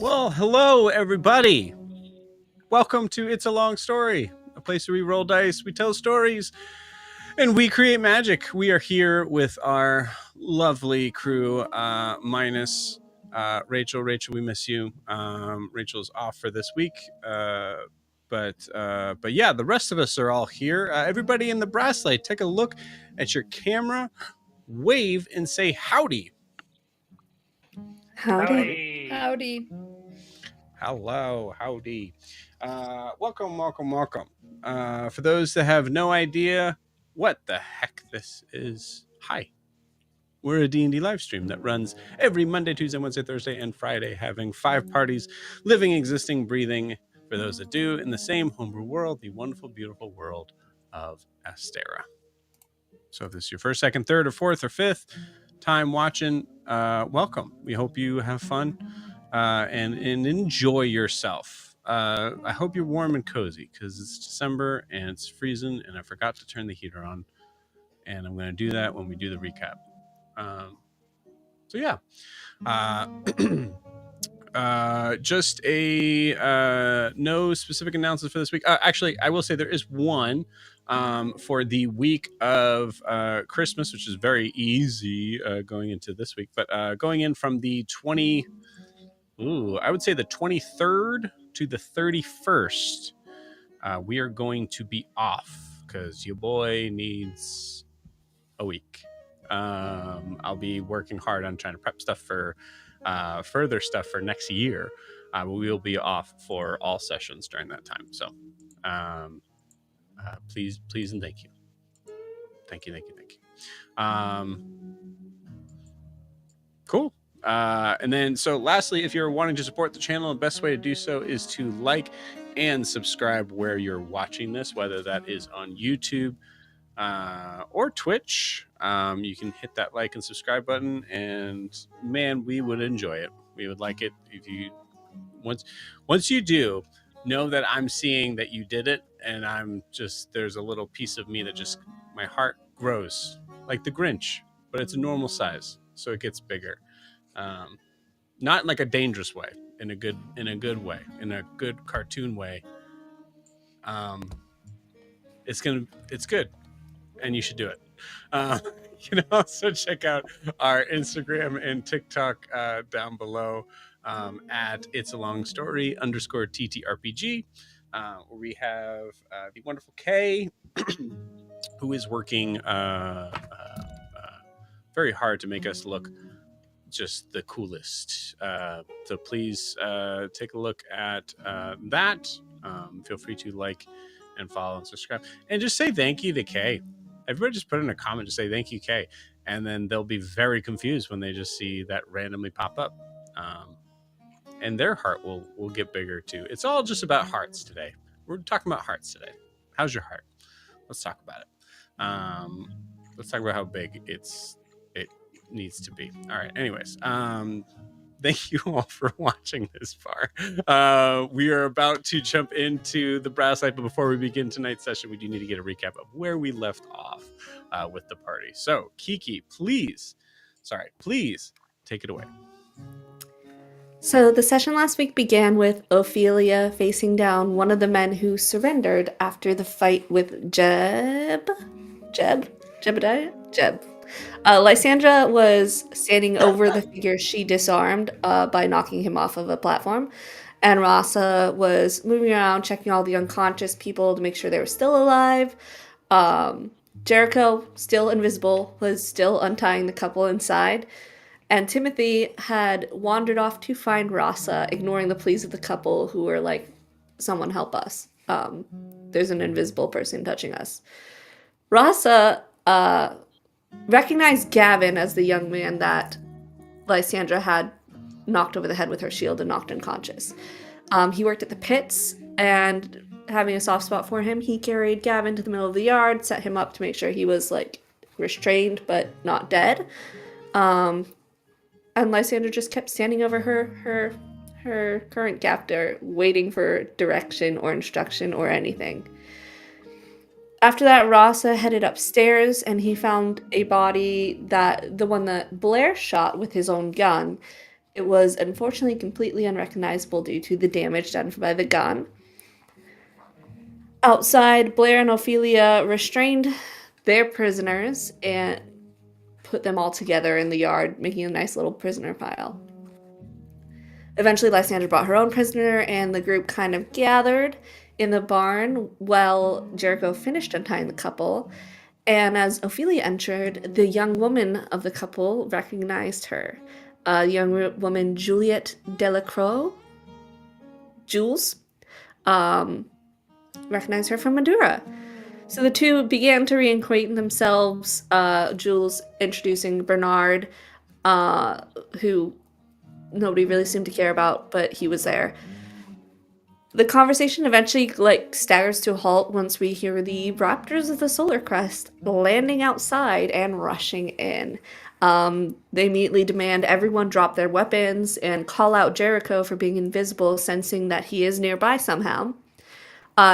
Well, hello, everybody. Welcome to It's a Long Story, a place where we roll dice, we tell stories, And we create magic. We are here with our lovely crew, minus Rachel. Rachel, we miss you. Rachel's off for this week. But yeah, the rest of us are all here. Everybody in the Brasslight, take a look at your camera, wave, and say howdy. Howdy. Howdy. Hello, howdy. Welcome. For those that have no idea what the heck this is, hi. We're a D&D live stream that runs every Monday, Tuesday, Wednesday, Thursday, and Friday, having 5 parties, living, existing, breathing, for those that do, in the same homebrew world, the wonderful, beautiful world of Astera. So if this is your first, second, third, or fourth, or fifth time watching, welcome. We hope you have fun and enjoy yourself. I hope you're warm and cozy because it's December and it's freezing, and I forgot to turn the heater on. And I'm going to do that when we do the recap. So yeah, just a no specific announcements for this week. Actually, I will say there is one for the week of Christmas, which is very easy going into this week. But going in from the I would say the 23rd to the 31st, we are going to be off because your boy needs a week. I'll be working hard on trying to prep stuff for further stuff for next year. But we will be off for all sessions during that time. So please and thank you. Thank you. Cool. And then, so lastly, if you're wanting to support the channel, the best way to do so is to like and subscribe where you're watching this, whether that is on YouTube or Twitch. You can hit that like and subscribe button, and man, we would enjoy it. We would like it if you once you do, know that I'm seeing that you did it, and there's a little piece of me that just, my heart grows like the Grinch, but it's a normal size, so it gets bigger. Not in like a dangerous way, in a good way, in a good cartoon way. It's good, and you should do it. You can also check out our Instagram and TikTok down below at It's a Long Story _TTRPG. Where we have the wonderful Kay, who is working very hard to make us look just the coolest. So please take a look at that. Feel free to like and follow and subscribe, and just say thank you to Kay. Everybody just put in a comment to say thank you, Kay, and then they'll be very confused when they just see that randomly pop up, and their heart will get bigger too. It's all just about hearts today. We're talking about hearts today. How's your heart? Let's talk about it. Let's talk about how big it needs to be. All right. Anyways, thank you all for watching this far. We are about to jump into the Brasslight, but before we begin tonight's session, we do need to get a recap of where we left off with the party. So, Kiki, please take it away. So the session last week began with Ophelia facing down one of the men who surrendered after the fight with Jeb. Lysandra was standing over the figure she disarmed by knocking him off of a platform, and Rasa was moving around checking all the unconscious people to make sure they were still alive. Jericho, still invisible, was still untying the couple inside, and Timothy had wandered off to find Rasa, ignoring the pleas of the couple who were like, someone help us. There's an invisible person touching us. Rasa recognized Gavin as the young man that Lysandra had knocked over the head with her shield and knocked unconscious. He worked at the pits, and having a soft spot for him, he carried Gavin to the middle of the yard, set him up to make sure he was like restrained but not dead. And Lysandra just kept standing over her current captor, waiting for direction or instruction or anything. After that, Rasa headed upstairs, and he found a body, the one that Blair shot with his own gun. It was unfortunately completely unrecognizable due to the damage done by the gun. Outside, Blair and Ophelia restrained their prisoners and put them all together in the yard, making a nice little prisoner pile. Eventually, Lysandra brought her own prisoner, and the group kind of gathered in the barn while Jericho finished untying the couple. And as Ophelia entered, the young woman of the couple recognized her. A young woman, Juliette Delacroix, Jules, recognized her from Madura. So the two began to reacquaint themselves, Jules introducing Bernard, who nobody really seemed to care about, but he was there. The conversation eventually staggers to a halt once we hear the Raptors of the Solar Crest landing outside and rushing in. They immediately demand everyone drop their weapons and call out Jericho for being invisible, sensing that he is nearby somehow.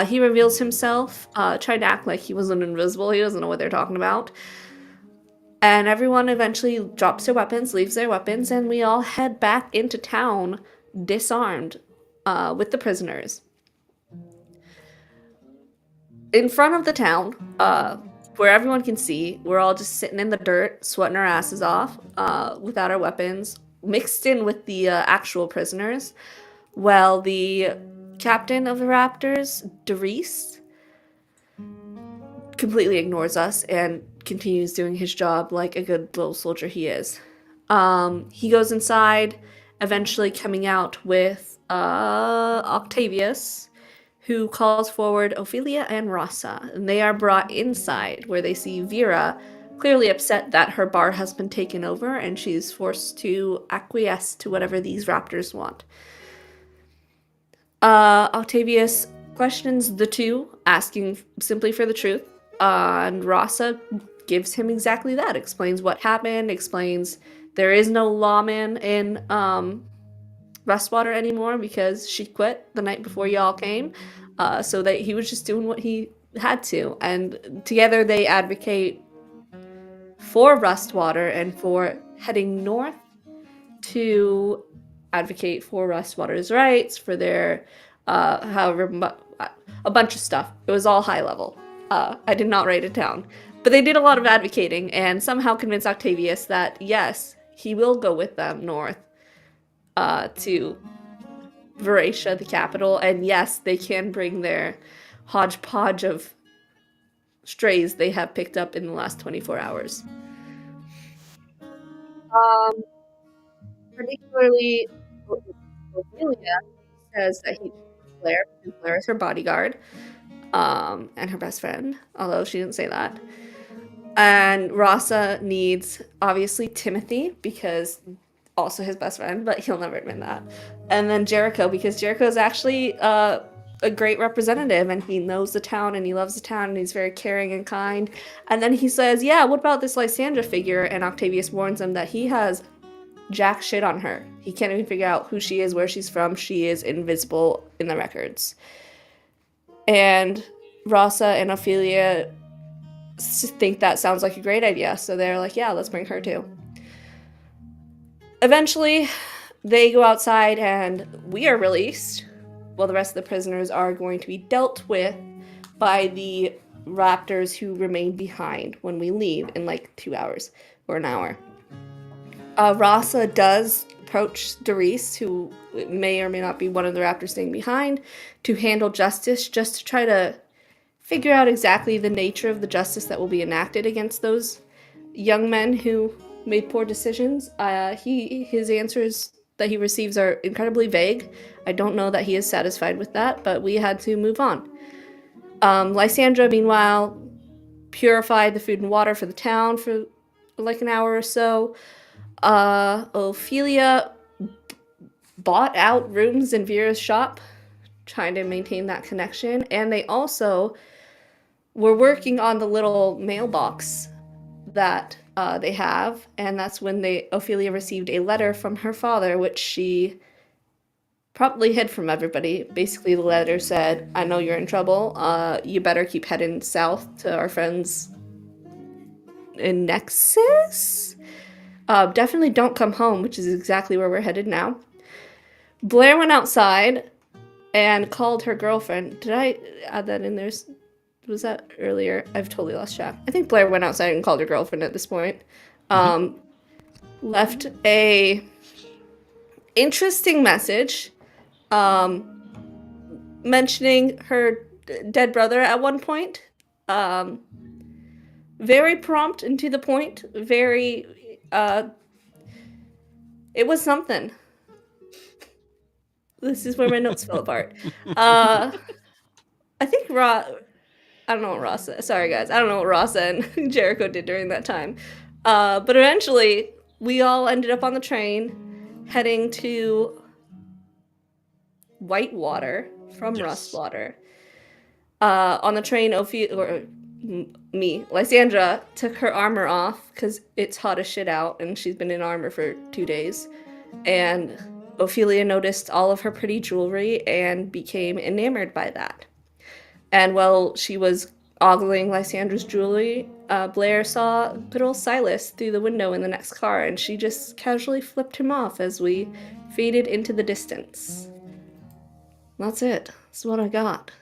He reveals himself, trying to act like he wasn't invisible. He doesn't know what they're talking about. And everyone eventually drops their weapons, leaves their weapons, and we all head back into town, disarmed, with the prisoners. In front of the town, where everyone can see, we're all just sitting in the dirt, sweating our asses off, without our weapons, mixed in with the actual prisoners, while the captain of the Raptors, Darius, completely ignores us and continues doing his job like a good little soldier he is. He goes inside, eventually coming out with Octavius, who calls forward Ophelia and Rasa, and they are brought inside where they see Vera, clearly upset that her bar has been taken over and she's forced to acquiesce to whatever these Raptors want. Octavius questions the two, asking simply for the truth, and Rasa gives him exactly that, explains what happened, explains there is no lawman in Rustwater anymore because she quit the night before y'all came, so that he was just doing what he had to, and together they advocate for Rustwater and for heading north to advocate for Rustwater's rights, for their a bunch of stuff. It was all high level. I did not write it down. But they did a lot of advocating and somehow convinced Octavius that, yes, he will go with them north to Veracia, the capital, and yes, they can bring their hodgepodge of strays they have picked up in the last 24 hours. Particularly, Ophelia says that he Blair, because Blair is her bodyguard, and her best friend, although she didn't say that. And Rasa needs, obviously, Timothy, because also his best friend, but he'll never admit that. And then Jericho, because Jericho is actually a great representative, and he knows the town, and he loves the town, and he's very caring and kind. And then he says, yeah, what about this Lysandra figure? And Octavius warns him that he has jack shit on her. He can't even figure out who she is, where she's from. She is invisible in the records. And Rasa and Ophelia think that sounds like a great idea, so they're like, yeah, let's bring her too. Eventually, they go outside and we are released, while the rest of the prisoners are going to be dealt with by the Raptors who remain behind when we leave in like 2 hours or an hour. Rasa does approach Darius, who may or may not be one of the Raptors staying behind, to handle justice, just to try to figure out exactly the nature of the justice that will be enacted against those young men who made poor decisions. His answers that he receives are incredibly vague. I don't know that he is satisfied with that, but we had to move on. Lysandra, meanwhile, purified the food and water for the town for like an hour or so. Ophelia bought out rooms in Vera's shop, trying to maintain that connection, and they also were working on the little mailbox that they have, and that's when Ophelia received a letter from her father, which she promptly hid from everybody. Basically, the letter said, I know you're in trouble, you better keep heading south to our friends in Nexus? Definitely don't come home, which is exactly where we're headed now. Blair went outside and called her girlfriend. Did I add that in there? was that earlier? I've totally lost track. I think Blair went outside and called her girlfriend at this point. Left a interesting message, mentioning her dead brother at one point. Very prompt and to the point. Very, it was something. This is where my notes fell apart. I think I don't know what Ross said. Sorry, guys. I don't know what Ross and Jericho did during that time. But eventually, we all ended up on the train heading to Whitewater from Rustwater. On the train, Lysandra took her armor off because it's hot as shit out and she's been in armor for 2 days. And Ophelia noticed all of her pretty jewelry and became enamored by that. And while she was ogling Lysandra's jewelry, Blair saw good old Silas through the window in the next car, and she just casually flipped him off as we faded into the distance. That's it. That's what I got.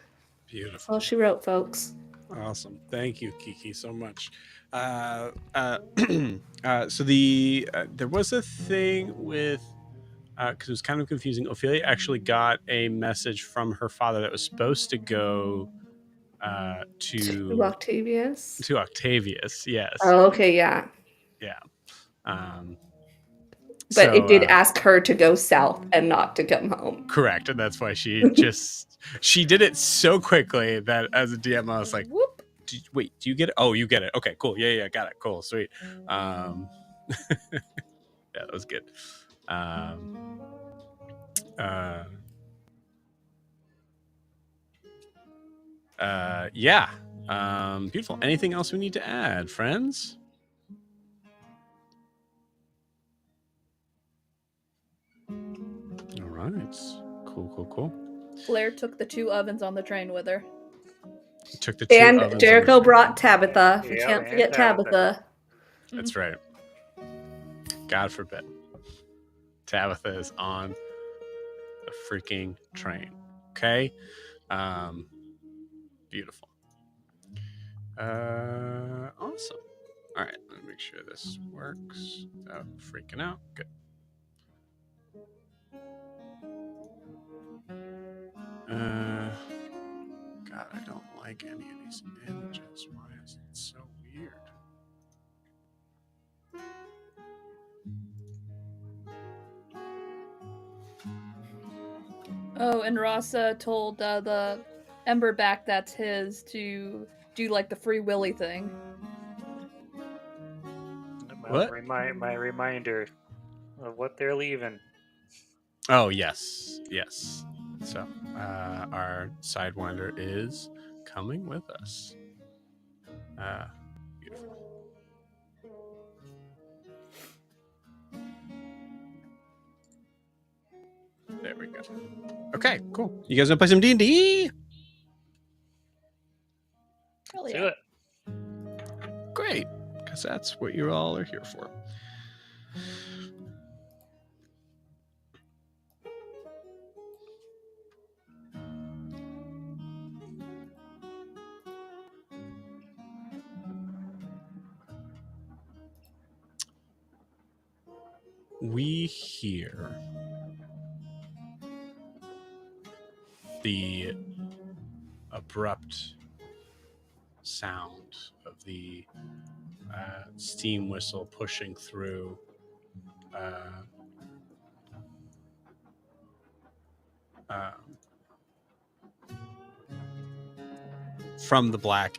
Beautiful. That's all she wrote, folks. Awesome. Thank you, Kiki, so much. So there was a thing with, because it was kind of confusing. Ophelia actually got a message from her father that was supposed to go to Octavius. To Octavius, yes. Oh, okay, yeah. Yeah. But it did ask her to go south and not to come home. Correct, and that's why she she did it so quickly that as a DM I was like, whoop. Wait, do you get it? Oh, you get it. Okay, cool. Yeah, got it. Cool, sweet. Yeah, that was good. Yeah. Beautiful. Anything else we need to add, friends? All right. Cool. Blair took the 2 ovens on the train with her. Took the 2 and ovens. Jericho brought Tabitha. We can't forget Tabitha. That's right. God forbid. Tabitha is on the freaking train. Okay? Beautiful. Awesome. All right, let me make sure this works without freaking out. Good. God, I don't like any of these images. Why is it so weird? Oh, and Rasa told the Emberback that's his to do like the Free Willy thing. What? My reminder of what they're leaving. Oh, yes. So, our Sidewinder is coming with us. Beautiful. There we go. Okay, cool. You guys want to play some D&D? Let's do it. Great, because that's what you all are here for. We hear the abrupt sound of the steam whistle pushing through from the black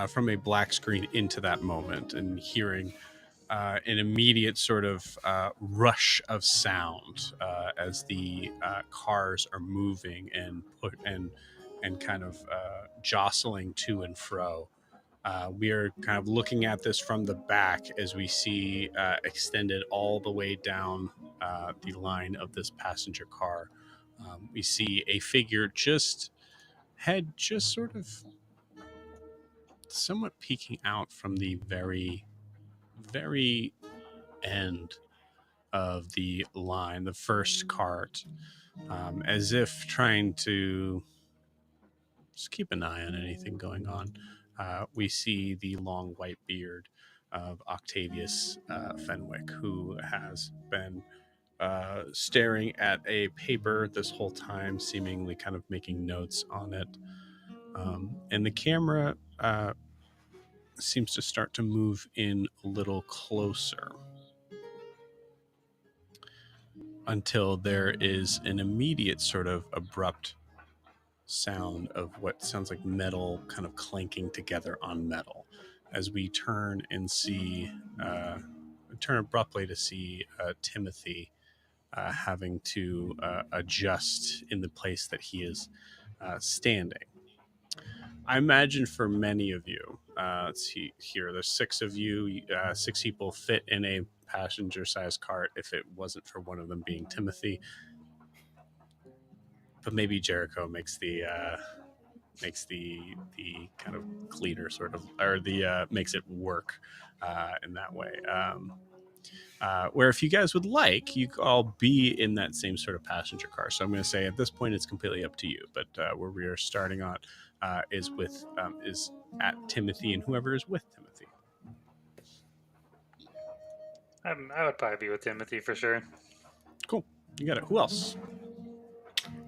from a black screen into that moment, and hearing an immediate sort of rush of sound as the cars are moving and kind of jostling to and fro. We are kind of looking at this from the back as we see extended all the way down the line of this passenger car. We see a figure just sort of somewhat peeking out from the very, very end of the line, the first cart, as if trying to just keep an eye on anything going on. We see the long white beard of Octavius Fenwick, who has been staring at a paper this whole time, seemingly kind of making notes on it. And the camera seems to start to move in a little closer until there is an immediate sort of abrupt sound of what sounds like metal kind of clanking together on metal as we turn and see turn abruptly to see Timothy having to adjust in the place that he is standing. I imagine for many of you, let's see here, there's 6 of you, 6 people fit in a passenger-sized cart if it wasn't for one of them being Timothy. But maybe Jericho makes the kind of cleaner sort of, or the makes it work in that way. Where if you guys would like, you could all be in that same sort of passenger car. So I'm going to say at this point it's completely up to you. But where we are starting on is at Timothy and whoever is with Timothy. I would probably be with Timothy for sure. Cool, you got it. Who else?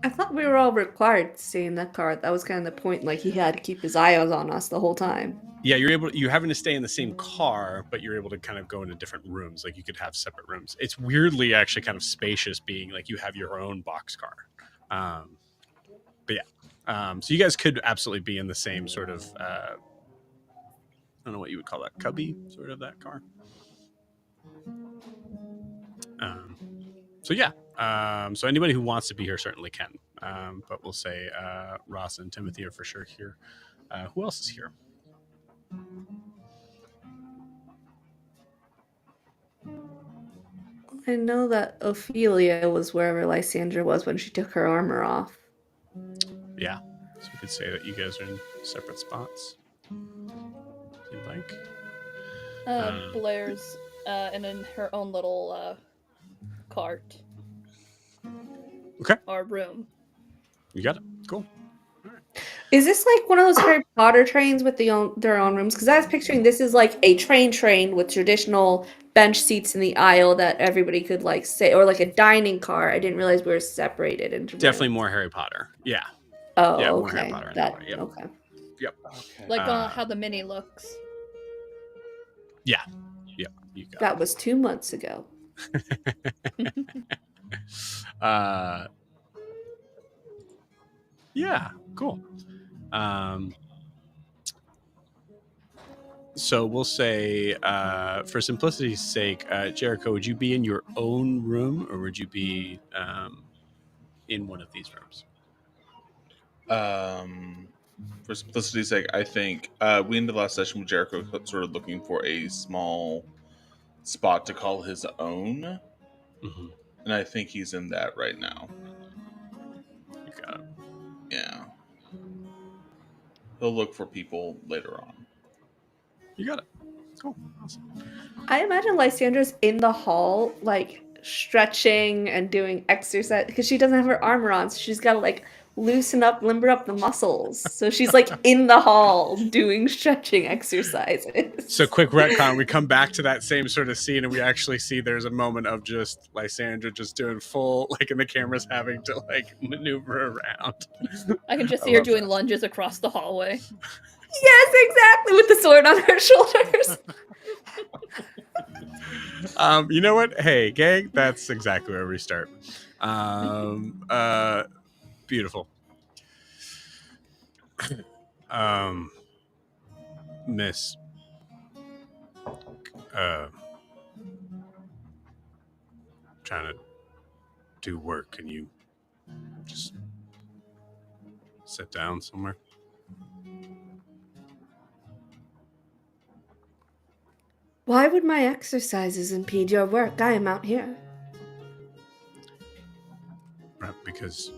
I thought we were all required to stay in that car. That was kind of the point. Like he had to keep his eyes on us the whole time. Yeah, you're having to stay in the same car, but you're able to kind of go into different rooms. Like you could have separate rooms. It's weirdly actually kind of spacious, being like you have your own boxcar. But yeah, so you guys could absolutely be in the same sort of I don't know what you would call that, cubby, sort of that car. So yeah, so anybody who wants to be here certainly can. But we'll say Ross and Timothy are for sure here. Who else is here? I know that Ophelia was wherever Lysandra was when she took her armor off. Yeah, so we could say that you guys are in separate spots, if you'd like. Blair's in her own little cart. Okay. Or room. You got it. Cool. Is this like one of those Harry Potter trains with their own rooms? Because I was picturing this is like a train with traditional bench seats in the aisle that everybody could like sit, or like a dining car. I didn't realize we were separated into Definitely rooms. more Harry Potter. Yeah. Oh, yeah, okay. more Harry Potter in that way. Yep. Okay. Yep. Okay. Like how the mini looks. Yeah. Yeah. You got That was 2 months ago. Yeah, cool. So we'll say, for simplicity's sake, Jericho, would you be in your own room, or would you be in one of these rooms? For simplicity's sake, I think we ended the last session with Jericho sort of looking for a small spot to call his own, and I think he's in that right now. You got it. Yeah. He'll look for people later on. You got it. Cool. Awesome. I imagine Lysandra's in the hall, like stretching and doing exercise because she doesn't have her armor on, so she's got to like loosen up, limber up the muscles. So she's like in the hall doing stretching exercises. So quick retcon, we come back to that same sort of scene and we actually see there's a moment of just Lysandra just doing full, like, and the camera's having to like maneuver around. I can just see her doing lunges across the hallway. Yes, exactly, with the sword on her shoulders. You know what? Hey, gang, that's exactly where we start. Beautiful. Miss, trying to do work. Can you just sit down somewhere? Why would my exercises impede your work? I am out here. Right, because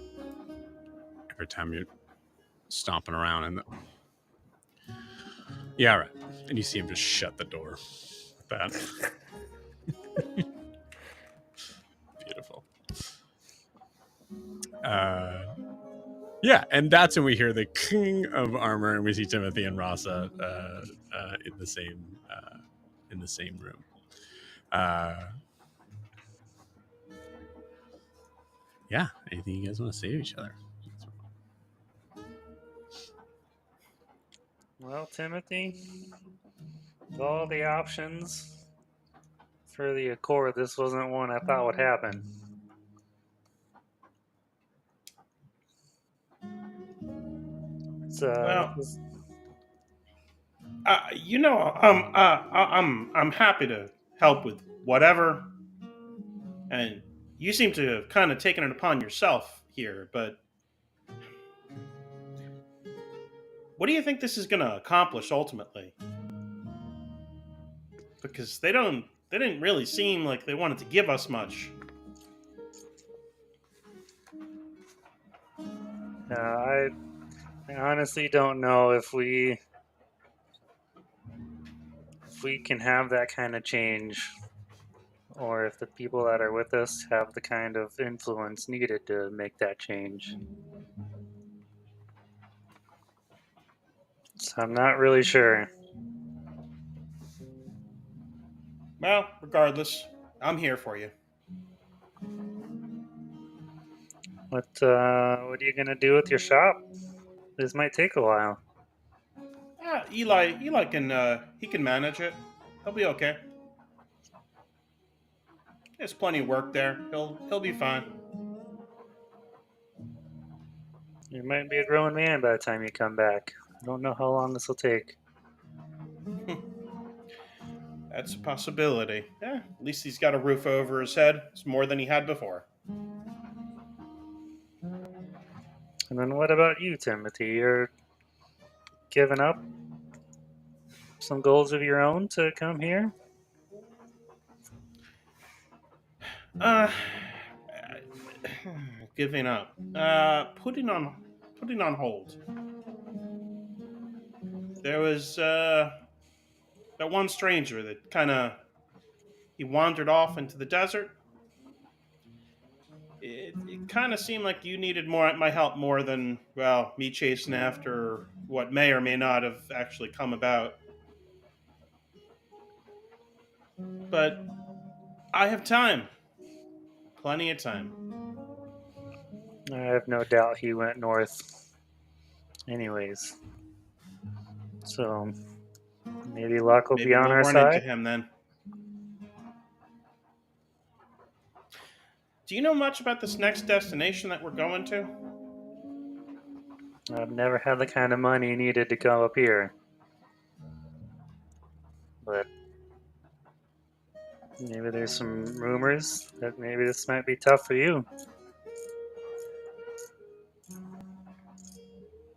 every time you're stomping around in the... Yeah, right. And you see him just shut the door with that. Beautiful. Yeah, and that's when we hear the cling of armor, and we see Timothy and Rasa in the same room. Yeah, anything you guys want to say to each other? Well, Timothy, of all the options for the Accord, this wasn't one I thought would happen. Well, It's I'm happy to help with whatever, and you seem to have kind of taken it upon yourself here. But what do you think this is going to accomplish ultimately? Because they didn't really seem like they wanted to give us much. I honestly don't know if we can have that kind of change, or if the people that are with us have the kind of influence needed to make that change. So I'm not really sure. Well, regardless, I'm here for you. What are you gonna do with your shop? This might take a while. Eli can he can manage it. He'll be okay. There's plenty of work there. He'll be fine. You might be a grown man by the time you come back. I don't know how long this will take. That's a possibility. Yeah, at least he's got a roof over his head. It's more than he had before. And then what about you, Timothy? You're giving up some goals of your own to come here? Uh, giving up. Putting on hold. There was that one stranger that he wandered off into the desert. It kind of seemed like you needed my help more than me chasing after what may or may not have actually come about. But I have time, plenty of time. I have no doubt he went north. Anyways. So maybe luck will Maybe be on we'll our run into side. him then. Do you know much about this next destination that we're going to? I've never had the kind of money needed to come up here. But maybe there's some rumors that maybe this might be tough for you.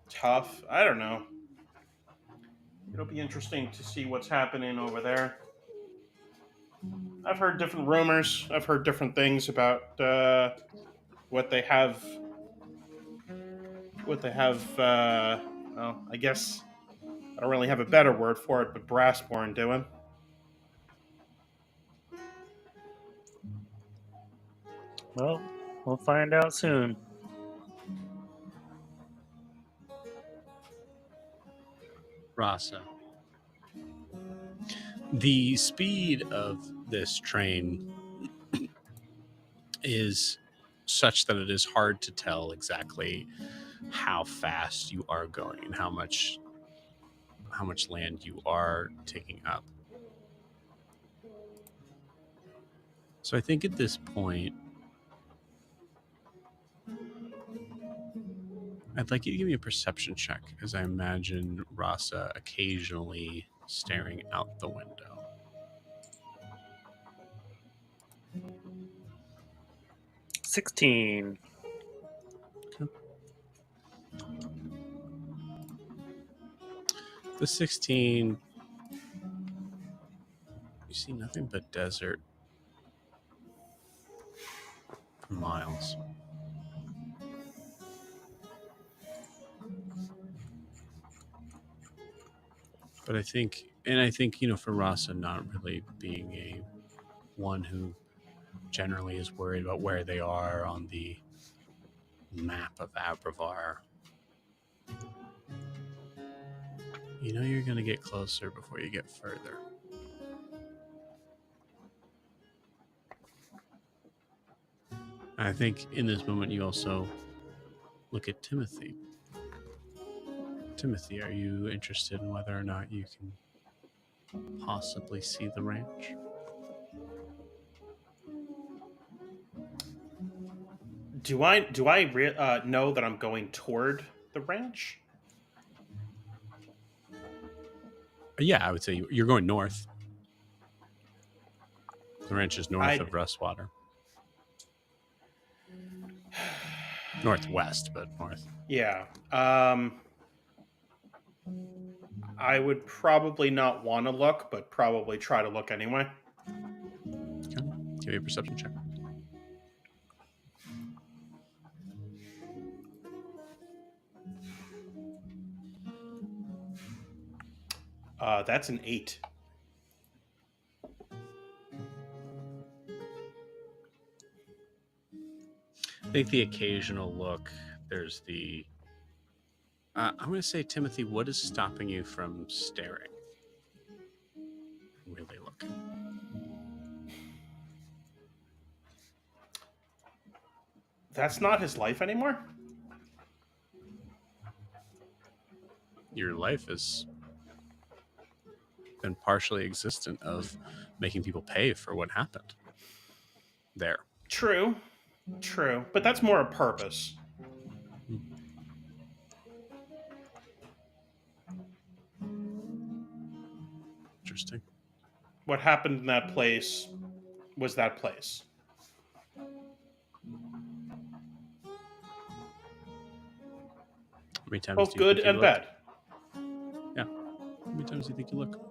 Tough. I don't know. It'll be interesting to see what's happening over there. I've heard different rumors. I've heard different things about what they have. What they have. I guess I don't really have a better word for it, but Brassborn doing. Well, we'll find out soon. Rasa. The speed of this train is such that it is hard to tell exactly how fast you are going and how much land you are taking up. So I think at this point, I'd like you to give me a perception check, as I imagine Rasa occasionally staring out the window. 16. The 16, you see nothing but desert for miles. But I think, for Rasa not really being a one who generally is worried about where they are on the map of Abravar, You know you're going to get closer before you get further. I think in this moment you also look at Timothy. Timothy, are you interested in whether or not you can possibly see the ranch? Do I know that I'm going toward the ranch? Yeah, I would say you're going north. The ranch is north of Rustwater. Northwest, but north. Yeah. I would probably not want to look, but probably try to look anyway. Okay. Give me a perception check. That's an 8. I think the occasional look, there's the... I'm going to say, Timothy, what is stopping you from staring? Really look. That's not his life anymore? Your life has been partially existent of making people pay for what happened there. True. But that's more a purpose. Interesting. What happened in that place was that place. How many times Both do you good think you and look? bad. Yeah. How many times do you think you look?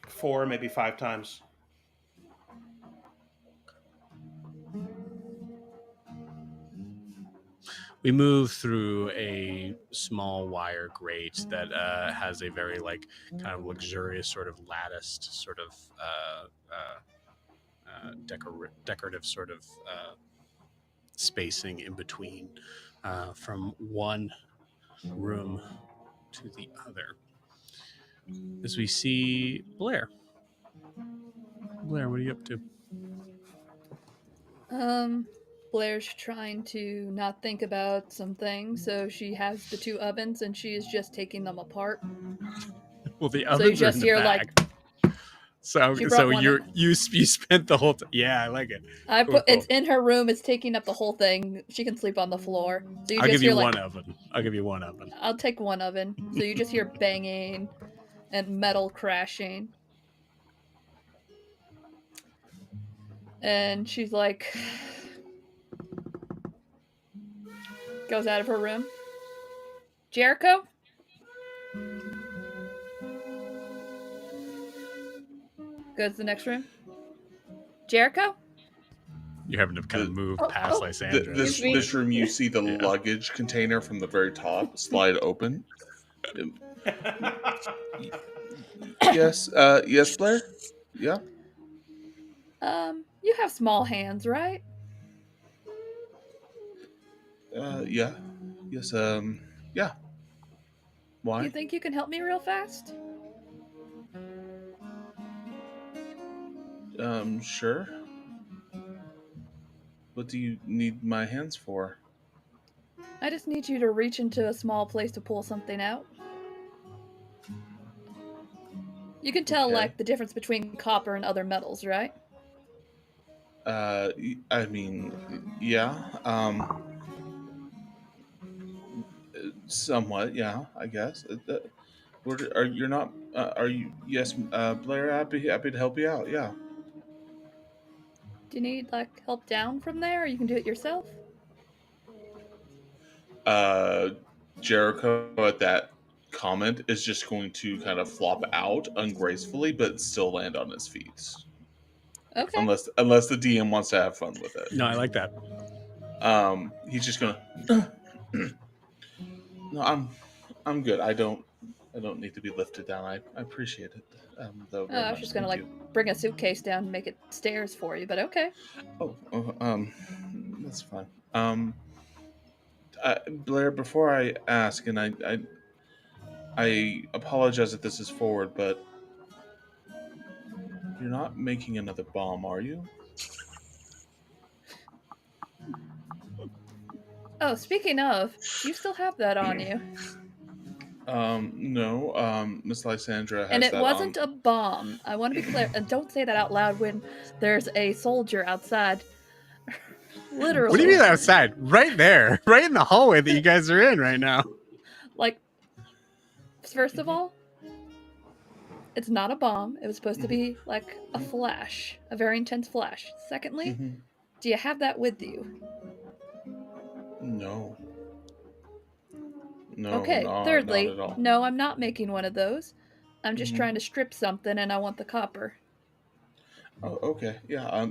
4, maybe 5 times. We move through a small wire grate that has a very kind of luxurious sort of latticed sort of decorative sort of spacing in between from one room to the other. As we see Blair. Blair, what are you up to? Blair's trying to not think about some things, so she has the 2 ovens and she is just taking them apart. Well, the So you ovens are just in the hear back. She So brought one you spent the whole time. Yeah, I like it. Cool. It's in her room. It's taking up the whole thing. She can sleep on the floor. So I'll give you one oven. I'll give you one oven. I'll take one oven. So you just hear banging and metal crashing. And she's like, goes out of her room. Jericho? Goes to the next room. Jericho? You're having to kind of move past Lysandra. This room, you see the luggage container from the very top slide open. Yes, yes, Blair? Yeah? You have small hands, right? Yeah. Yes, yeah. Why? You think you can help me real fast? Sure. What do you need my hands for? I just need you to reach into a small place to pull something out. You can tell, Okay. the difference between copper and other metals, right? I mean, yeah. Somewhat, yeah, I guess. You're not, are you, yes, Blair, happy to help you out, yeah. Do you need, help down from there, or you can do it yourself? Jericho at that comment is just going to kind of flop out ungracefully, but still land on his feet. Okay. Unless the DM wants to have fun with it. No, I like that. He's just gonna. No, I'm good. I don't need to be lifted down. I appreciate it. Though. I was just gonna bring a suitcase down and make it stairs for you, but okay. That's fine. Blair, before I ask, and I apologize if this is forward, but you're not making another bomb, are you? Oh, speaking of, do you still have that on you? No. Miss Lysandra And has it that on. wasn't a bomb. I want to be clear. And don't say that out loud when there's a soldier outside. Literally. What do you mean outside? Right there, right in the hallway that you guys are in right now. Like, first of all, it's not a bomb. It was supposed to be like a flash, a very intense flash. Secondly, Mhm. do you have that with you? No. No, Okay. not Thirdly, at all. no, I'm not making one of those. I'm just Mhm. trying to strip something, and I want the copper. Oh, okay. Yeah.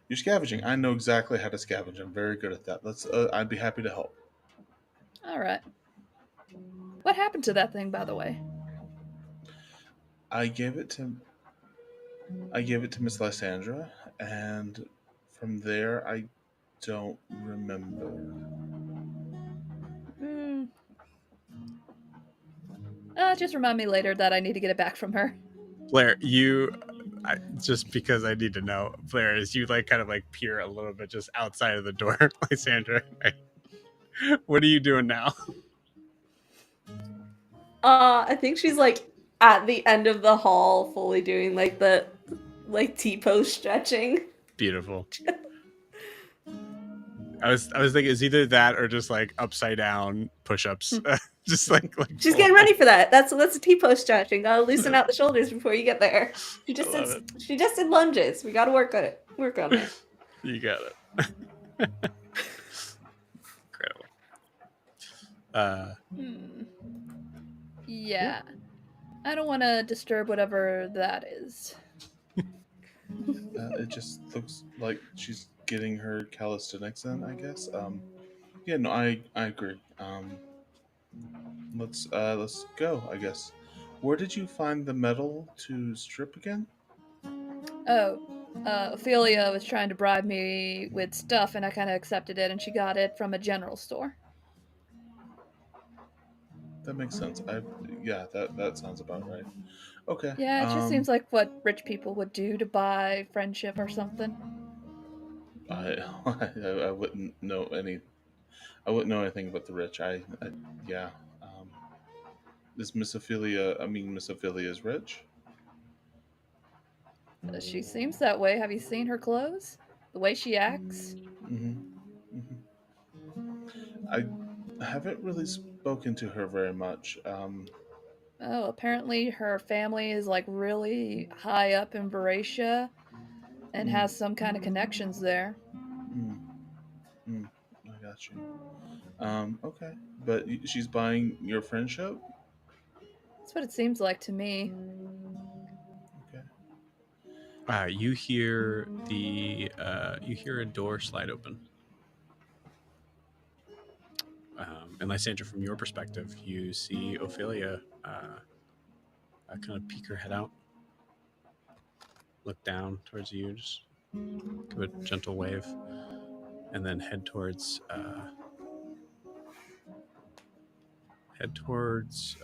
You're scavenging. I know exactly how to scavenge. I'm very good at that. I'd be happy to help. All right. What happened to that thing, by the way? I gave it to Miss Lysandra, and from there I don't remember. Just remind me later that I need to get it back from her. Blair, just because I need to know, Blair, as you like kind of like peer a little bit just outside of the door, Lysandra, what are you doing now? I think she's like at the end of the hall, fully doing like the T-pose stretching. Beautiful. I was thinking it's either that or just like upside down push-ups. Just like She's getting ready for that. That's a T-pose stretching. Gotta loosen out the shoulders before you get there. She just did lunges. We gotta work on it. You got it. Incredible. Yeah. I don't want to disturb whatever that is. It just looks like she's getting her calisthenics in, I guess. Yeah, no, I agree. Let's go, I guess. Where did you find the metal to strip again? Ophelia was trying to bribe me with stuff, and I kind of accepted it, and she got it from a general store. That makes sense. That sounds about right. Okay. Yeah, it just seems like what rich people would do to buy friendship or something. I wouldn't know any. I wouldn't know anything about the rich. Yeah. Is Miss Ophelia? I mean, Miss Ophelia is rich. She seems that way. Have you seen her clothes? The way she acts? I haven't really spoken to her very much. Oh, apparently her family is like really high up in Veracia and has some kind of connections there. I got you. Okay, but she's buying your friendship. That's what it seems like to me. Okay. You hear a door slide open. And Lysandra, from your perspective, you see Ophelia kind of peek her head out, look down towards you, just give a gentle wave, and then head towards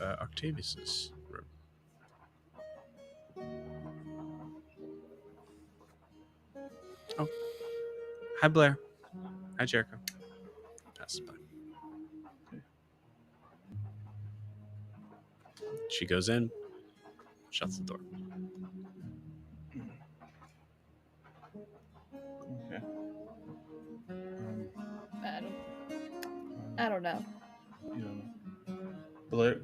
Octavius's room. Oh, hi Blair. Hi Jericho. Passes by. She goes in, shuts the door. Okay. I don't know. You don't know. Blair,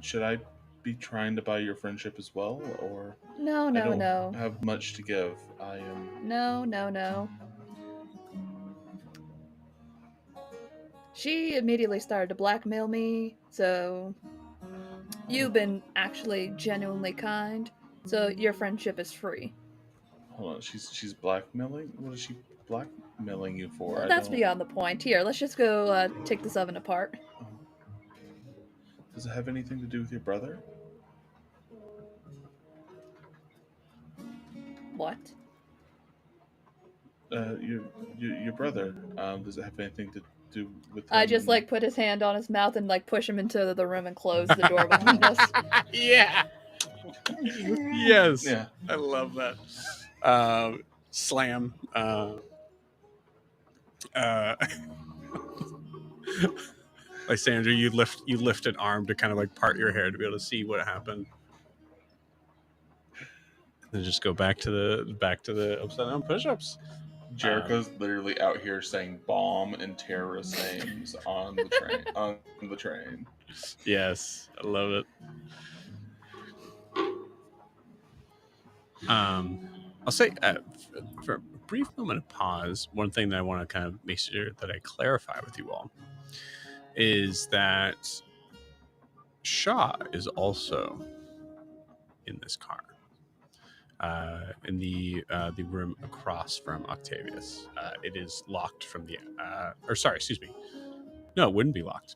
should I be trying to buy your friendship as well, or No. I don't have much to give. I am. No. She immediately started to blackmail me, so you've been actually genuinely kind, so your friendship is free. Hold on, she's blackmailing. What is she blackmailing you for? That's beyond the point. Here, let's just go take this oven apart. Does it have anything to do with your brother? What? Your brother. Does it have anything to do with him? I just like put his hand on his mouth and like push him into the room and close the door behind us. Yeah. Yes. Yeah. I love that. Slam. Lysander, you lift an arm to kind of like part your hair to be able to see what happened. And then just go back to the upside down push-ups. Jericho's literally out here saying bomb and terrorist names on the train. On the train. Yes, I love it. I'll say for a brief moment of pause, one thing that I want to kind of make sure that I clarify with you all is that Shaw is also in this car, in the room across from Octavius. It is locked from the, or sorry, excuse me. No, it wouldn't be locked.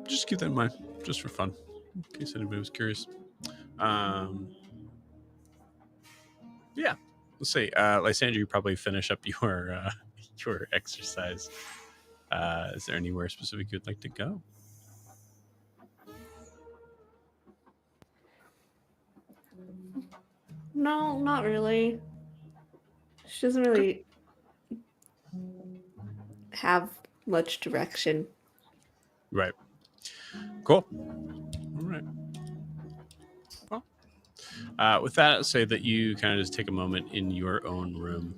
Just keep that in mind, just for fun, in case anybody was curious. Yeah, let's say, Lysander, you probably finish up your exercise. Is there anywhere specific you'd like to go? No, not really. She doesn't really have much direction. Right. Cool. All right. Well, with that, I'll say that you kind of just take a moment in your own room.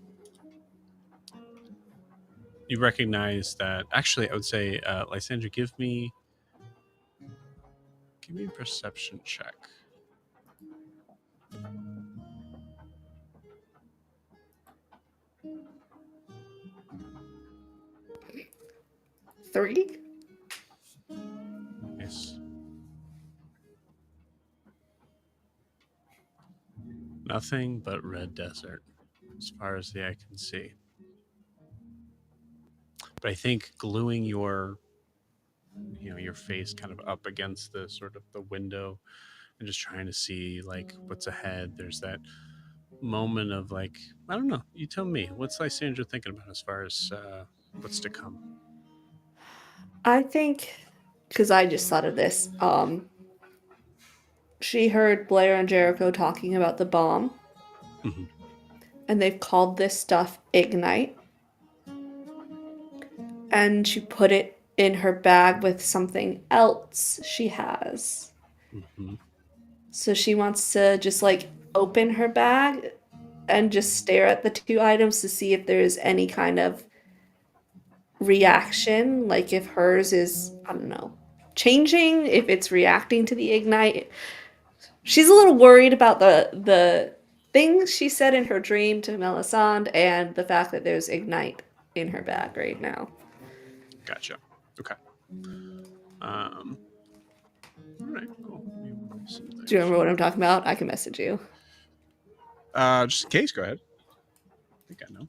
You recognize that. Actually, I would say, Lysander, give me a perception check. Three? Yes. Nothing but red desert, as far as the eye can see. But I think gluing your face kind of up against the sort of the window and just trying to see like what's ahead. There's that moment of like, I don't know. You tell me. What's Lysander thinking about as far as what's to come? I think, because I just thought of this, she heard Blair and Jericho talking about the bomb, Mhm. and they've called this stuff Ignite. And she put it in her bag with something else she has. Mhm. So she wants to just like open her bag and just stare at the two items to see if there's any kind of reaction, like if hers is, I don't know, changing, if it's reacting to the Ignite. She's a little worried about the things she said in her dream to Melisande and the fact that there's Ignite in her bag right now. Gotcha. Okay. All right. Cool. Do you remember what I'm talking about? I can message you. Just in case, go ahead. I think I know.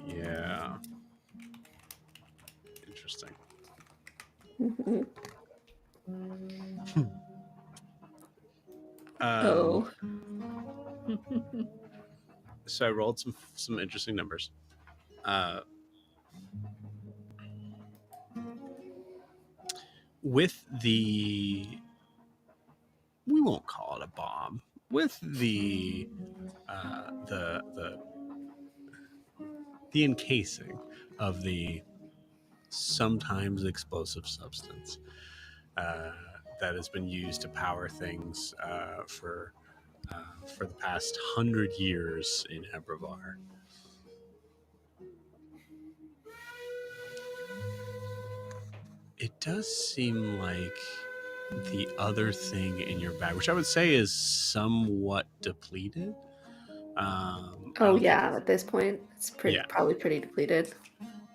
Yeah. Interesting. Mhm. Um, Oh. So I rolled some interesting numbers. With the, we won't call it a bomb. With the encasing of the sometimes explosive substance that has been used to power things for the past 100 years in Ebravar. It does seem like the other thing in your bag, which I would say is somewhat depleted. Oh yeah, at this point, it's Yeah. probably pretty depleted.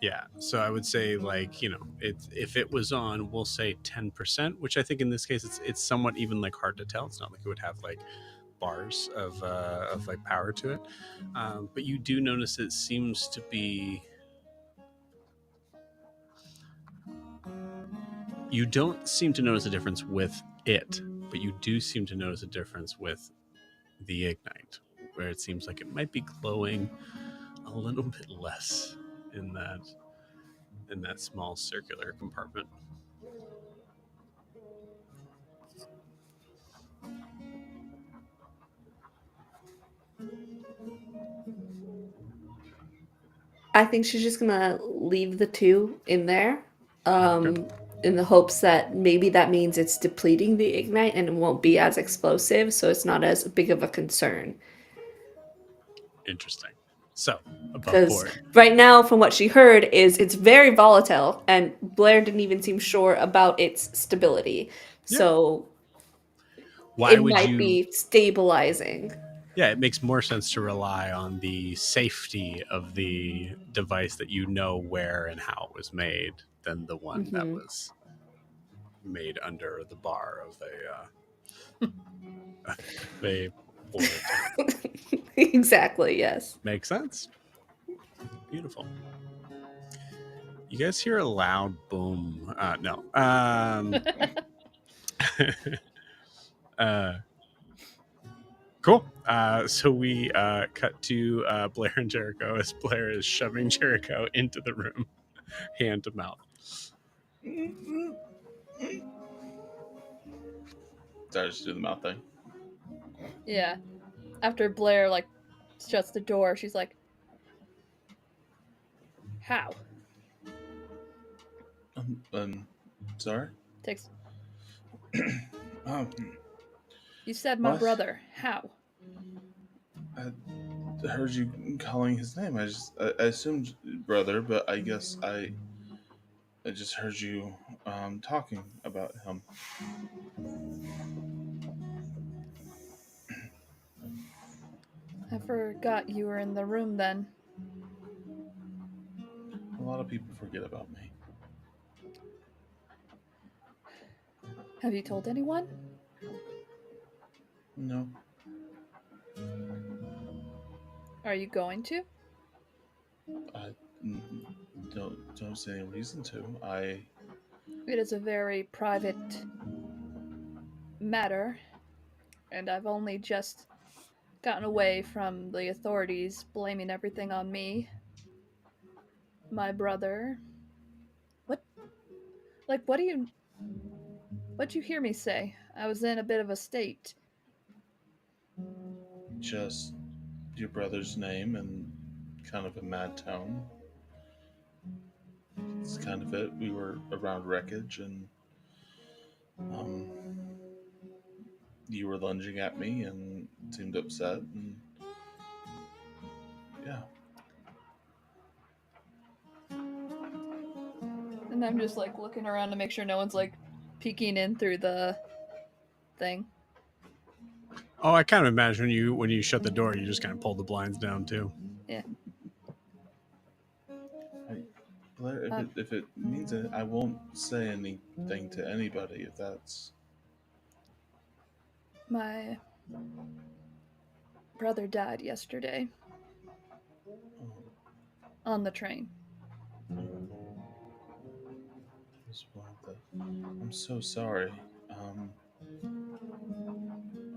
Yeah, so I would say like, if it was on, we'll say 10%, which I think in this case it's somewhat even like hard to tell. It's not like it would have like bars of like power to it, but you do notice it seems to be. You don't seem to notice a difference with it, but you do seem to notice a difference with the ignite, where it seems like it might be glowing a little bit less in that small circular compartment. I think she's just gonna leave the two in there, in the hopes that maybe that means it's depleting the ignite and it won't be as explosive, so it's not as big of a concern. Interesting. So, above Because board. right now, from what she heard, is it's very volatile, and Blair didn't even seem sure about its stability. Yeah. So Why it would might you? be stabilizing. Yeah, it makes more sense to rely on the safety of the device that you know where and how it was made than the one that Mhm. was made under the bar of a board. Exactly, yes. Makes sense. Beautiful. You guys hear a loud boom? No. Cool. So we cut to Blair and Jericho as Blair is shoving Jericho into the room, hand to mouth. Did I just do the mouth thing? Yeah. After Blair like shuts the door, she's like, "How?" Sorry. Takes. Um, You said my What? brother. How? I heard you calling his name. I assumed brother, but I guess I just heard you talking about him. I forgot you were in the room then. A lot of people forget about me. Have you told anyone? No, Are you going to? I don't see any reason to. It is a very private matter, and I've only just gotten away from the authorities blaming everything on me. My brother. What? Like, what'd you hear me say? I was in a bit of a state. just your brother's name and kind of a mad tone. It's kind of it. We were around wreckage and um, you were lunging at me and seemed upset and yeah. And I'm just like looking around to make sure no one's like peeking in through the thing. Oh, I kind of imagine when you shut the door, you just kind of pull the blinds down too. Yeah. Blair, if it means it, I won't say anything to anybody if that's. My brother died yesterday Oh, on the train. I'm so sorry.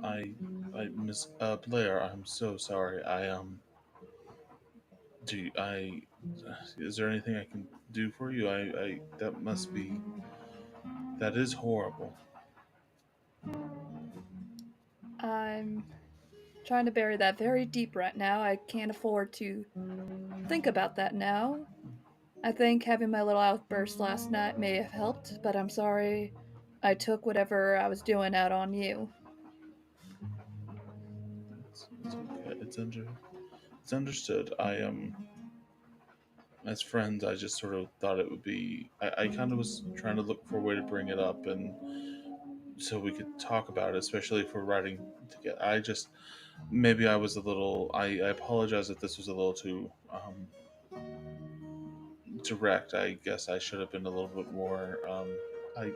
I Miss Blair, I'm so sorry. I is there anything I can do for you? That is horrible. I'm trying to bury that very deep right now. I can't afford to think about that now. I think having my little outburst last night may have helped, but I'm sorry I took whatever I was doing out on you. It's okay. It's understood. As friends, I just sort of thought it would be. I kind of was trying to look for a way to bring it up and so we could talk about it, especially if we're writing together. I just maybe I was a little. I apologize if this was a little too direct. I guess I should have been a little bit more. I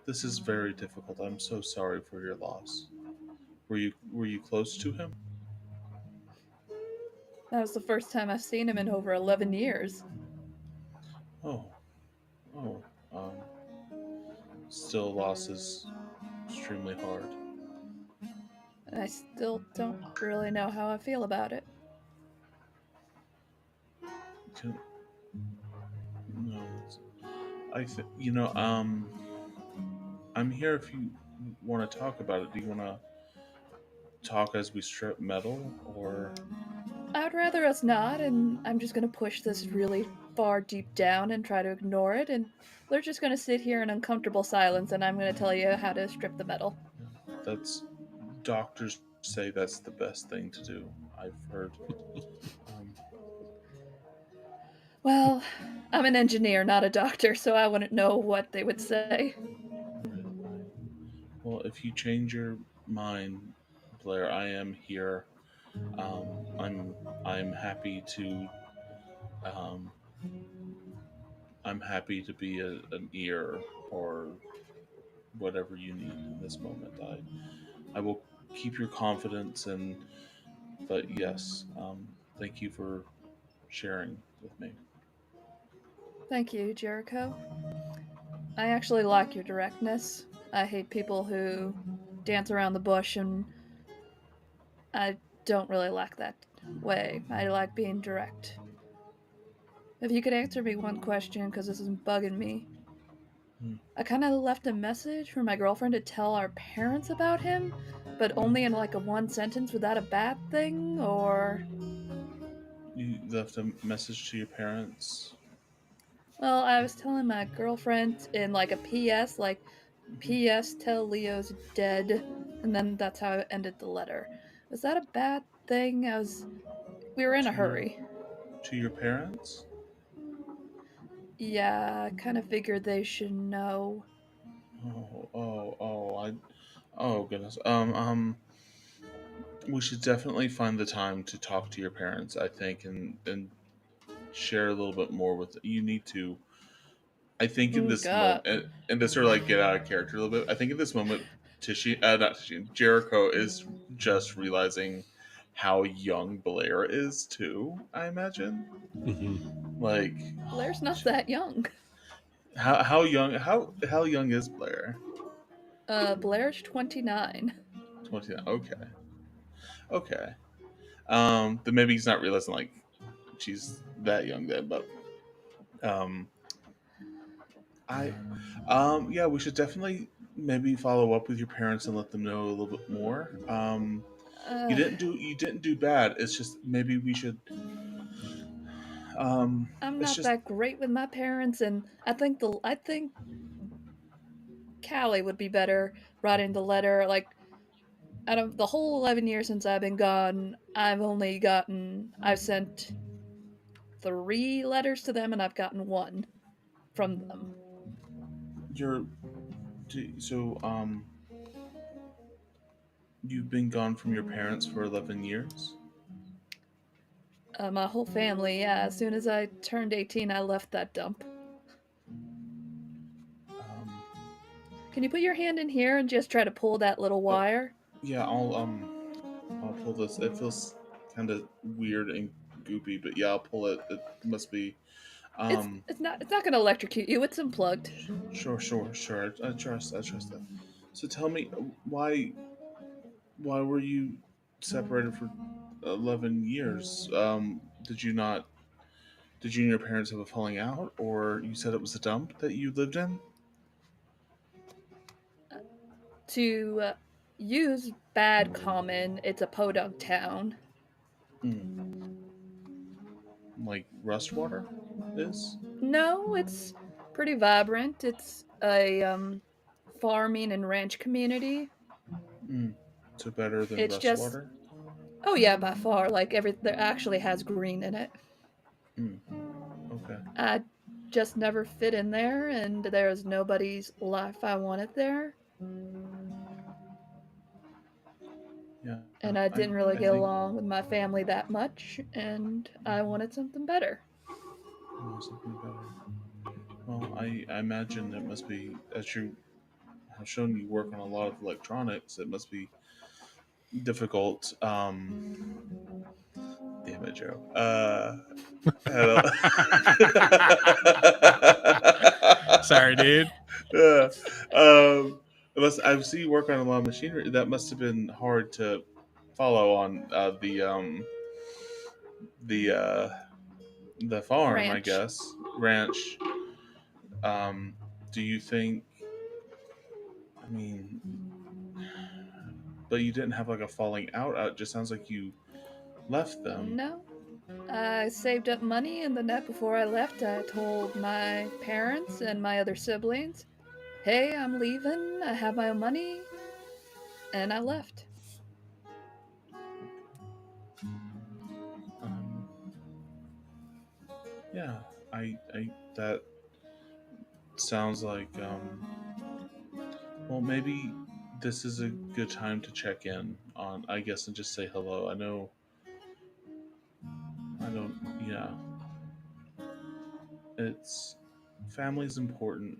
This is very difficult. I'm so sorry for your loss. Were you close to him? That was the first time I've seen him in over 11 years. Oh, oh. Um, Still, loss is extremely hard. I still don't really know how I feel about it. No, I'm here if you want to talk about it. Do you want to talk as we strip metal, or I would rather us not, and I'm just gonna push this really far deep down and try to ignore it, and we're just gonna sit here in uncomfortable silence, and I'm gonna tell you how to strip the metal. that's doctors say that's the best thing to do. I've heard. Um, Well, I'm an engineer, not a doctor, so I wouldn't know what they would say. right. Well, if you change your mind, Blair, I am here. I'm happy to um, I'm happy to be an ear or whatever you need in this moment. I will keep your confidence, but yes, thank you for sharing with me. Thank you, Jericho. I actually like your directness. I hate people who dance around the bush, and I don't really like that way. I like being direct. If you could answer me one question, because this is bugging me. Hmm. I kind of left a message for my girlfriend to tell our parents about him, but only in like a one sentence. Was that a bad thing, or? You left a message to your parents. Well, I was telling my girlfriend in like a PS, like, P.S. Tell Leo's dead, and then that's how I ended the letter. Was that a bad thing? We were in a To your hurry. to your parents. Yeah, I kind of figured they should know. Oh goodness. We should definitely find the time to talk to your parents. I think, and share a little bit more with you. Need to. I think in Oh this moment, God. and to sort of like get out of character a little bit. I think in this moment, not Tishi, Jericho is just realizing how young Blair is too. I imagine, like, Blair's not that young. how young is Blair? Blair's 29. 29. Okay, okay. Then maybe he's not realizing like she's that young then, but um, I, yeah, we should definitely maybe follow up with your parents and let them know a little bit more. Uh, You didn't do bad. It's just maybe we should. I'm It's not just that great with my parents, and I think Callie would be better writing the letter. Like, out of the whole 11 years since I've been gone, I've sent 3 letters to them, and I've gotten 1 from them. you're so you've been gone from your parents for 11 years. My whole family, yeah. As soon as I turned 18, I left that dump. Um, Can you put your hand in here and just try to pull that little oh, wire? yeah, I'll pull this. It feels kind of weird and goopy, but yeah, I'll pull it. It must be It's um it's not gonna electrocute you. It's unplugged. Sure. I trust that. So tell me, why were you separated for 11 years? Did you not? Did you and your parents have a falling out, or you said it was a dump that you lived in? To use bad common, it's a podunk town. Hmm. Like Rustwater is? No, it's pretty vibrant. It's a farming and ranch community. Hmm. So better than It's just Rustwater? oh yeah, by far. Like there actually has green in it. Hmm. Okay. I just never fit in there, and there's nobody's life I wanted there. Yeah. And I didn't really I get think along with my family that much, and I wanted something better. something better. Well, I imagine it must be, as you have shown you work on a lot of electronics, it must be difficult. Damn it, Joe. Had Sorry, dude. yeah. It's Um, I see you work on a lot of machinery. That must have been hard to follow on the farm, I Ranch. guess, ranch. Do you think? I mean, but you didn't have like a falling out. It just sounds like you left them. No. I saved up money, and the night before I left, I told my parents and my other siblings, hey, I'm leaving, I have my own money, and I left. Um, yeah, I that sounds like well, maybe this is a good time to check in on, I guess, and just say hello. I don't, yeah. It's family's important,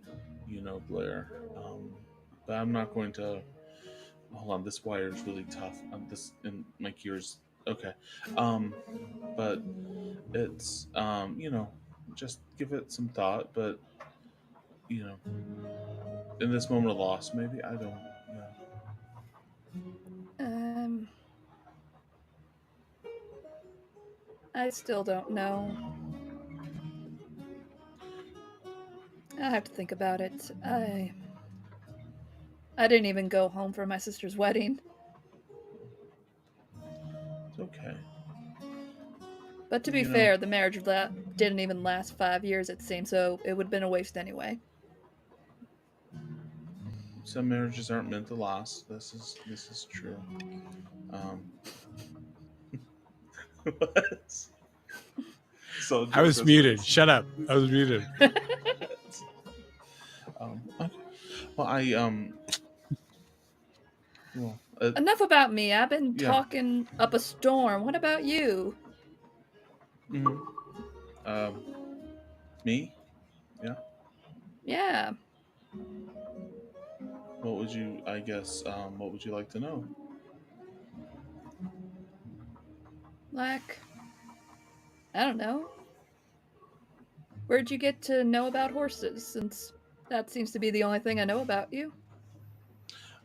Blair. But I'm not going to. Hold on, this wire is really tough. This in my gears. Okay, but it's just give it some thought. But you know, in this moment of loss, maybe I don't. Yeah. I still don't know. I have to think about it. I didn't even go home for my sister's wedding. It's okay. But to be fair, the marriage didn't even last 5 years, it seemed, so it would have been a waste anyway. Some marriages aren't meant to last. This is true. What? So I was muted. Shut up. I was muted. Okay. Well, Well, enough about me. I've been talking up a storm. What about you? Me? Yeah. Yeah. What would you? I guess. What would you like to know? Like, I don't know. Where'd you get to know about horses? Since that seems to be the only thing I know about you.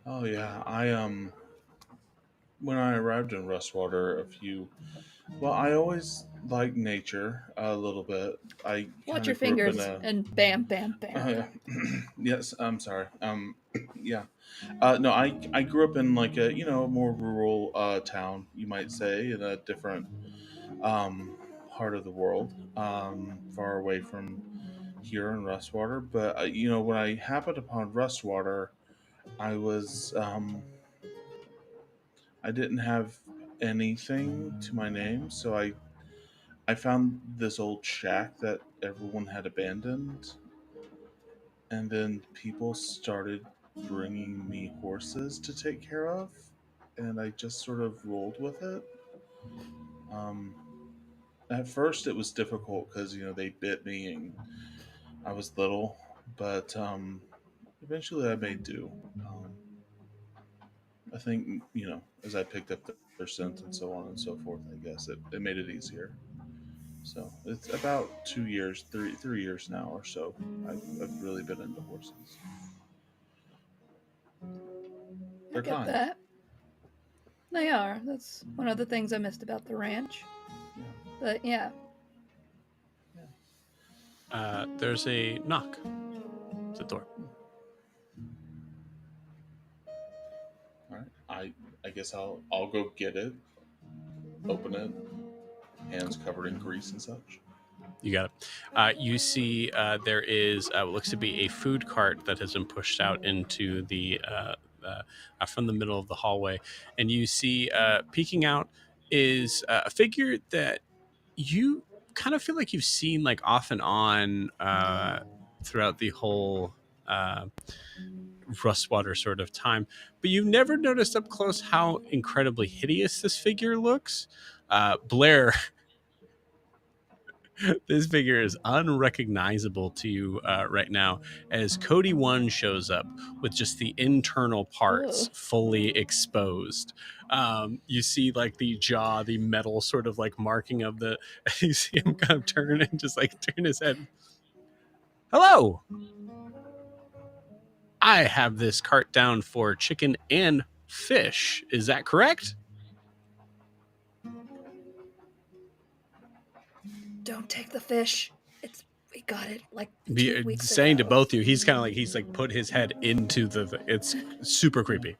Oh yeah, when I arrived in Rustwater, I always liked nature a little bit. I Watch kind your of grew up fingers in a. and bam, bam, bam. Yeah. Yes, I'm sorry. Yeah. No, I grew up in like a more rural town, you might say, in a different part of the world, far away from here in Rustwater. But when I happened upon Rustwater, I was I didn't have anything to my name, so I found this old shack that everyone had abandoned, and then people started bringing me horses to take care of, and I just sort of rolled with it. Um, at first, it was difficult because they bit me and I was little, but eventually I made do. I think as I picked up their scent and so on and so forth, I guess it made it easier. So it's about 2 years, 3 years now or so. I've really been into horses. I get that. They are. That's one of the things I missed about the ranch. Yeah. But yeah. There's a knock at the door. All right. I guess I'll go get it. Open it. Hands covered in grease and such. You got it. You see there is what looks to be a food cart that has been pushed out into the from the middle of the hallway, and you see peeking out is a figure that you kind of feel like you've seen like off and on throughout the whole Rustwater sort of time, but you've never noticed up close how incredibly hideous this figure looks. Blair, this figure is unrecognizable to you right now as Cody 1 shows up with just the internal parts fully exposed. You see like the jaw, the metal sort of like marking of the, you see him kind of turn and just like turn his head. Hello. I have this cart down for chicken and fish. Is that correct? Don't take the fish. We got it like 2 Be, weeks saying ago. to both of you, he's put his head into the. It's super creepy.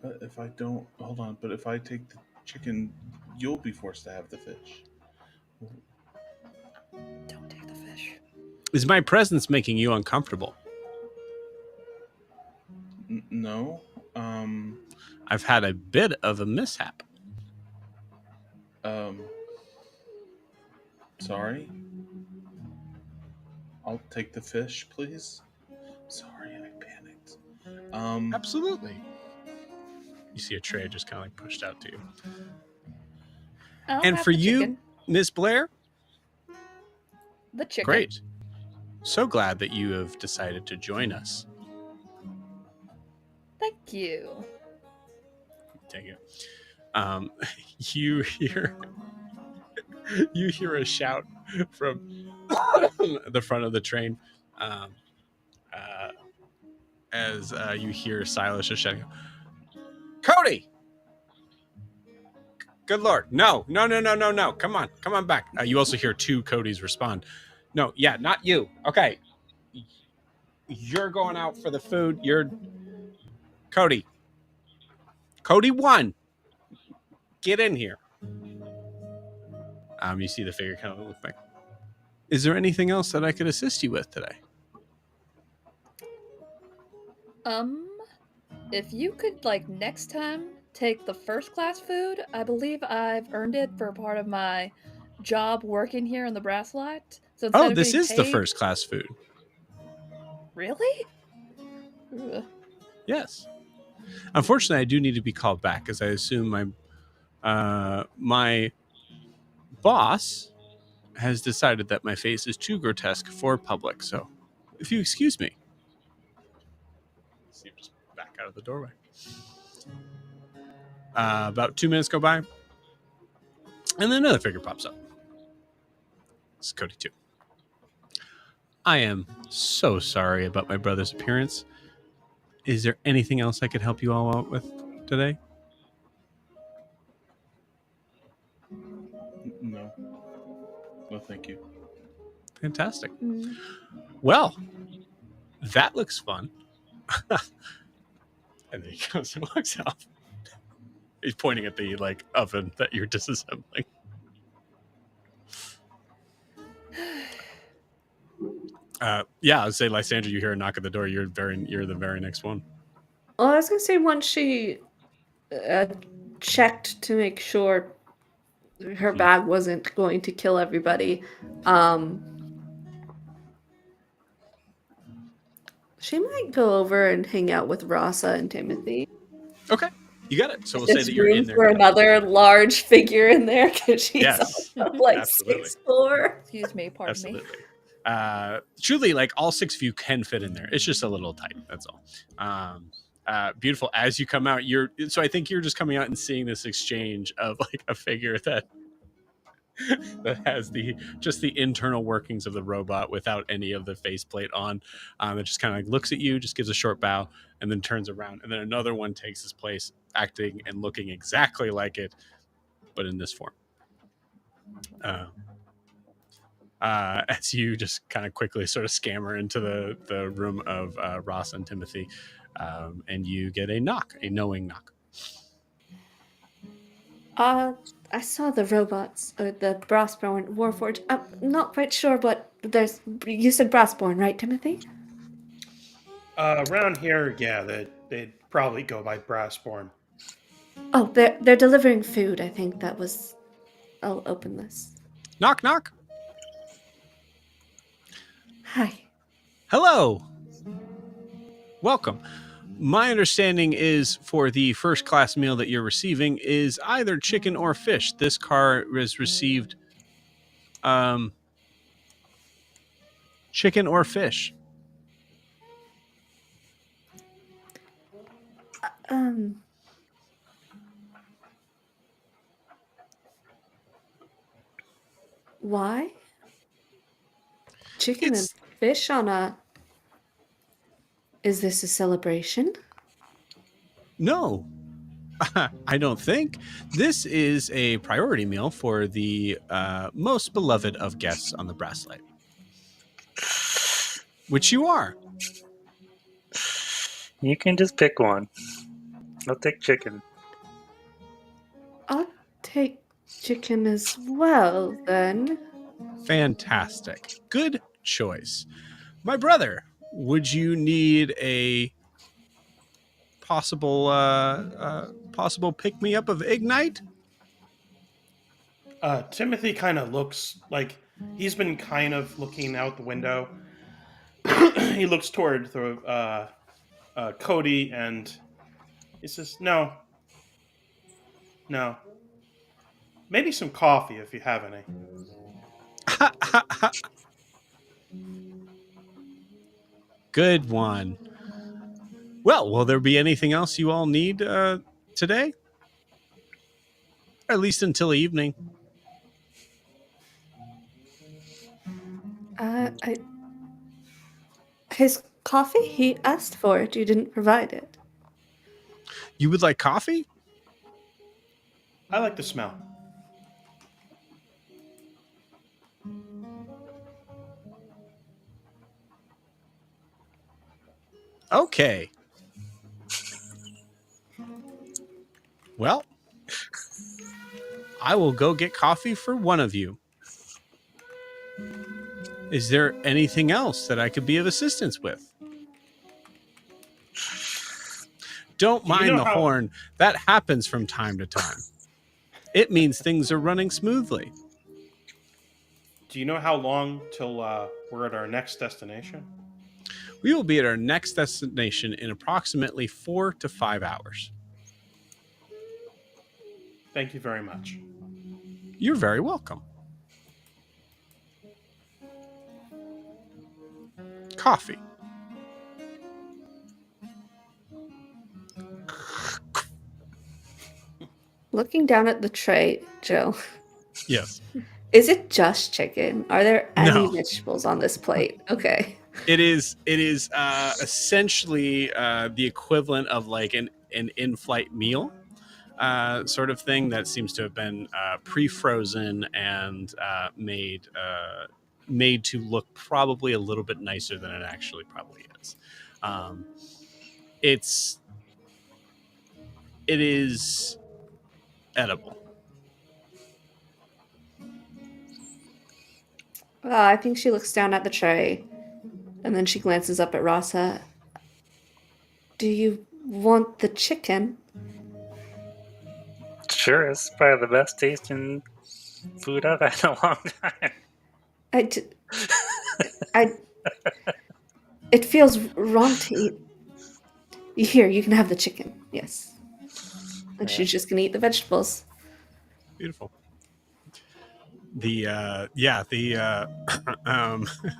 But if I don't, hold on. But if I take the chicken, you'll be forced to have the fish. Don't take the fish. Is my presence making you uncomfortable? No. I've had a bit of a mishap. Sorry. I'll take the fish, please. Sorry, I panicked. Absolutely. You see a tray just kind of like pushed out to you. I'll And have for the you, chicken. Miss Blair, The chicken. great. So glad that you have decided to join us. Thank you. Take it. You hear a shout from the front of the train as you hear Silas just shouting, "Cody! Good Lord. No. Come on back." You also hear two Codys respond. No, yeah, not you. Okay. You're going out for the food. You're Cody. Cody 1. Get in here. You see the figure kind of look back. Is there anything else that I could assist you with today? If you could, like, next time take the first class food, I believe I've earned it for part of my job working here in the Brasslight. So instead Oh, of this getting is the paid- first class food. Really? Ugh. Yes. Unfortunately, I do need to be called back because I assume my boss has decided that my face is too grotesque for public. So, if you excuse me. See him just back out of the doorway. About 2 minutes go by, and then another figure pops up. It's Cody 2. I am so sorry about my brother's appearance. Is there anything else I could help you all out with today? No. No, thank you. Fantastic. Mm. Well, that looks fun. And then he goes and walks off. He's pointing at the oven that you're disassembling. Yeah, I'd say Lysandra, you hear a knock at the door. You're the very next one. Well, I was gonna say once she checked to make sure her bag wasn't going to kill everybody, she might go over and hang out with Rasa and Timothy. Okay, you got it. So we'll There's say that you're room in there. for another large figure in there because she's Yes, also like absolutely. 6'4". Excuse me, pardon me. Absolutely. Truly, like all 6 of you can fit in there. It's just a little tight. That's all. Beautiful. As you come out, so I think you're just coming out and seeing this exchange of like a figure that has the internal workings of the robot without any of the faceplate on. It just kind of like looks at you, just gives a short bow, and then turns around, and then another one takes his place, acting and looking exactly like it, but in this form. As you just kind of quickly sort of scammer into the room of Ross and Timothy, and you get a knowing knock. I saw the robots, or the Brassborn Warforged. I'm not quite sure what there's. You said Brassborn, right, Timothy? Around here, yeah, they'd probably go by Brassborn. Oh, they're delivering food. I think that was. I'll open this. Knock, knock. Hi. Hello. Welcome. My understanding is for the first class meal that you're receiving is either chicken or fish. This car has received chicken or fish. Why? Chicken It's and fish on a. Is this a celebration? No, I don't think. This is a priority meal for the most beloved of guests on the Brasslight, which you are. You can just pick one. I'll take chicken. I'll take chicken as well, then. Fantastic. Good choice. My brother, would you need a possible pick me up of Ignite? Timothy kind of looks like he's been kind of looking out the window. He looks toward Cody and he says, "No, no, maybe some coffee if you have any." Good one. Well, will there be anything else you all need today? At least until evening. His coffee? He asked for it. You didn't provide it. You would like coffee? I like the smell. Okay. Well, I will go get coffee for one of you. Is there anything else that I could be of assistance with? Don't mind the horn. That happens from time to time. It means things are running smoothly. Do you know how long till we're at our next destination? We will be at our next destination in approximately 4 to 5 hours. Thank you very much. You're very welcome. Coffee. Looking down at the tray, Joe, Yes. is it just chicken? Are there any No. vegetables on this plate? Okay. It is essentially the equivalent of like an in-flight meal sort of thing that seems to have been pre-frozen and made to look probably a little bit nicer than it actually probably is. It is edible. I think she looks down at the tray, and then she glances up at Rasa. Do you want the chicken? Sure, it's probably the best tasting food I've had in a long time. It feels wrong to eat. Here, you can have the chicken. Yes. And she's just gonna eat the vegetables. Beautiful.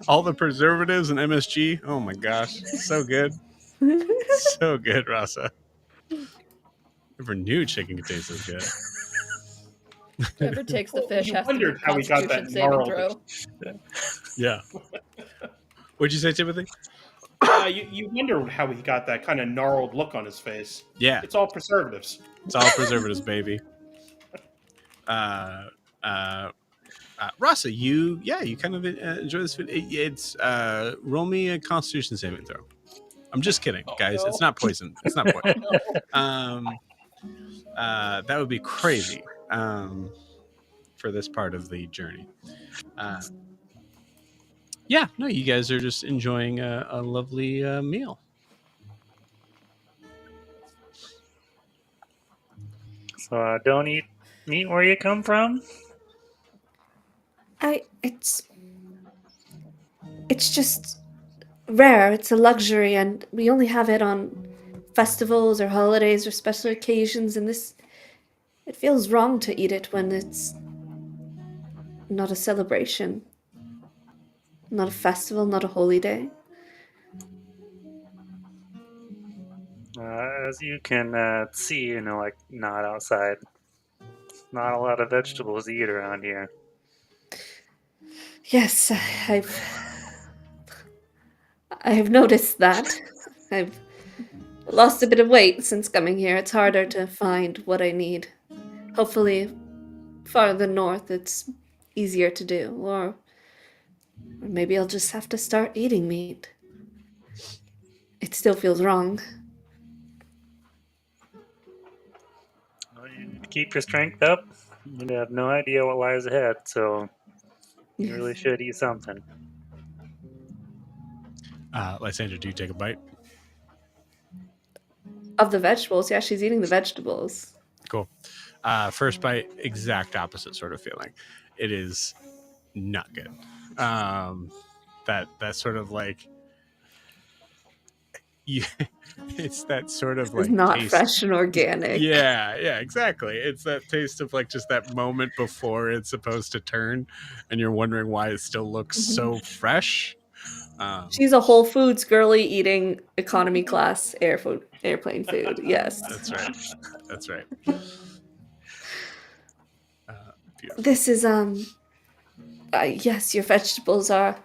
All the preservatives and MSG. Oh my gosh, so good, so good, Rasa. Never knew chicken could taste so good. Whoever takes the fish You has to wondered make how we got that Constitution saving gnarled. throw. Yeah. What'd you say, Timothy? You wonder how he got that kind of gnarled look on his face. Yeah, It's all preservatives. it's all preservatives, baby. Rasa, you kind of enjoy this food. It's roll me a Constitution saving throw. I'm just kidding, guys. no. It's not poison. It's not poison. That would be crazy for this part of the journey. No, you guys are just enjoying a lovely meal. So don't eat meat where you come from? It's just rare. It's a luxury, and we only have it on festivals or holidays or special occasions, and it feels wrong to eat it when it's not a celebration, not a festival, not a holy day. As you can see, like not outside. Not a lot of vegetables to eat around here. Yes, I have noticed that. I've lost a bit of weight since coming here. It's harder to find what I need. Hopefully, farther north, it's easier to do. Or maybe I'll just have to start eating meat. It still feels wrong. Well, you need to keep your strength up. You have no idea what lies ahead, so you really should eat something. Lysander, do you take a bite? Of the vegetables, yeah, she's eating the vegetables. Cool. First bite, exact opposite sort of feeling. It is not good. That sort of like you. It's that sort of like It's not taste. fresh and organic. Yeah, exactly. It's that taste of like just that moment before it's supposed to turn, and you're wondering why it still looks so fresh. She's a Whole Foods girly eating economy class airplane food. Yes. That's right. That's right. Beautiful. This is yes, your vegetables are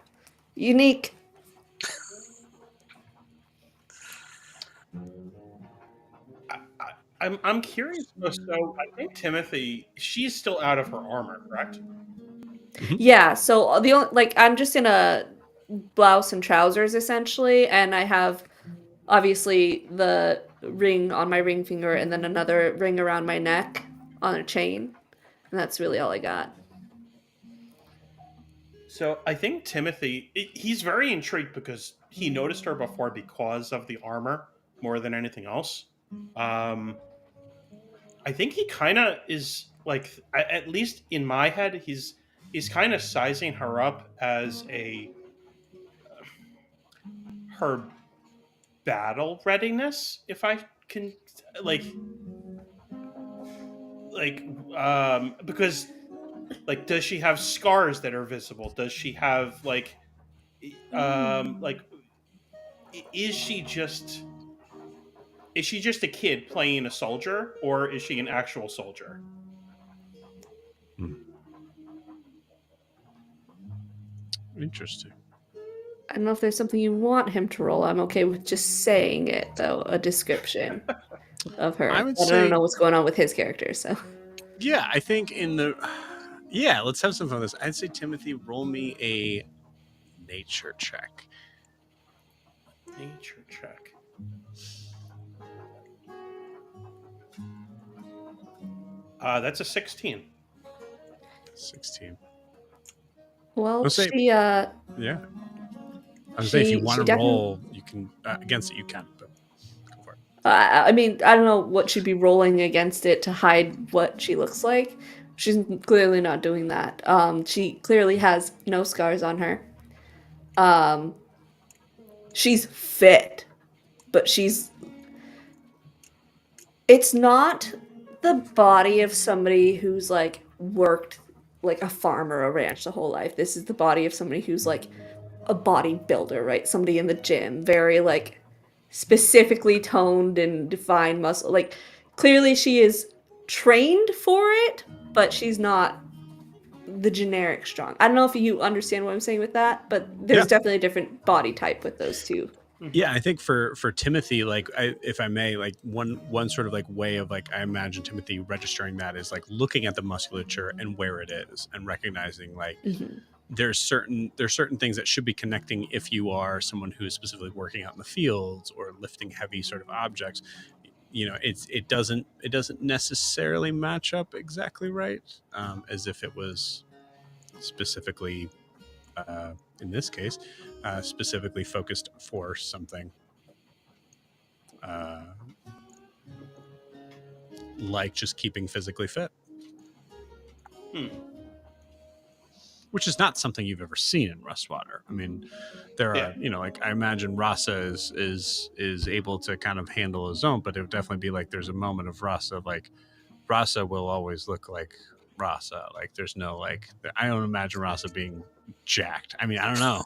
unique. I'm curious. So I think Timothy, she's still out of her armor, correct? Yeah, so the only like I'm just in a blouse and trousers essentially, and I have obviously the ring on my ring finger and then another ring around my neck on a chain. And that's really all I got. So I think Timothy, he's very intrigued because he noticed her before because of the armor more than anything else. I think he kind of is like, at least in my head, he's kind of sizing her up as her battle readiness, if I can, because like, does she have scars that are visible? Does she have is she just a kid playing a soldier, or is she an actual soldier? Interesting. I don't know if there's something you want him to roll. I'm okay with just saying it, though, a description of her. I I would don't say- know what's going on with his character, so. Yeah, I think let's have some fun with this. I'd say Timothy, roll me a nature check. Nature check. That's a 16. 16. Well, Let's say- she, Yeah. I would say if you She- want she to roll, you can against it. You can, but go for it. I mean, I don't know what she'd be rolling against it to hide what she looks like. She's clearly not doing that. She clearly has no scars on her. She's fit, but it's not the body of somebody who's like worked like a farm or a ranch the whole life. This is the body of somebody who's like a bodybuilder, right? Somebody in the gym, very like specifically toned and defined muscle. Like clearly she is trained for it, but she's not the generic strong. I don't know if you understand what I'm saying with that, but there's Yeah. definitely a different body type with those two. Yeah, I think for Timothy, like if I may, like one sort of like way of like I imagine Timothy registering that is like looking at the musculature and where it is and recognizing like there's certain things that should be connecting if you are someone who is specifically working out in the fields or lifting heavy sort of objects. You know, it doesn't necessarily match up exactly right, as if it was specifically in this case specifically focused for something like just keeping physically fit, which is not something you've ever seen in Rustwater. I mean, there are, you know, like I imagine Rasa is able to kind of handle his own, but it would definitely be like there's a moment of Rasa, like Rasa will always look like Rasa. Like there's no like I don't imagine Rasa being jacked. I mean, I don't know.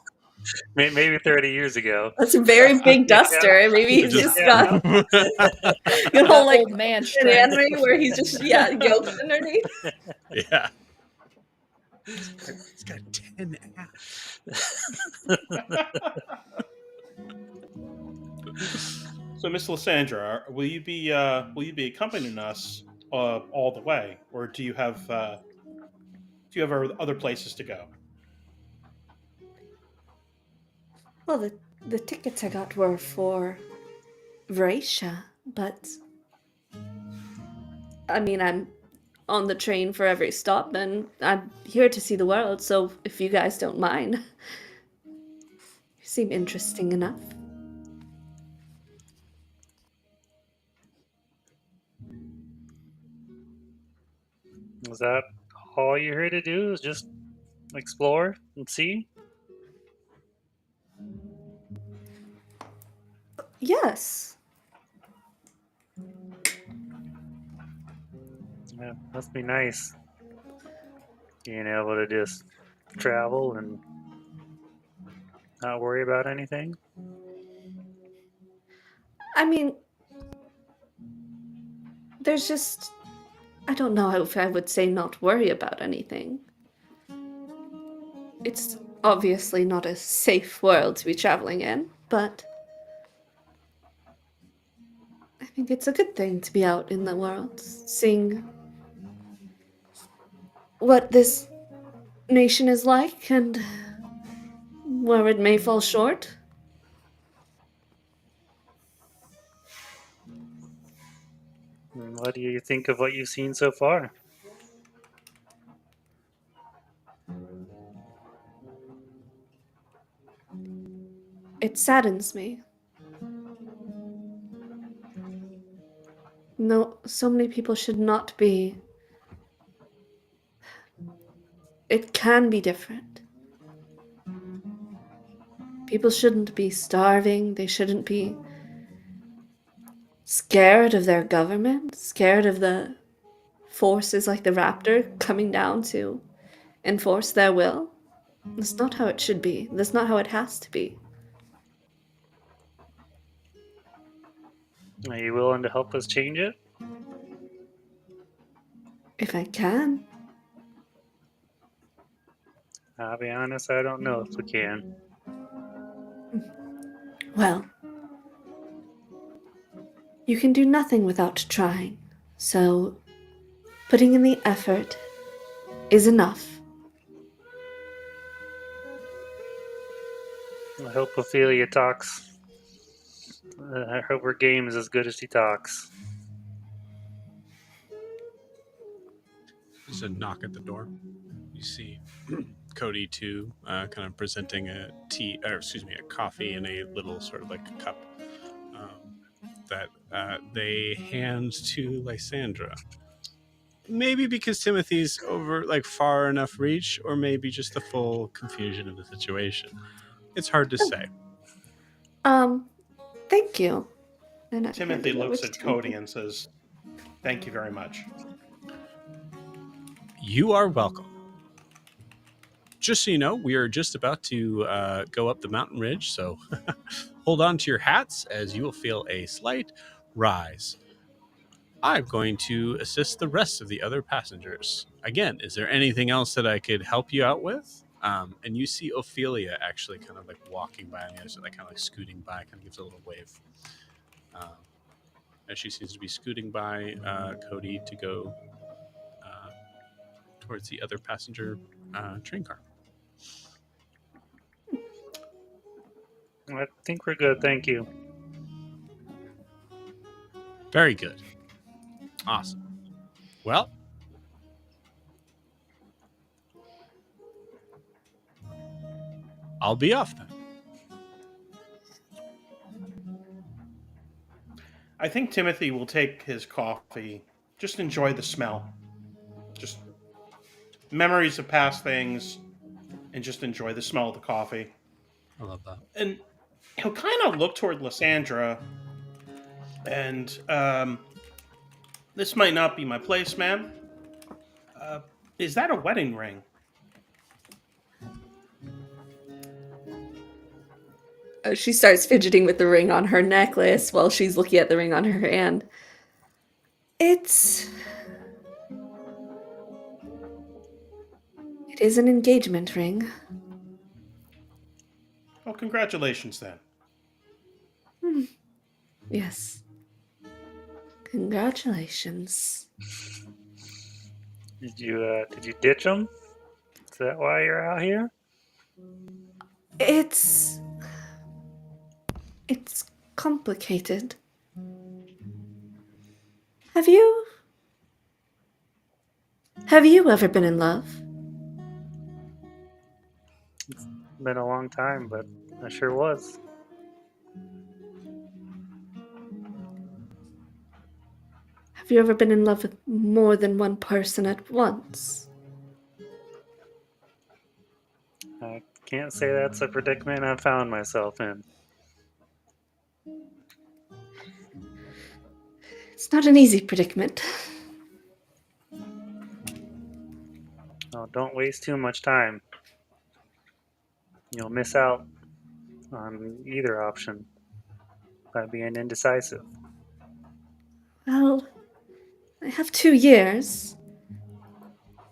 Maybe 30 years ago. That's a very big duster. Maybe he's just got you know, like Old man an strength. anime where he's just yoked underneath. Yeah. He's got 10 abs. So, Miss Lysandra, will you be accompanying us all the way, or do you have other places to go? Well, the tickets I got were for Vracia, but I mean, I'm on the train for every stop, and I'm here to see the world, so if you guys don't mind. You seem interesting enough. Is that all you're here to do? Is just explore and see? Yes. Yeah, must be nice being able to just travel and not worry about anything. I mean, there's just. I don't know if I would say not worry about anything. It's obviously not a safe world to be traveling in, but I think it's a good thing to be out in the world, seeing what this nation is like and where it may fall short. And what do you think of what you've seen so far? It saddens me. No, so many people should not be. It can be different. People shouldn't be starving. They shouldn't be scared of their government, scared of the forces like the Raptor coming down to enforce their will. That's not how it should be. That's not how it has to be. Are you willing to help us change it? If I can. I'll be honest, I don't know if we can. Well, you can do nothing without trying. So, putting in the effort is enough. I hope Ophelia talks. I hope her game is as good as she talks. There's a knock at the door. You see Cody too, kind of presenting a coffee in a little sort of like a cup that they hand to Lysandra. Maybe because Timothy's over like far enough reach, or maybe just the full confusion of the situation. It's hard to say. Thank you. And I Timothy hand it over looks to at Timothy. Cody and says, "Thank you very much." You are welcome. Just so you know, we are just about to go up the mountain ridge, so hold on to your hats as you will feel a slight rise. I'm going to assist the rest of the other passengers. Again, is there anything else that I could help you out with? And you see Ophelia actually kind of like walking by on the other side, like kind of like scooting by, kind of gives a little wave. As she seems to be scooting by Cody to go towards the other passenger train car. I think we're good, thank you. Very good. Awesome. Well, I'll be off then. I think Timothy will take his coffee, just enjoy the smell. Just memories of past things, and just enjoy the smell of the coffee. I love that. And he'll kind of look toward Lysandra, and this might not be my place, ma'am. Is that a wedding ring? She starts fidgeting with the ring on her necklace while she's looking at the ring on her hand. It is an engagement ring. Well, congratulations then. Yes. Congratulations. Did you ditch them? Is that why you're out here? It's complicated. Have you ever been in love? It's been a long time, but I sure was. Have you ever been in love with more than one person at once? I can't say that's a predicament I've found myself in. It's not an easy predicament. Oh, don't waste too much time. You'll miss out on either option by being indecisive. Well, I have 2 years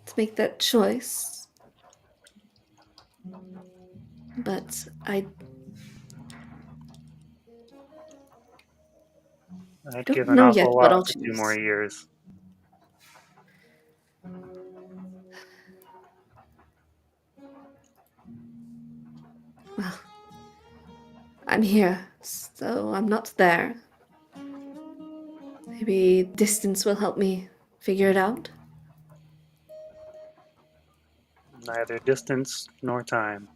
to make that choice. But I'd don't give an know awful yet what lot I'll for 2 more choose. years. Well, I'm here, so I'm not there. Maybe distance will help me figure it out. Neither distance nor time.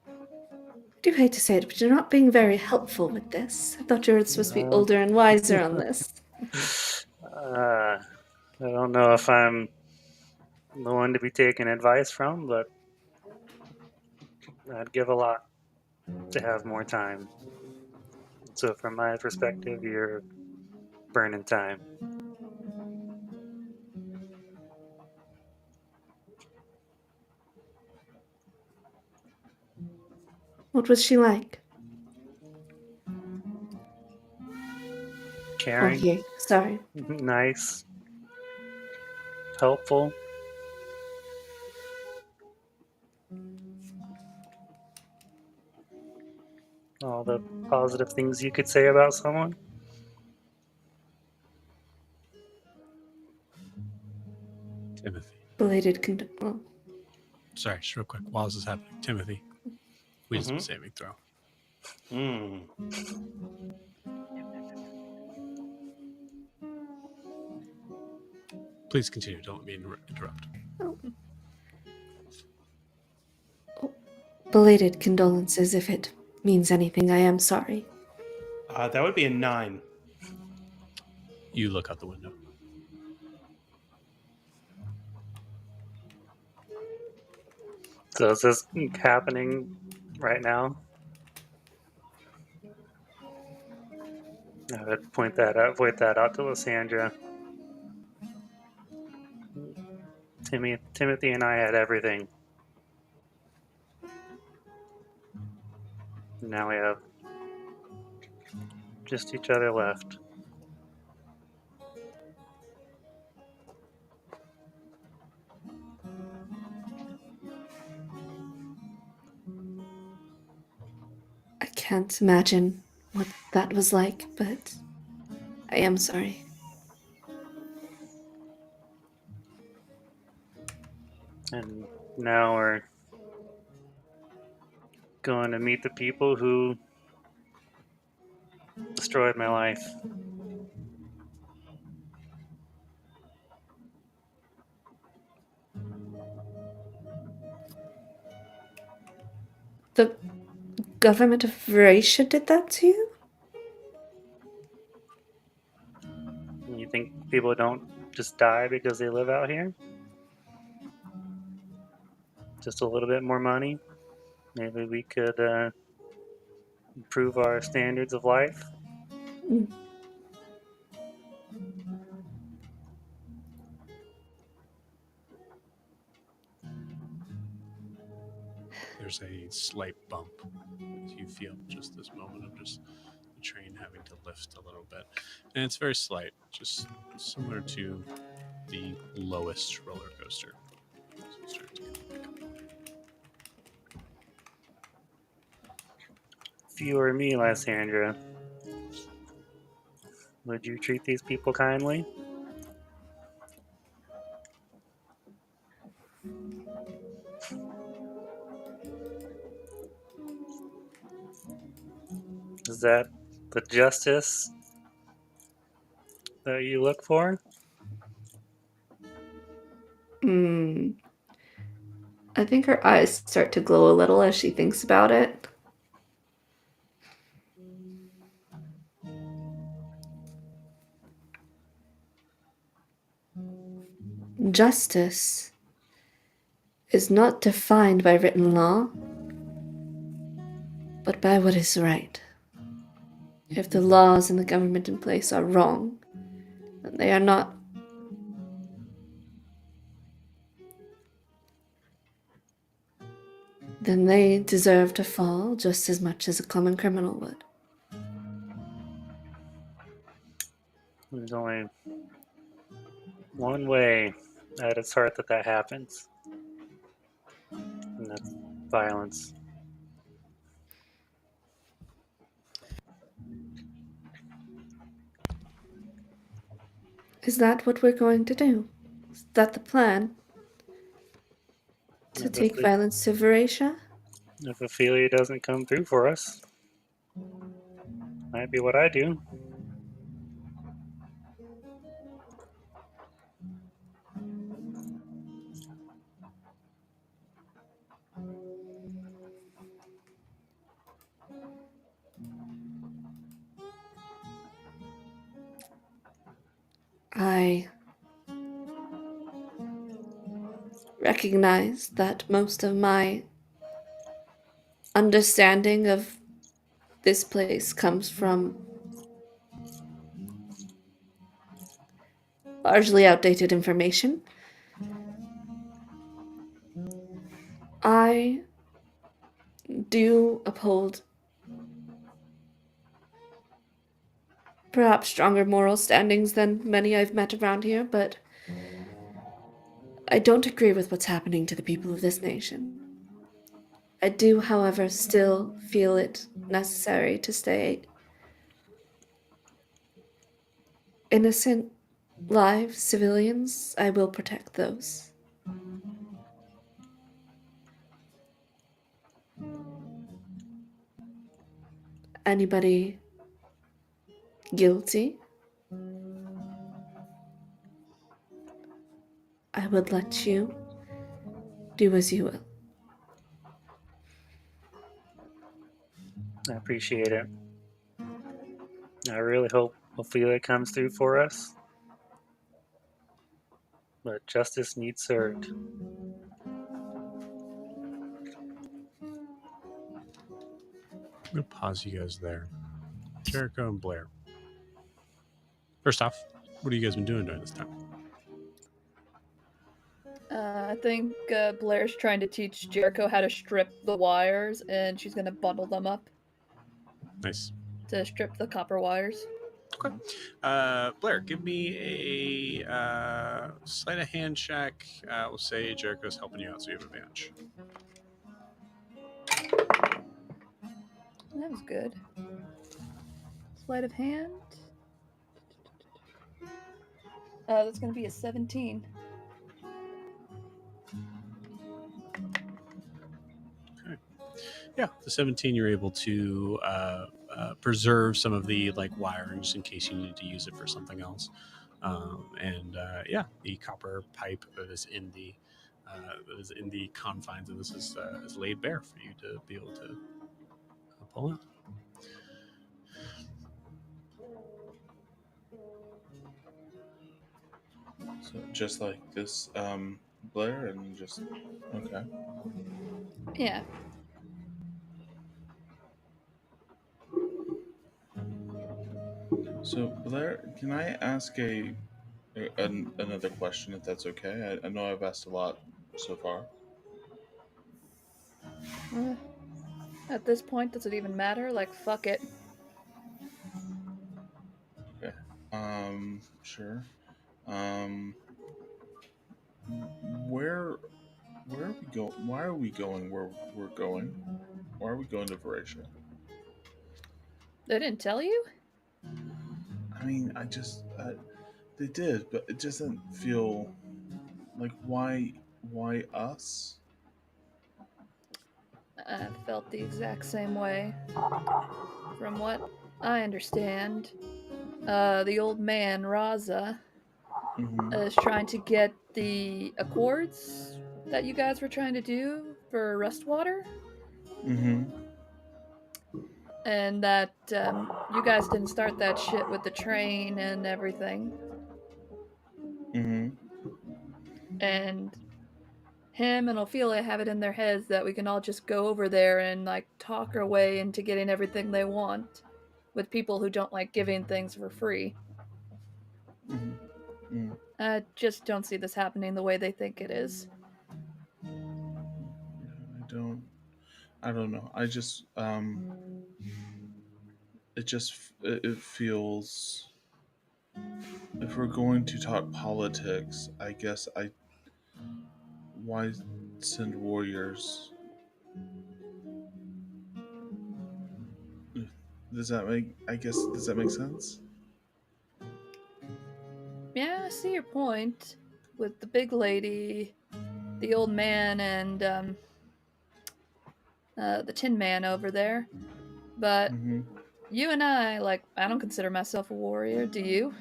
I do hate to say it, but you're not being very helpful with this. I thought you were supposed to be Uh, older and wiser on this. I don't know if I'm the one to be taking advice from, but I'd give a lot to have more time. So, from my perspective, you're burning time. What was she like? Oh, Caring, he. Sorry. nice, helpful. All the positive things you could say about someone. Timothy. Belated well, Sorry, just real quick. While this is happening, Timothy, wisdom saving throw. Hmm. Please continue. Don't let me interrupt. belated condolences if it means anything. I am sorry. That would be a 9. You look out the window. So, is this happening right now? I would point that out to Lysandra. Timothy and I had everything. Now we have just each other left. I can't imagine what that was like, but I am sorry. And now we're going to meet the people who destroyed my life. The government of Vracia did that to you? You think people don't just die because they live out here? Just a little bit more money? Maybe we could improve our standards of life? Mm. There's a slight bump as you feel just this moment of just the train having to lift a little bit. And it's very slight, just similar to the lowest roller coaster. So start to get back up. you were me, Lysandra, would you treat these people kindly? Is that the justice that you look for? I think her eyes start to glow a little as she thinks about it. Justice is not defined by written law, but by what is right. If the laws and the government in place are wrong, then they are not. Then they deserve to fall just as much as a common criminal would. There's only one way at its heart that happens, and that's violence. Is that what we're going to do? Is that the plan? To take violence to Varesha? If Ophelia doesn't come through for us, might be what I do. I recognize that most of my understanding of this place comes from largely outdated information. I do uphold perhaps stronger moral standings than many I've met around here, but I don't agree with what's happening to the people of this nation. I do, however, still feel it necessary to stay innocent, live civilians. I will protect those. Anybody guilty, I would let you do as you will. I appreciate it. I really hope Ophelia comes through for us. But justice needs served. I'm going to pause you guys there. Jericho and Blair. First off, what have you guys been doing during this time? I think Blair's trying to teach Jericho how to strip the wires, and she's going to bundle them up Nice. to strip the copper wires. Okay. Blair, give me a sleight of hand check. We'll say Jericho's helping you out, so you have advantage. That was good. Sleight of hand. That's going to be a 17. Okay. Yeah, the 17, you're able to preserve some of the wiring just in case you need to use it for something else. The copper pipe that is in the confines of this is laid bare for you to be able to pull out. So just like this, Blair, and just okay. Yeah. So Blair, can I ask another question if that's okay? I know I've asked a lot so far. At this point, does it even matter? Like, fuck it. Okay. Sure. Where are we going? Why are we going where we're going? Why are we going to Varesha? They didn't tell you? I mean, they did, but it doesn't feel like why us? I felt the exact same way. From what I understand, the old man, Raza, Mm-hmm. is trying to get the accords that you guys were trying to do for Rustwater, Mm-hmm. and that you guys didn't start that shit with the train and everything. Mm-hmm. And him and Ophelia have it in their heads that we can all just go over there and like talk our way into getting everything they want with people who don't like giving things for free. Mm-hmm. Mm-hmm. I just don't see this happening the way they think it is. I don't know. It feels, if we're going to talk politics, I guess why send warriors? Does that make sense? Yeah, I see your point with the big lady, the old man, and the Tin Man over there. But Mm-hmm. you and I, like, I don't consider myself a warrior. Do you?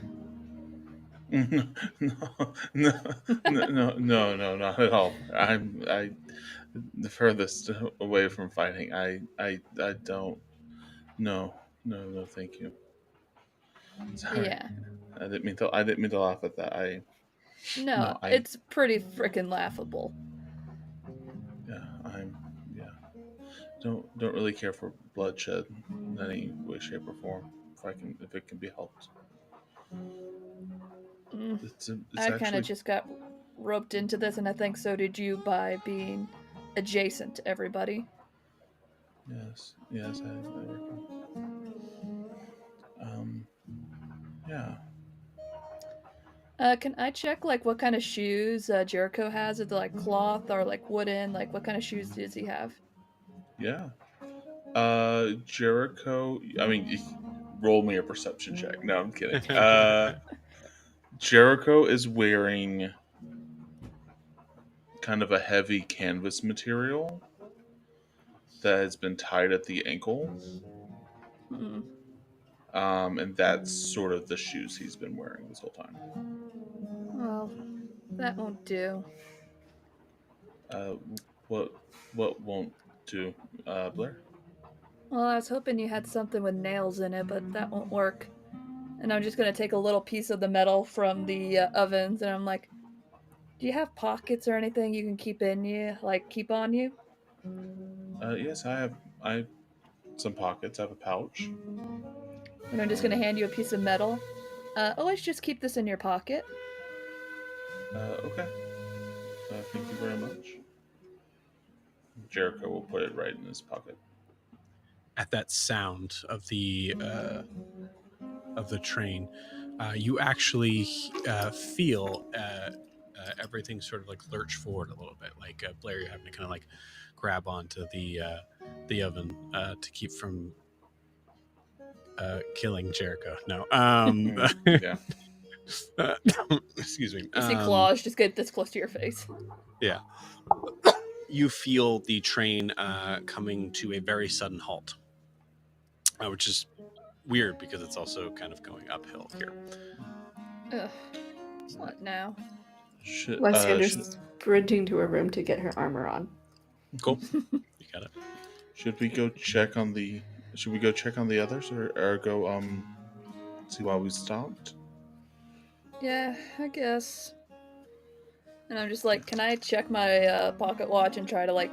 No, no, no, not at all. I the furthest away from fighting. I don't. No, no, thank you. Sorry, Yeah. I didn't mean to laugh at that. No, No, I it's pretty freaking laughable. yeah, yeah. Don't really care for bloodshed in any way, shape, or form. If it can be helped. Mm, It's I kind of actually just got roped into this, and I think so did you by being adjacent to everybody. yes, I reckon. Um, yeah. Can I check like what kind of shoes Jericho has? Is it like cloth or like wooden? Like what kind of shoes does he have? Yeah. Jericho. I mean, roll me a perception check. No, I'm kidding. Jericho is wearing kind of a heavy canvas material that has been tied at the ankle, Hmm. and that's sort of the shoes he's been wearing this whole time. Well, that won't do. Uh, what won't do, Blair? Well, I was hoping you had something with nails in it, but that won't work. And I'm just gonna take a little piece of the metal from the ovens, and I'm like, "Do you have pockets or anything you can keep in you, like keep on you?" Yes, I have some pockets. I have a pouch. And I'm just gonna hand you a piece of metal. Always just keep this in your pocket. Okay. Thank you very much. Jericho will put it right in his pocket. At that sound of the train, you actually feel everything sort of like lurch forward a little bit. Like Blair, you're having to kind of like grab onto the oven to keep from killing Jericho. No, Yeah. excuse me. You see claws just get this close to your face. Yeah. You feel the train coming to a very sudden halt, which is weird because it's also kind of going uphill here. Ugh. What now? Lysander's sprinting to her room to get her armor on. Cool. You got it. Should we go check on the others, or go see why we stopped? Yeah, I guess. And I'm just like, can I check my pocket watch and try to like,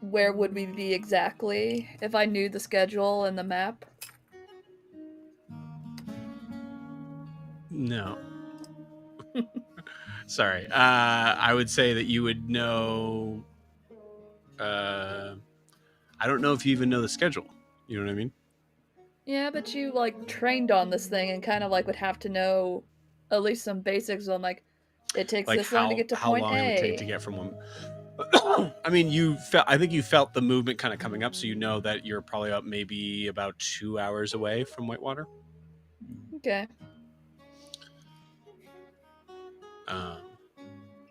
where would we be exactly if I knew the schedule and the map? No. Sorry. I would say that you would know. I don't know if you even know the schedule. You know what I mean? Yeah, but you like trained on this thing and kind of like would have to know at least some basics on like, it takes Like this long to get to how point long it would take A. to get from one. I mean, I think you felt the movement kind of coming up, so you know that you're probably up maybe about 2 hours away from Whitewater. Okay.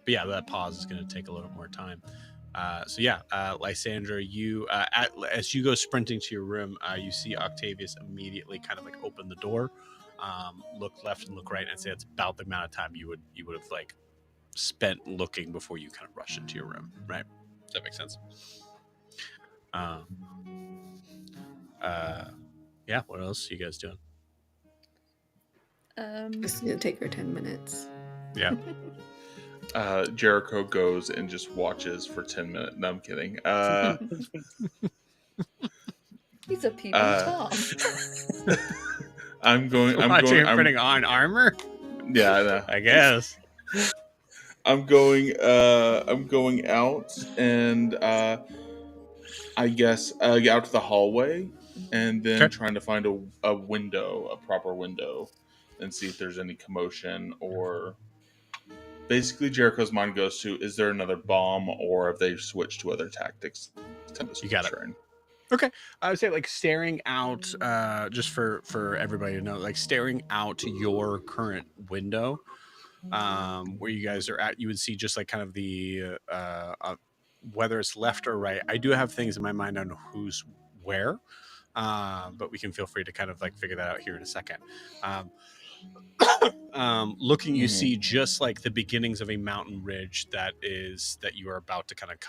But yeah, that pause is going to take a little more time. So yeah, Lysandra, you as you go sprinting to your room, you see Octavius immediately kind of like open the door, look left and look right, and say it's about the amount of time you would have like spent looking before you kind of rush into your room, right? Does that make sense? Yeah. What else are you guys doing? It's gonna take her 10 minutes. Yeah. Jericho goes and just watches for 10 minutes. No, I'm kidding. He's a peeping Tom. I'm going. I'm putting on armor. Yeah, I know. I guess. I'm going out and I guess out to the hallway and then trying to find a window, a proper window, and see if there's any commotion or. Basically, Jericho's mind goes to: is there another bomb, or have they switched to other tactics? You got it. Okay, I would say like staring out, just for everybody to know, like staring out your current window, where you guys are at, you would see just like kind of the whether it's left or right. I do have things in my mind on who's where, but we can feel free to kind of like figure that out here in a second. Looking, you see just like the beginnings of a mountain ridge that you are about to kind of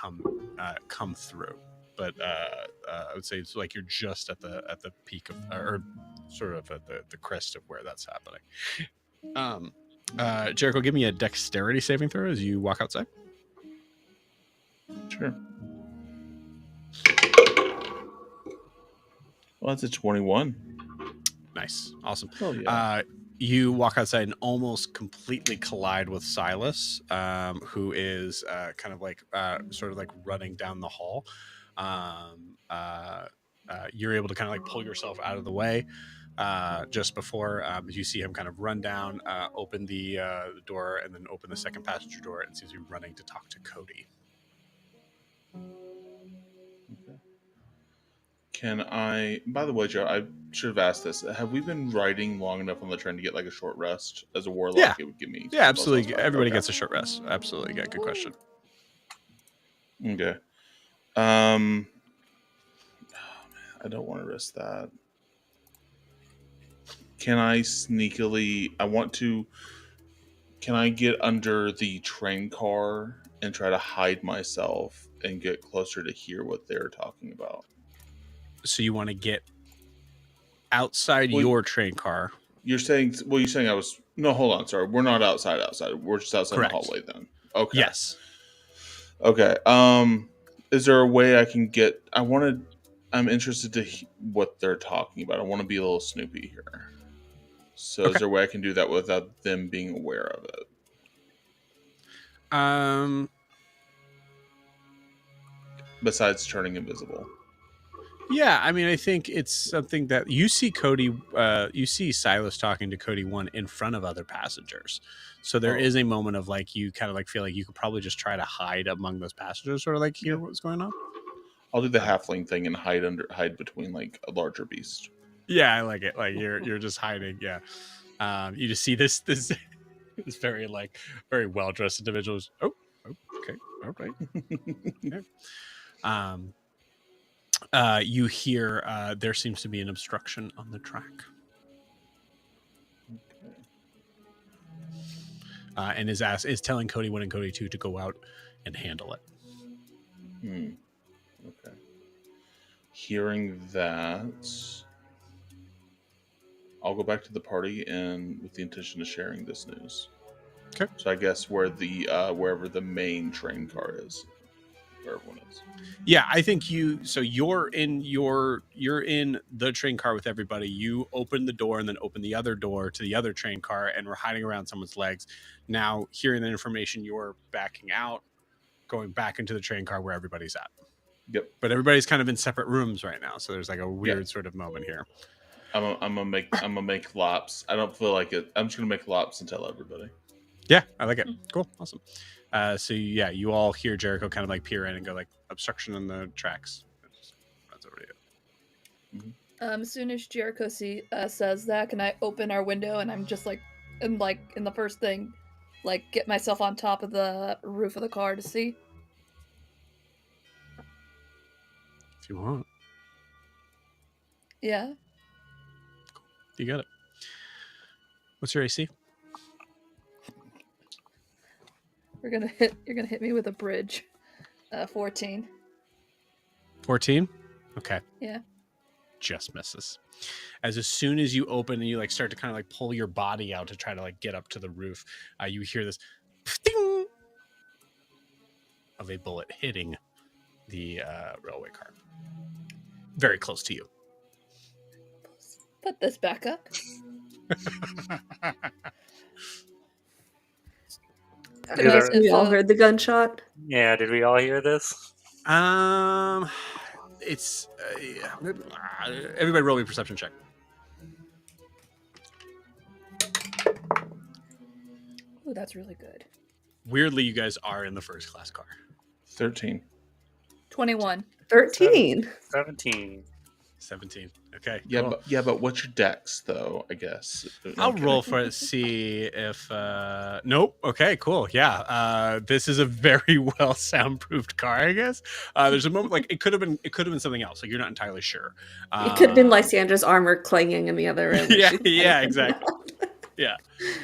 come through. But I would say it's like you're just at the peak of, or sort of at the crest of where that's happening. Jericho, give me a dexterity saving throw as you walk outside. Sure. Well, that's a 21. Nice, awesome. Oh, yeah. You walk outside and almost completely collide with Silas, who is kind of like sort of like running down the hall. You're able to kind of like pull yourself out of the way just before you see him kind of run down, open the door, and then open the second passenger door, and seems to be running to talk to Cody. Okay. Can I, by the way, Joe, I should have asked this. Have we been riding long enough on the train to get like a short rest? As a warlock, Yeah. It would give me. Yeah, absolutely. Everybody gets a short rest. Absolutely. Yeah, good question. Okay. Oh, man, I don't want to risk that. Can I sneakily, can I get under the train car and try to hide myself and get closer to hear what they're talking about? So you want to get outside your train car? You're saying I was, no, hold on. Sorry. We're not outside. We're just outside Correct. the hallway then. Okay. Yes. Okay. Is there a way I can get, I'm interested to what they're talking about. I want to be a little snoopy here. So is there a way I can do that without them being aware of it? Besides turning invisible. Yeah, I mean, I think it's something that you see Cody, you see Silas talking to Cody 1 in front of other passengers. So there is a moment of like, you kind of like feel like you could probably just try to hide among those passengers or like hear what's going on. I'll do the halfling thing and hide between like a larger beast. Yeah, I like it. Like you're just hiding. Yeah. You just see this very like very well dressed individuals. Oh, okay, all right. Okay. You hear there seems to be an obstruction on the track. Okay. And is telling Cody 1 and Cody 2 to go out and handle it. Okay. Hearing that, I'll go back to the party and with the intention of sharing this news. Okay. So I guess wherever the main train car is, where everyone is. Yeah, I think you're in the train car with everybody. You open the door and then open the other door to the other train car, and we're hiding around someone's legs. Now, hearing the information, you're backing out, going back into the train car where everybody's at. Yep. But everybody's kind of in separate rooms right now, so there's like a weird sort of moment here. I'm gonna make laps. I don't feel like it. I'm just gonna make laps and tell everybody. Yeah, I like it. Cool, awesome. So yeah, you all hear Jericho kind of like peer in and go like obstruction on the tracks. That's over to you. As soon as Jericho says that, can I open our window and I'm just like in the first thing, like get myself on top of the roof of the car to see? If you want, Yeah. you got it. What's your AC? You're gonna hit me with a bridge. 14. 14. Okay. Yeah. Just misses. As soon as you open and you like start to kind of like pull your body out to try to like get up to the roof, you hear this ding of a bullet hitting the railway car, very close to you. Put this back up. We all heard the gunshot. Yeah, did we all hear this? It's everybody roll me a perception check. Ooh, that's really good. Weirdly, you guys are in the first class car. 13. 21. 13. 17. 17. Okay. Yeah, cool. but what's your dex though? I guess I'll roll for it. See if. Nope. Okay. Cool. Yeah. This is a very well soundproofed car. I guess. There's a moment like it could have been something else. Like you're not entirely sure. It could have been Lysandra's armor clanging in the other room. Yeah. Exactly. Yeah.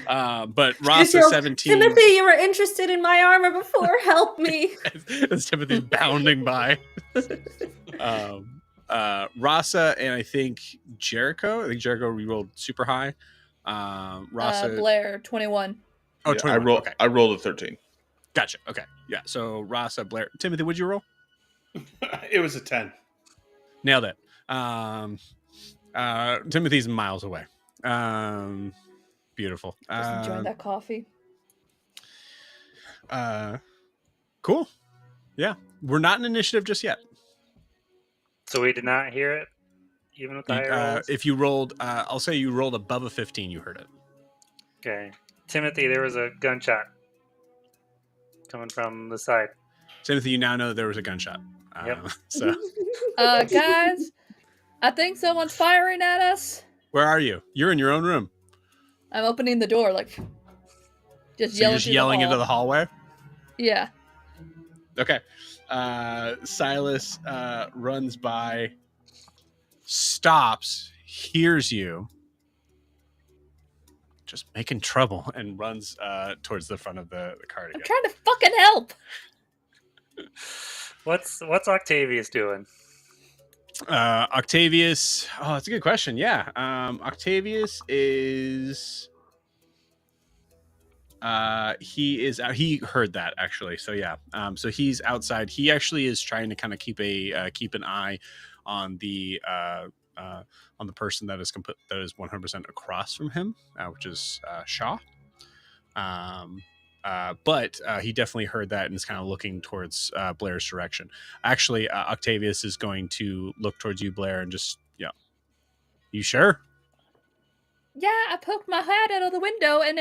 But Rasa 17. Timothy, you were interested in my armor before. Help me. As Timothy's bounding by. Rasa and I think Jericho. Rerolled super high. Rasa Blair 21. Oh, yeah, 21. I rolled a 13. Gotcha. Okay. Yeah. So Rasa, Blair, Timothy, would you roll? It was a 10. Nailed it. Timothy's miles away. Beautiful. Just enjoying that coffee. Cool. Yeah. We're not in initiative just yet. So we did not hear it, even with the higher rolls? If you rolled, I'll say you rolled above a 15, you heard it. Okay. Timothy, there was a gunshot coming from the side. Timothy, you now know there was a gunshot. Yep. So, Guys, I think someone's firing at us. where are you? You're in your own room. I'm opening the door, like just So you're just yelling into the hallway? Yeah. Okay. Silas runs by, stops, hears you, just making trouble, and runs towards the front of the car to I'm get. trying to fucking help. What's Octavius doing? Octavius. Oh, that's a good question. Yeah. Octavius is. He is out. He heard that actually. So yeah. So he's outside. He actually is trying to kind of keep an eye on the person that is 100% across from him, which is Shaw. But he definitely heard that and is kind of looking towards Blair's direction. Actually, Octavius is going to look towards you, Blair, and just, you sure? Yeah, I poked my head out of the window and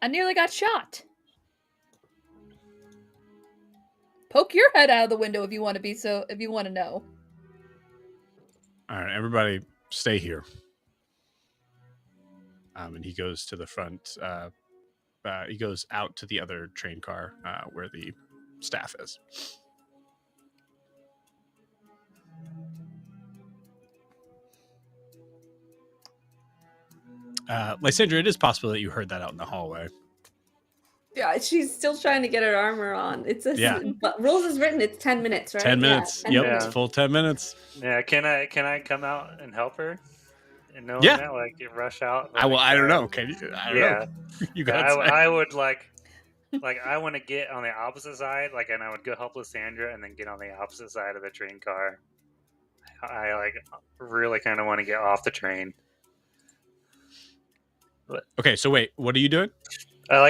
I nearly got shot. Poke your head out of the window if you want to know. All right, everybody stay here. And he goes to the front. He goes out to the other train car where the staff is. Lysandra, it is possible that you heard that out in the hallway. Yeah, she's still trying to get her armor on. But rules is written. It's 10 minutes, right? 10 minutes. Yeah, 10 yep, minutes. It's full 10 minutes. Yeah, can I come out and help her? And knowing Yeah. that, like, you rush out. I don't know. Can you? I don't know. You got. I would like I want to get on the opposite side, and I would go help Lysandra and then get on the opposite side of the train car. I really kind of want to get off the train. But, okay, so wait, what are you doing? I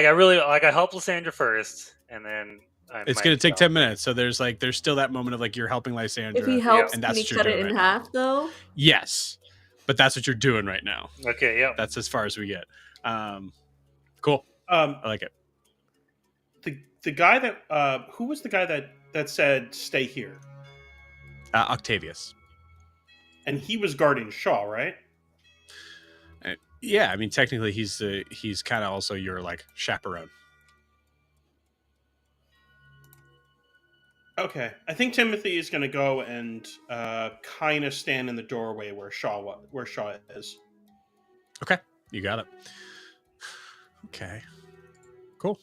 help Lysandra first, and then it's going to take 10 minutes. So there's still that moment of you're helping Lysandra. If he helps, and can that's he cut it in half though? Yes, but that's what you're doing right now. Okay, yeah. That's as far as we get. Cool. I like it. the guy that who was the guy that said stay here, Octavius. and he was guarding Shaw, right? Yeah, I mean, technically, he's kind of also your like chaperone. Okay, I think Timothy is going to go and kind of stand in the doorway where Shaw is. Okay, you got it. Okay, cool.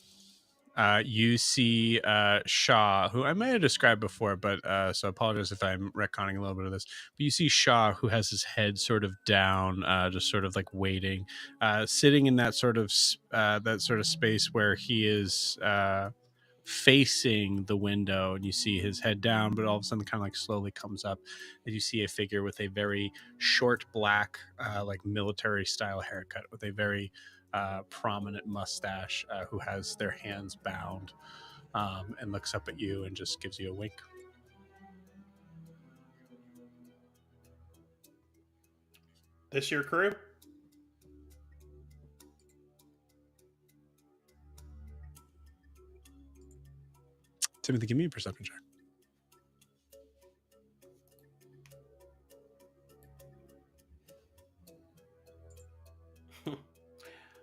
You see Shaw, who I may have described before, but so I apologize if I'm retconning a little bit of this. But you see Shaw, who has his head sort of down, just sort of like waiting, sitting in that sort of space where he is facing the window, and you see his head down, but all of a sudden, kind of like slowly comes up, and you see a figure with a very short black, like military style haircut, with a very prominent mustache, who has their hands bound, and looks up at you and just gives you a wink. This your crew? Timothy, give me a perception check.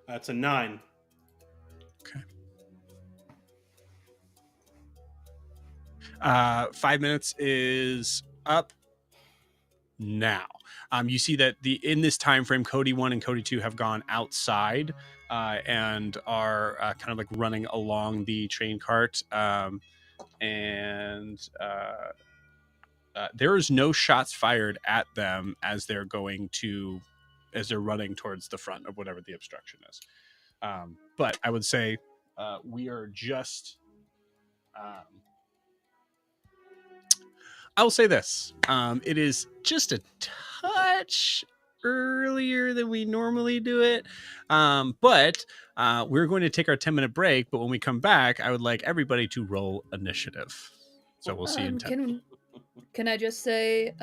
That's a 9. Okay. 5 minutes is up now. You see that in this time frame, Cody 1 and Cody 2 have gone outside and are kind of like running along the train cart, and there is no shots fired at them as they're running towards the front of whatever the obstruction is. But I would say we are just. I will say this: it is just a touch earlier than we normally do it, but we're going to take our 10-minute break. But when we come back, I would like everybody to roll initiative. So we'll see you in 10. Can I just say,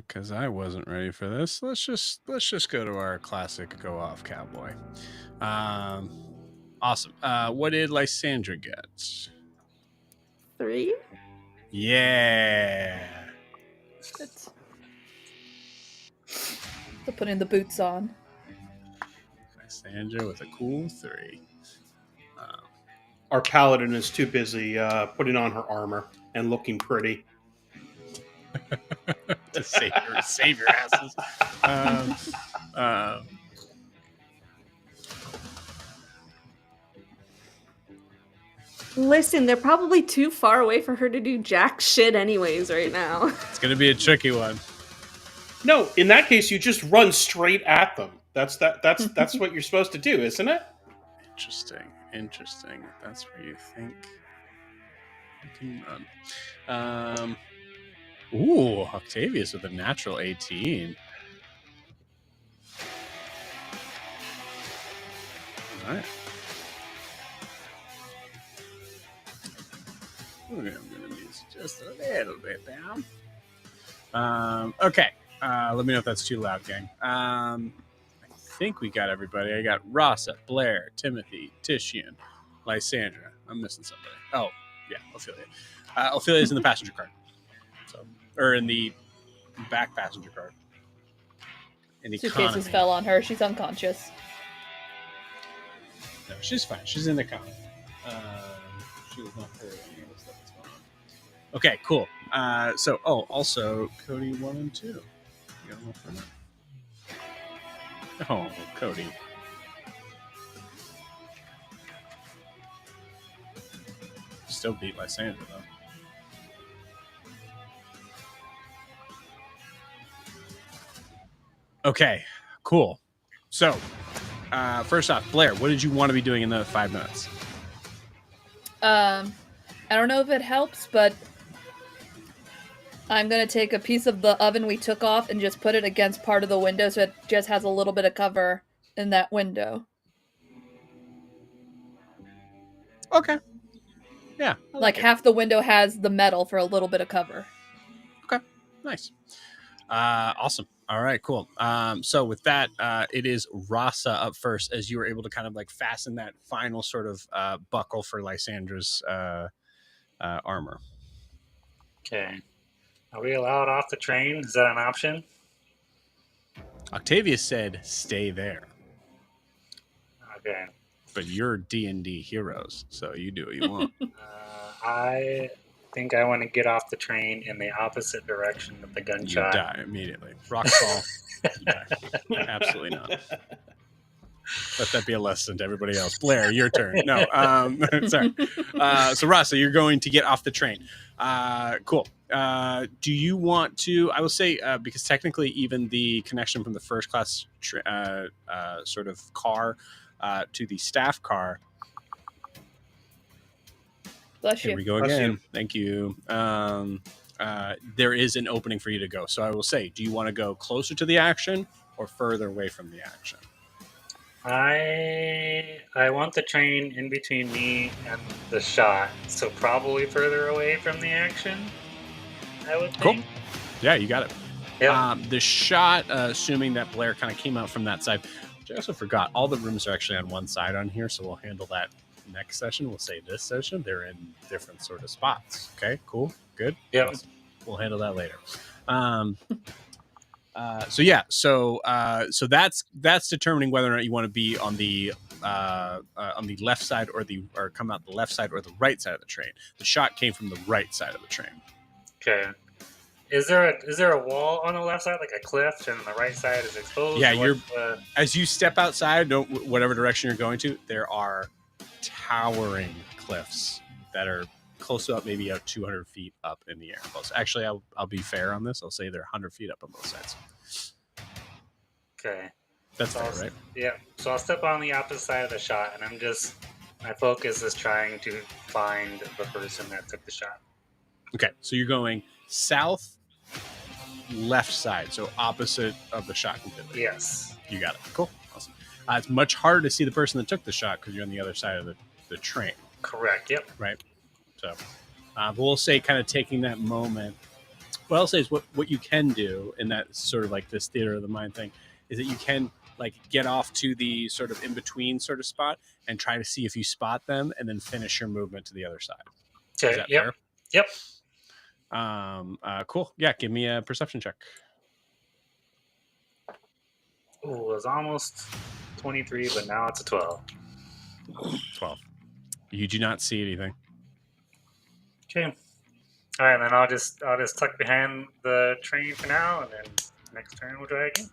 because I wasn't ready for this. Let's just go to our classic go off cowboy. Awesome. What did Lysandra get? 3. Yeah. It's to putting the boots on. Lysandra with a cool 3. Our paladin is too busy putting on her armor and looking pretty. To save your asses. Listen, they're probably too far away for her to do jack shit anyways right now. It's gonna be a tricky one. No, in that case, you just run straight at them. That's what you're supposed to do, isn't it? Interesting. That's where you think you can run. Ooh, Octavius with a natural 18. All right. I'm going to miss just a little bit down. Okay. Let me know if that's too loud, gang. I think we got everybody. I got Rasa, Blair, Timothy, Titian, Lysandra. I'm missing somebody. Oh, yeah, Ophelia. Ophelia's in the passenger car. Or in the back passenger car. In Suitcases economy. fell on her. She's unconscious. No, she's fine. She's in the economy. She was not hurt. Okay, cool. Also, Cody 1 and 2. You got one for that? Oh, Cody. Still beat Lysandra, though. Okay, cool. So, first off, Blair, what did you want to be doing in the 5 minutes? I don't know if it helps, but I'm going to take a piece of the oven we took off and just put it against part of the window so it just has a little bit of cover in that window. Okay. Yeah. Like half the window has the metal for a little bit of cover. Okay. Nice. Awesome. All right, cool. So with that, it is Rasa up first, as you were able to kind of like fasten that final sort of buckle for Lysandra's armor. Okay. Are we allowed off the train? Is that an option? Octavius said, "Stay there." Okay. But you're D&D heroes, so you do what you want. I think I want to get off the train in the opposite direction of the gunshot. You die immediately. Rock fall. You die. Absolutely not. Let that be a lesson to everybody else. Blair, your turn. No, sorry. So Rasa, you're going to get off the train. Cool. Do you want to? I will say because technically, even the connection from the first class sort of car to the staff car. Bless you. Here we go again. Thank you. There is an opening for you to go. So I will say, do you want to go closer to the action or further away from the action? I want the train in between me and the shot, so probably further away from the action, I would think. Cool. Yeah, you got it. Yep. The shot, assuming that Blair kind of came out from that side, which I also forgot, all the rooms are actually on one side on here, so we'll handle that next session. We'll say this session. They're in different sort of spots. Okay, cool, good. Yep. Awesome. We'll handle that later. So that's determining whether or not you want to be on the left side or come out the left side or the right side of the train. The shot came from the right side of the train. Okay. Is there a wall on the left side, like a cliff, and the right side is exposed? Yeah, as you step outside, whatever direction you're going to, there are towering cliffs that are close up, maybe 200 feet up in the air. Close. Actually, I'll be fair on this. I'll say they're 100 feet up on both sides. Okay. That's fair, right? Yeah. So I'll step on the opposite side of the shot, and my focus is trying to find the person that took the shot. Okay, so you're going south, left side, so opposite of the shot completely. Yes. You got it. Cool. Awesome. It's much harder to see the person that took the shot because you're on the other side of the train. Correct. Yep. Right. So, but we'll say kind of taking that moment what I'll say is what you can do in that sort of like this theater of the mind thing is that you can like get off to the sort of in between sort of spot and try to see if you spot them, and then finish your movement to the other side. Okay. Is that Yep. fair? Yep. Cool. Yeah, give me a perception check. Ooh, it was almost 23, but now it's a 12. 12. You do not see anything. Okay. All right, then I'll just tuck behind the train for now, and then next turn we'll try again.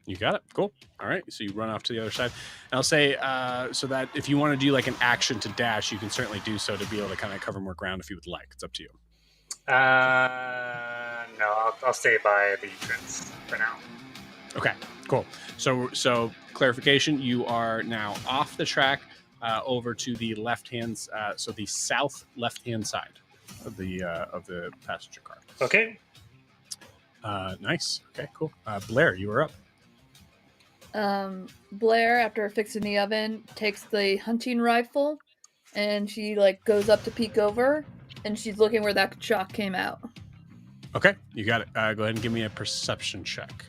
You got it. Cool. All right. So you run off to the other side. And I'll say so that if you want to do like an action to dash, you can certainly do so to be able to kind of cover more ground if you would like. It's up to you. No, I'll stay by the entrance for now. Okay. Cool. So clarification: you are now off the track, over to the left hand, so the south left hand side of the passenger car. Okay. Nice. Okay. Cool. Blair, you are up. Blair, after fixing the oven, takes the hunting rifle, and she like goes up to peek over, and she's looking where that shot came out. Okay, you got it. Go ahead and give me a perception check.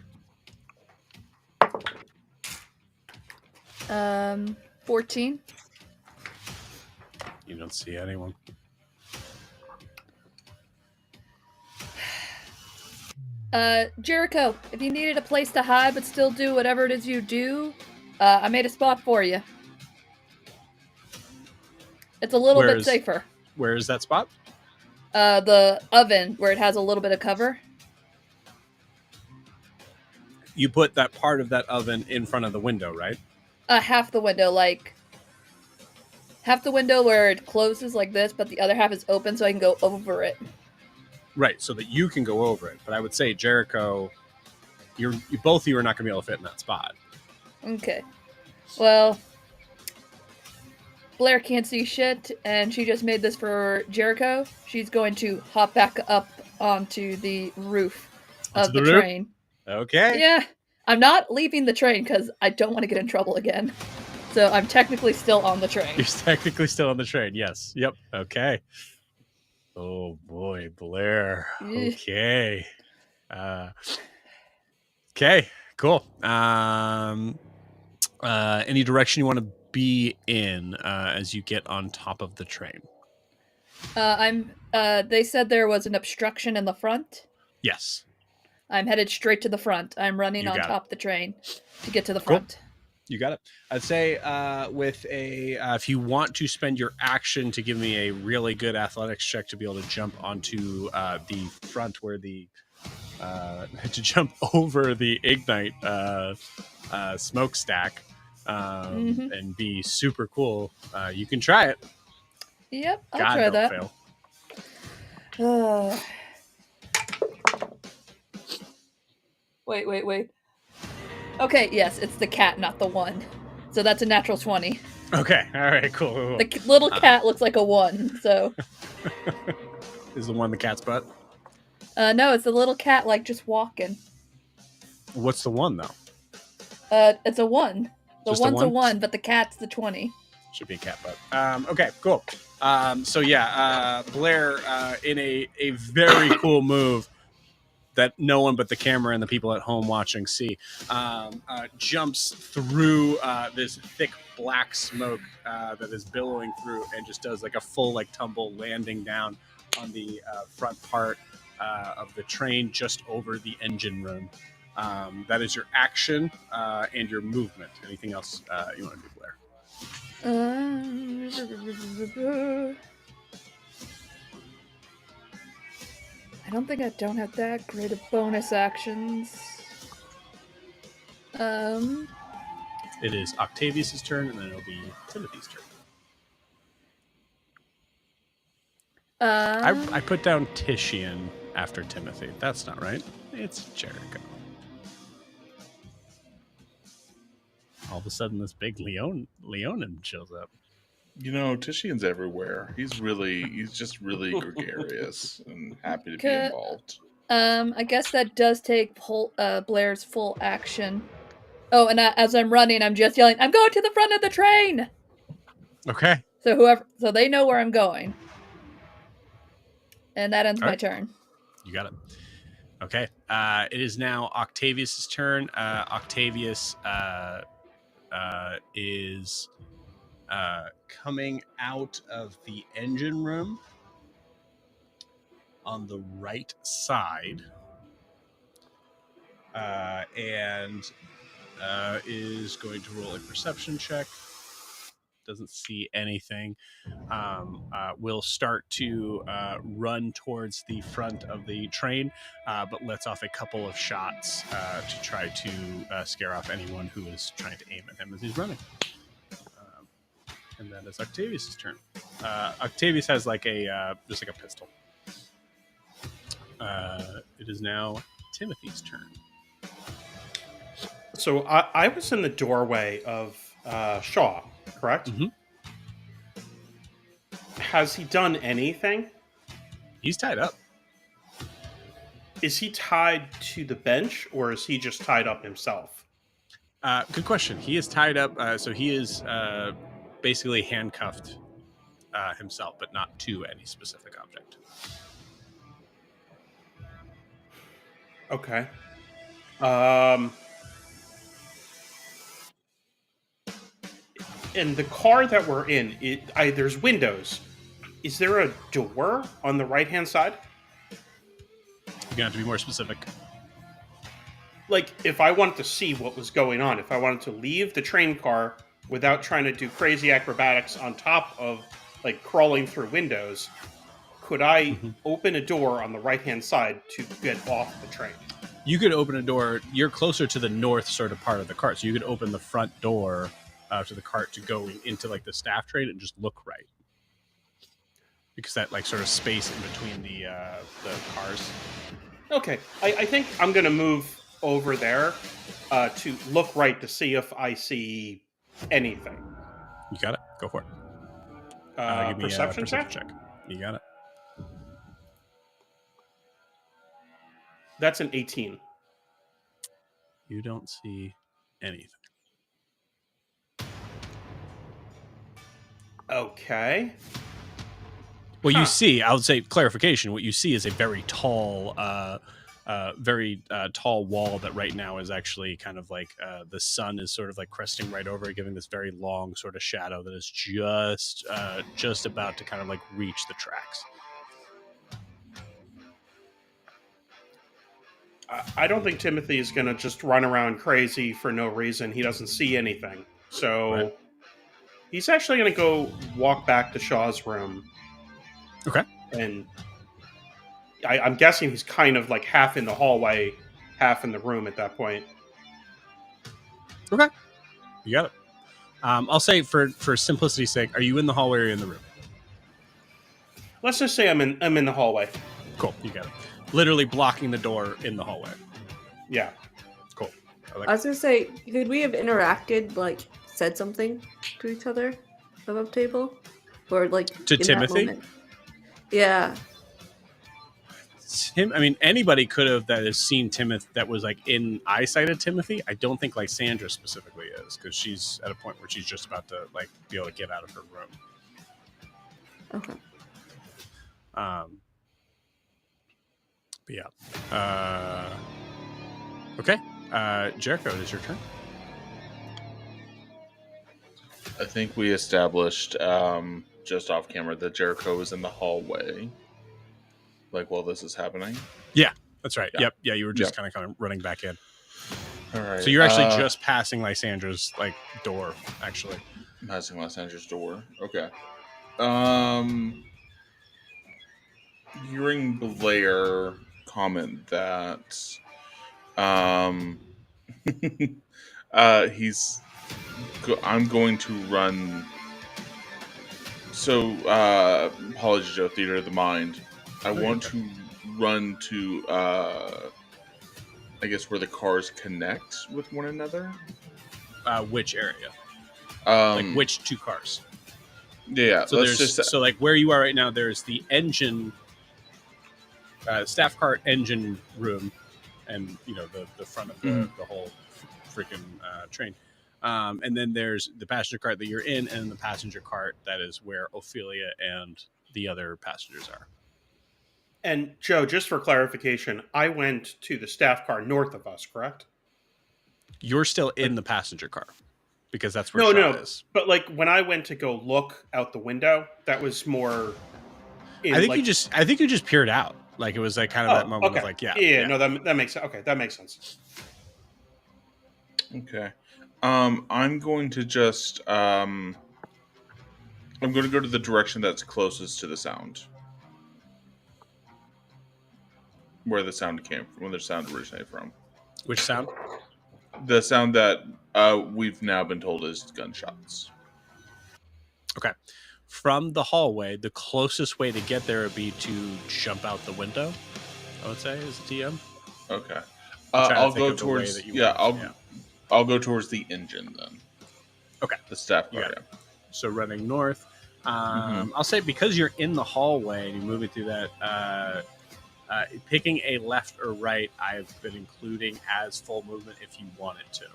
14. You don't see anyone. Jericho, if you needed a place to hide but still do whatever it is you do, I made a spot for you. It's a little bit safer. Where is that spot? The oven, where it has a little bit of cover. You put that part of that oven in front of the window, right? Half the window, like half the window where it closes like this, but the other half is open so I can go over it. Right, so that you can go over it. But I would say, Jericho, both of you are not going to be able to fit in that spot. Okay. Well, Blair can't see shit, and she just made this for Jericho. She's going to hop back up onto the roof of the train. Okay. Yeah. I'm not leaving the train because I don't want to get in trouble again. So I'm technically still on the train. You're technically still on the train, yes. Yep, okay. Oh boy, Blair. Okay. Okay, cool. Any direction you want to be in as you get on top of the train? They said there was an obstruction in the front. Yes. I'm headed straight to the front. I'm running on top of the train to get to the front. You got it. I'd say with a if you want to spend your action to give me a really good athletics check to be able to jump onto the front where the to jump over the ignite smokestack and be super cool, you can try it. Yep, I'll try that. Fail. Wait. Okay, yes, it's the cat, not the one. So that's a natural 20. Okay, all right, cool. The little cat looks like a 1, so... Is the one the cat's butt? No, it's the little cat, like, just walking. What's the one, though? It's a 1. The Just one's a 1, but the cat's the 20. Should be a cat butt. Okay, cool. So yeah, Blair, in a very cool move that no one but the camera and the people at home watching see, jumps through this thick black smoke that is billowing through and just does like a full like tumble landing down on the front part of the train just over the engine room. That is your action and your movement. Anything else you want to do, Blair? I don't think I don't have that great of bonus actions. It is Octavius's turn, and then it'll be Timothy's turn. I put down Titian after Timothy. That's not right. It's Jericho. All of a sudden, this big Leonin shows up. You know, Titian's everywhere. He's just really gregarious and happy to be involved. I guess that does take Blair's full action. Oh, and as I'm running, I'm just yelling, "I'm going to the front of the train!" Okay. So they know where I'm going. And that ends my turn. You got it. Okay. It is now Octavius's turn. Octavius is coming out of the engine room on the right side, and is going to roll a perception check. Doesn't see anything. Will start to run towards the front of the train, but lets off a couple of shots to try to scare off anyone who is trying to aim at him as he's running. And that is Octavius's turn. Octavius has like a just like a pistol. It is now Timothy's turn. So I was in the doorway of Shaw, correct? Mm-hmm. Has he done anything? He's tied up. Is he tied to the bench, or is he just tied up himself? Good question. He is tied up, so he is basically handcuffed himself, but not to any specific object. Okay. In the car that we're in, there's windows. Is there a door on the right-hand side? You're gonna have to be more specific. Like, if I wanted to see what was going on, if I wanted to leave the train car without trying to do crazy acrobatics on top of, like, crawling through windows, could I open a door on the right-hand side to get off the train? You could open a door. You're closer to the north sort of part of the cart, so you could open the front door to the cart to go into like the staff train and just look right, because that like sort of space in between the cars. Okay, I think I'm going to move over there to look right to see if I see anything. You got it. Go for it. Give me Perception a perception check. You got it. That's an 18. You don't see anything. Okay. What you see, I would say, clarification. What you see is a very tall, tall wall that right now is actually kind of like the sun is sort of like cresting right over it, giving this very long sort of shadow that is just about to kind of like reach the tracks. I don't think Timothy is going to just run around crazy for no reason. He doesn't see anything. So Right. He's actually going to go walk back to Shaw's room. Okay. And I'm guessing he's kind of like half in the hallway, half in the room at that point. Okay. You got it. I'll say for simplicity's sake, are you in the hallway or in the room? Let's just say I'm in the hallway. Cool. You got it. Literally blocking the door in the hallway. Yeah. Cool. I was gonna say, could we have interacted, like said something to each other above table, or like to in that Timothy? moment? Yeah. I mean, anybody could have that has seen Timothy that was like in eyesight of Timothy. I don't think like Sandra specifically is, because she's at a point where she's just about to like be able to get out of her room. Okay. But yeah. Okay. Jericho, it is your turn. I think we established just off camera that Jericho is in the hallway, like while this is happening. Yeah, that's right. Yeah. Yep. Yeah, you were just kind of running back in. All right. So you're actually just passing Lysandra's like door, actually. Passing Lysandra's door. Okay. Hearing Blair comment that I'm going to run. So apologies, Joe, Theater of the Mind. I want to run to I guess where the cars connect with one another. Which area? Like which two cars? Yeah. So so like where you are right now, there's the engine, staff cart engine room, and you know the front of the whole freaking train. And then there's the passenger cart that you're in, and the passenger cart that is where Ophelia and the other passengers are. And Joe, just for clarification, I went to the staff car north of us, correct? You're still in the passenger car because that's where No, Shaw no. is. But like when I went to go look out the window, that was more. I think you just peered out. Like it was like kind of that Oh, moment okay. of like, yeah. No, that makes sense. Okay, that makes sense. Okay. I'm going to just I'm going to go to the direction that's closest to the sound. Where the sound came from, where the sound originated from. Which sound? The sound that we've now been told is gunshots. Okay. From the hallway, the closest way to get there would be to jump out the window, I would say, as a TM. Okay. I'm trying to I'll think go of the way towards that you want. I'll go towards the engine then. Okay. The staff You car. got it. So running north. Mhm. I'll say because you're in the hallway and you're moving through that, picking a left or right, I've been including as full movement if you wanted to.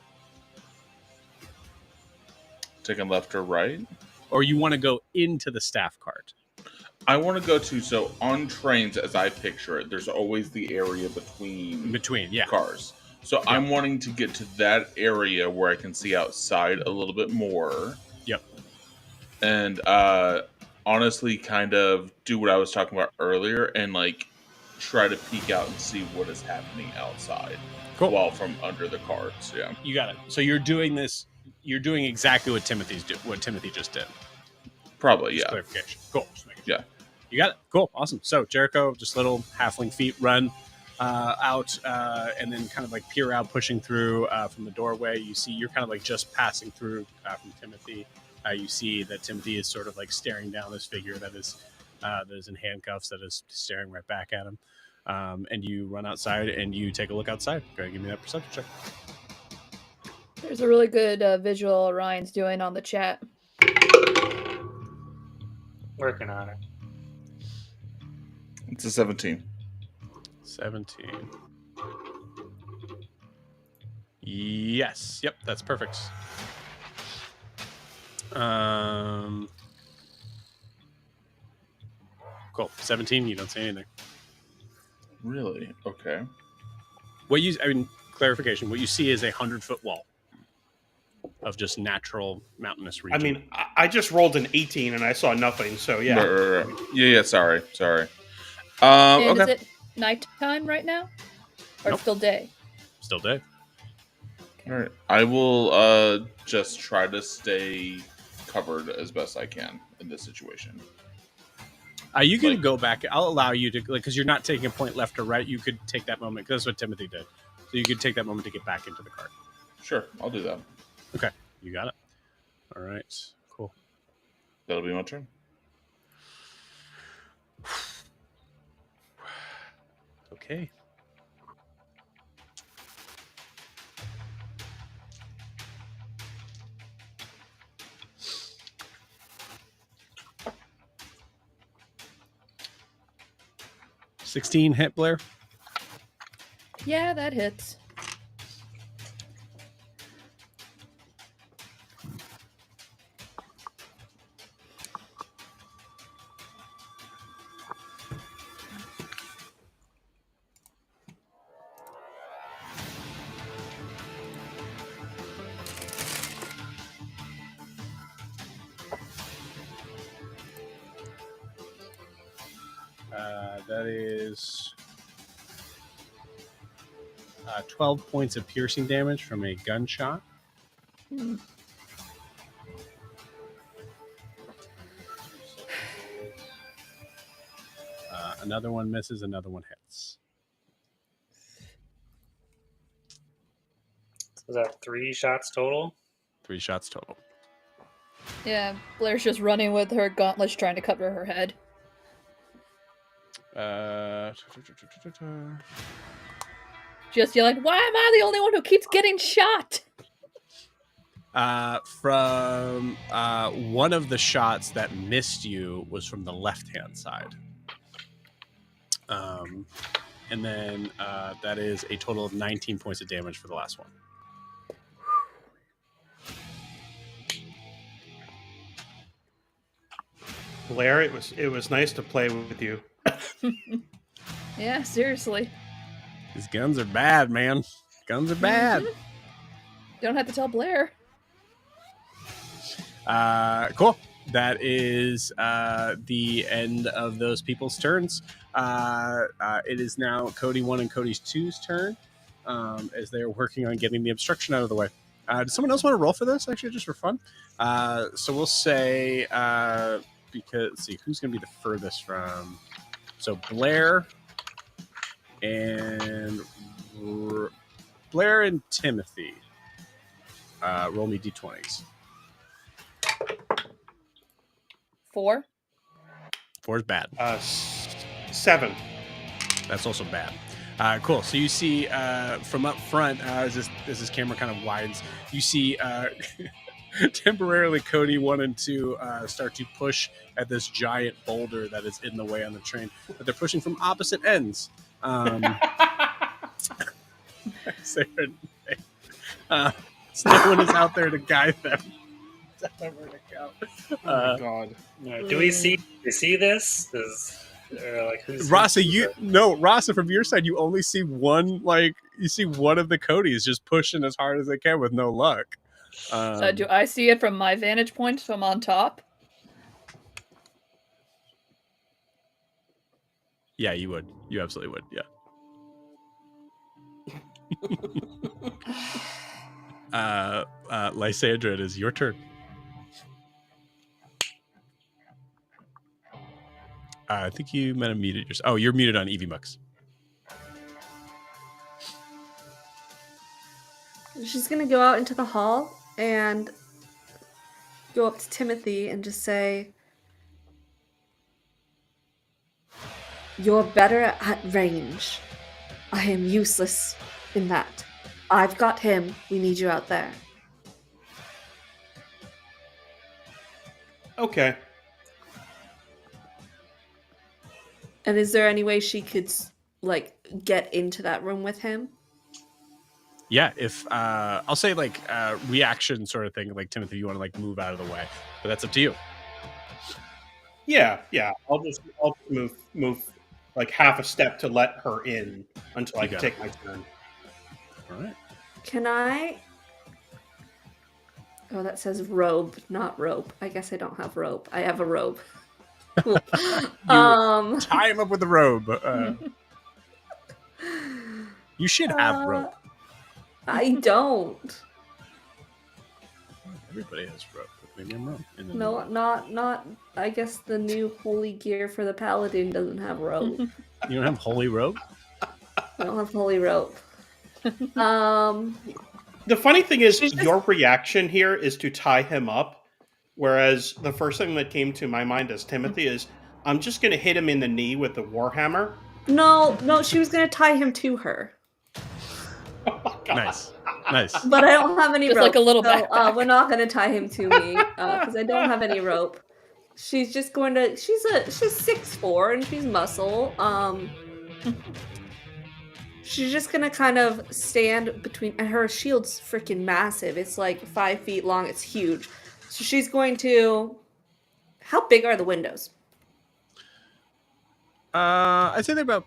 Taking left or right? Or you want to go into the staff cart. I want to go to, so on trains, as I picture it, there's always the area between Yeah. cars. So Yeah. I'm wanting to get to that area where I can see outside a little bit more. Yep. And honestly, kind of do what I was talking about earlier and like try to peek out and see what is happening outside. Cool. While from under the cars. Yeah. You got it. So you're doing this. You're doing exactly what Timothy just did. Probably, Just yeah. clarification. Cool. Just making sure. Yeah. You got it. Cool. Awesome. So Jericho, just little halfling feet run out and then kind of like peer out, pushing through from the doorway. You see you're kind of like just passing through from Timothy. You see that Timothy is sort of like staring down this figure that is in handcuffs that is staring right back at him. And you run outside and you take a look outside. Go ahead and give me that perception check. There's a really good visual Ryan's doing on the chat. Working on it. It's a 17. 17. Yes. Yep, that's perfect. Cool. 17, you don't say anything. Really? Okay. Clarification, what you see is a 100-foot wall of just natural mountainous region. I mean, I just rolled an 18 and I saw nothing, so yeah. Right. Yeah, sorry. And Okay. is it nighttime right now? Or Nope. still day? Still day. All right. I will just try to stay covered as best I can in this situation. You can go back. I'll allow you to, because you're not taking a point left or right. You could take that moment, because that's what Timothy did. So you could take that moment to get back into the cart. Sure, I'll do that. Okay, you got it. All right, cool. That'll be my turn. Okay. $16 hit, Blair? Yeah, that hits. That is 12 points of piercing damage from a gunshot. Another one misses, another one hits. Was that 3 shots total? 3 shots total. Yeah, Blair's just running with her gauntlets trying to cover her head. Just yelling, why am I the only one who keeps getting shot? From one of the shots that missed you was from the left-hand side. And then that is a total of 19 points of damage for the last one. Blair, it was nice to play with you. Yeah, seriously. These guns are bad, man. Guns are bad. Mhm. Don't have to tell Blair. Cool. That is the end of those people's turns. It is now Cody 1 and Cody's 2's turn as they're working on getting the obstruction out of the way. Does someone else want to roll for this, actually, just for fun? So we'll say, because, let's see, who's going to be the furthest from... So Blair and Timothy. Roll me d20s. 4. 4 is bad. 7. That's also bad. Cool. So you see from up front, as this camera kind of widens, you see temporarily Cody 1 and 2 start to push at this giant boulder that is in the way on the train. But they're pushing from opposite ends. So no one is out there to guide them. Tell them where to go. Oh my god. Do we see this? Who's Rasa, Rasa, from your side, you only see one. You see one of the Codys just pushing as hard as they can with no luck. Do I see it from my vantage point from on top? Yeah, you would. You absolutely would. Yeah. Lysandra, it is your turn. I think you might have muted yourself. Oh, you're muted on EVMux. She's going to go out into the hall and go up to Timothy and just say, "You're better at range. I am useless in that. I've got him. We need you out there." Okay. And is there any way she could, get into that room with him? Yeah, if I'll say reaction sort of thing, like Timothy, you want to move out of the way, but that's up to you. Yeah. I'll just move like half a step to let her in until I can take my turn. All right. Can I? Oh, that says robe, not rope. I guess I don't have rope. I have a robe. Cool. Tie him up with the robe. You should have rope. I don't. Everybody has rope. Maybe I'm wrong. No, not. I guess the new holy gear for the paladin doesn't have rope. You don't have holy rope? I don't have holy rope. The funny thing is, your reaction here is to tie him up, whereas the first thing that came to my mind as Timothy is, I'm just going to hit him in the knee with the warhammer. No, she was going to tie him to her. Oh my God. Nice. But I don't have any rope. Like a little so, we're not going to tie him to me because I don't have any rope. She's just going to. She's 6'4" and she's muscle. She's just gonna kind of stand between, and her shield's freaking massive. It's like 5 feet long. It's huge. So she's going to. How big are the windows? I'd say they're about.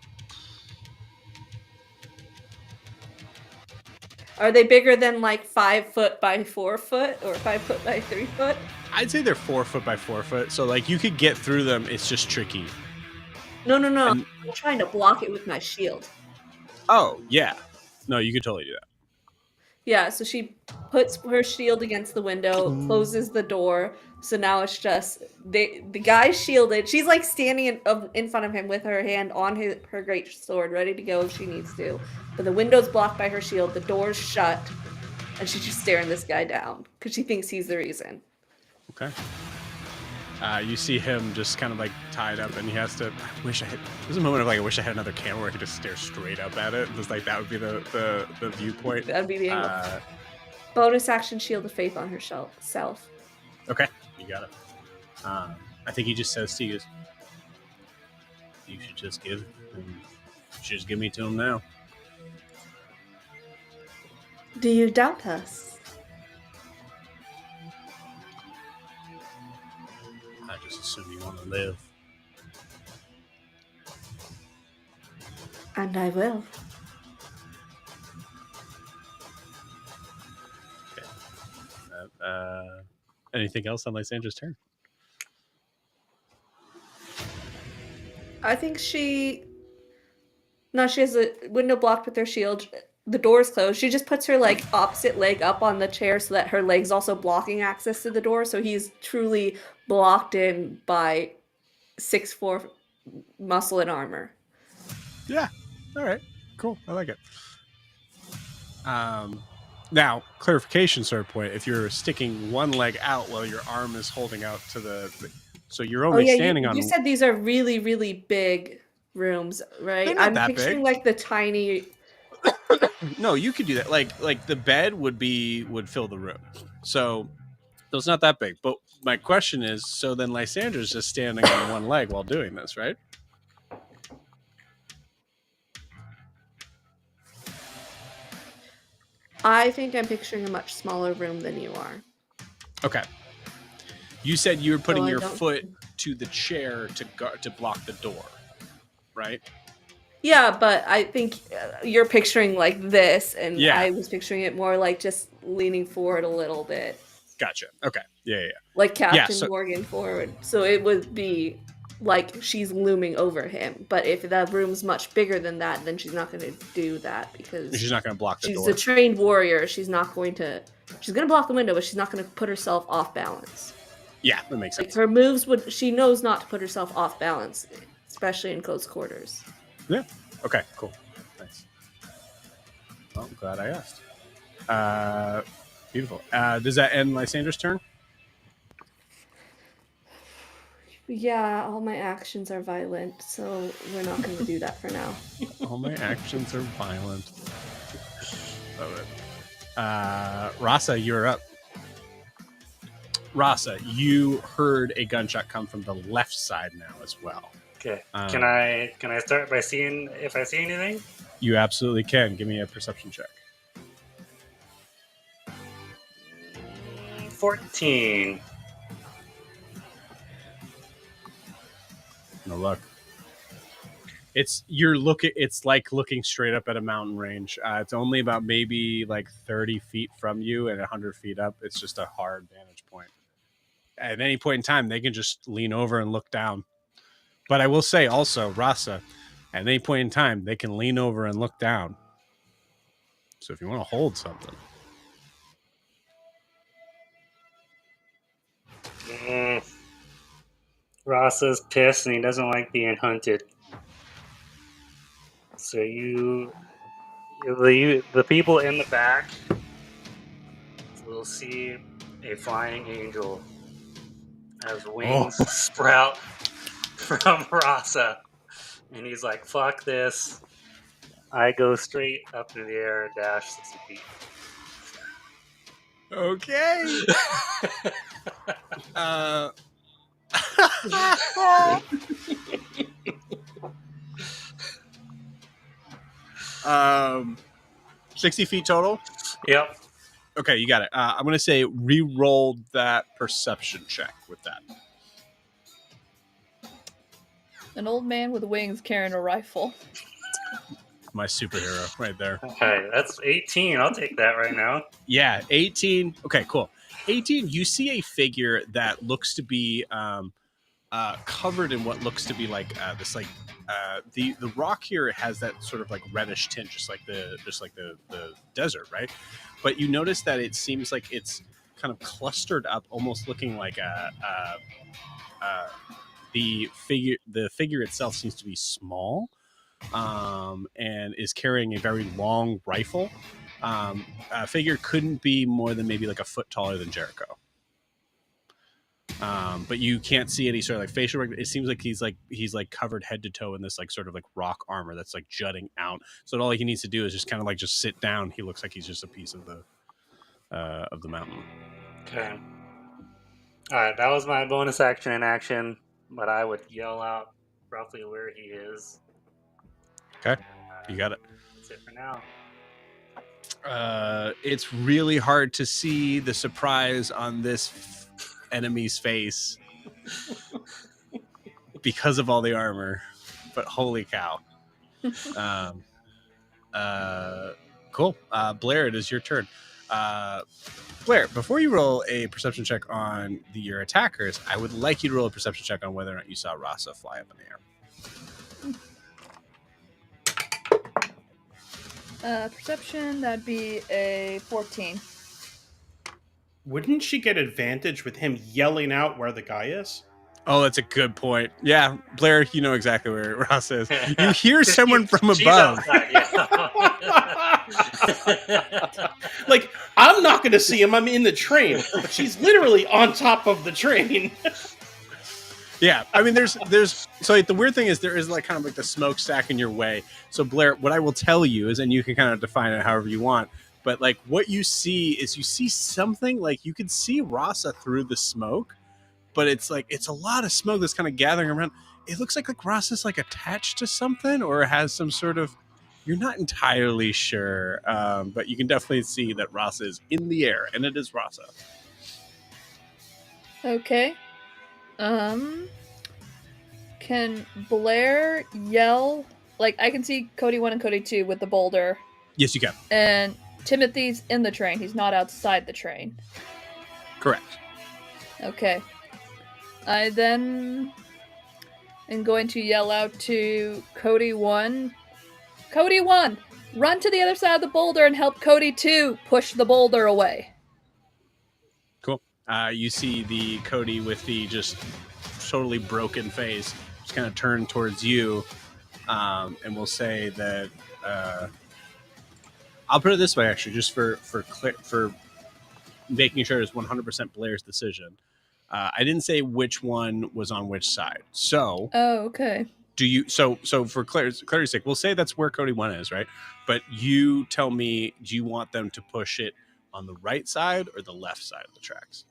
Are they bigger than 5 foot by 4 foot or 5 foot by 3 foot? I'd say they're 4 foot by 4 foot. So you could get through them. It's just tricky. No. I'm trying to block it with my shield. Oh yeah, no, you could totally do that. Yeah, so she puts her shield against the window, closes the door. So now it's just the guy's shielded. She's standing in front of him with her hand on her great sword, ready to go if she needs to. But the window's blocked by her shield. The door's shut, and she's just staring this guy down because she thinks he's the reason. Okay. You see him just kind of tied up, and he has to. There's a moment of I wish I had another camera where I could just stare straight up at it. Just that would be the viewpoint. That'd be the angle. Bonus action, Shield of Faith on herself. Okay, you got it. I think he just says to you, "You should just give me to him now." Do you doubt us? I just assume you want to live. And I will. Anything else on Lysandra's turn? I think she has a window blocked with her shield. The door's closed. She just puts her like opposite leg up on the chair so that her leg's also blocking access to the door. So he's truly blocked in by 6'4" muscle and armor. Yeah. All right. Cool. I like it. Now, clarification, sort of point. If you're sticking one leg out while your arm is holding out to so you're only standing on. You said these are really, really big rooms, right? They're not I'm that picturing big. like the tiny. No, you could do that. Like the bed would fill the room. So it's not that big. But my question is, so then Lysandra's just standing on one leg while doing this, right? I think I'm picturing a much smaller room than you are. Okay. You said you were putting So your foot to the chair to block the door, right? Yeah, but I think you're picturing like this, and Yeah. I was picturing it more like just leaning forward a little bit. Gotcha. Okay. Yeah. Like Captain Morgan forward. So it would be like she's looming over him. But if the room's much bigger than that, then she's not going to do that because she's not going to block the door. She's a trained warrior. She's going to block the window, but she's not going to put herself off balance. Yeah, that makes sense. Like her moves she knows not to put herself off balance, especially in close quarters. Yeah. Okay, cool. Nice. Well, I'm glad I asked. Beautiful. Does that end Lysandra's turn? Yeah, all my actions are violent, so we're not going to do that for now. All my actions are violent. Love it. Rasa, you're up. Rasa, you heard a gunshot come from the left side now as well. Okay. Can I start by seeing if I see anything? You absolutely can. Give me a perception check. 14. No luck. It's like looking straight up at a mountain range. It's only about maybe like 30 feet from you and 100 feet up. It's just a hard vantage point. At any point in time, they can just lean over and look down. But I will say also, Rasa, at any point in time, they can lean over and look down. So if you want to hold something. Rasa's pissed and he doesn't like being hunted. So the people in the back will see a flying angel as wings sprout from Rasa. And he's like, fuck this. I go straight up into the air and dash 60 feet. Okay. Um, 60 feet total? Yep. Okay, you got it. I'm going to say re-roll that perception check with that. An old man with wings carrying a rifle. My superhero right there. Okay, that's 18. I'll take that right now. Yeah, 18. Okay, cool. 18, you see a figure that looks to be covered in what looks to be like this, like the rock here has that sort of like reddish tint, just like the desert, right? But you notice that it seems like it's kind of clustered up, almost looking like the figure itself seems to be small, and is carrying a very long rifle. A figure couldn't be more than maybe like a foot taller than Jericho. But you can't see any sort of like facial recognition. It seems like he's covered head to toe in this like sort of like rock armor that's like jutting out. So all he needs to do is just kind of like just sit down. He looks like he's just a piece of the mountain. Okay. All right, that was my bonus action in action, but I would yell out roughly where he is. Okay, you got it. That's it for now. It's really hard to see the surprise on this enemy's face because of all the armor, but holy cow. Cool. Blair, it is your turn. Blair, before you roll a perception check on your attackers, I would like you to roll a perception check on whether or not you saw Rasa fly up in the air. Perception, that'd be a 14. Wouldn't she get advantage with him yelling out where the guy is? Oh, that's a good point. Yeah, Blair, you know exactly where Rasa is. You hear someone from She's above. outside, yeah. Like, I'm not going to see him. I'm in the train. But she's literally on top of the train. Yeah, I mean, there's so like, the weird thing is there is like kind of like the smokestack in your way. So Blair, what I will tell you is, and you can kind of define it however you want, but like what you see is you see something like you can see Rasa through the smoke, but it's like it's a lot of smoke that's kind of gathering around. It looks like Rasa's like attached to something or has some sort of. You're not entirely sure, but you can definitely see that Rasa is in the air, and it is Rasa. Okay. Can Blair yell? Like, I can see Cody 1 and Cody 2 with the boulder. Yes, you can. And Timothy's in the train. He's not outside the train. Correct. Okay. I then am going to yell out to Cody 1. Cody 1! Run to the other side of the boulder and help Cody 2 push the boulder away. Cool. You see the Cody with the just totally broken face just kind of turn towards you, and we'll say that I'll put it this way, actually, just for making sure it's 100% Blair's decision. I didn't say which one was on which side. So, Oh, okay. do you? So for clarity's sake, we'll say that's where Cody 1 is, right? But you tell me, do you want them to push it on the right side or the left side of the tracks?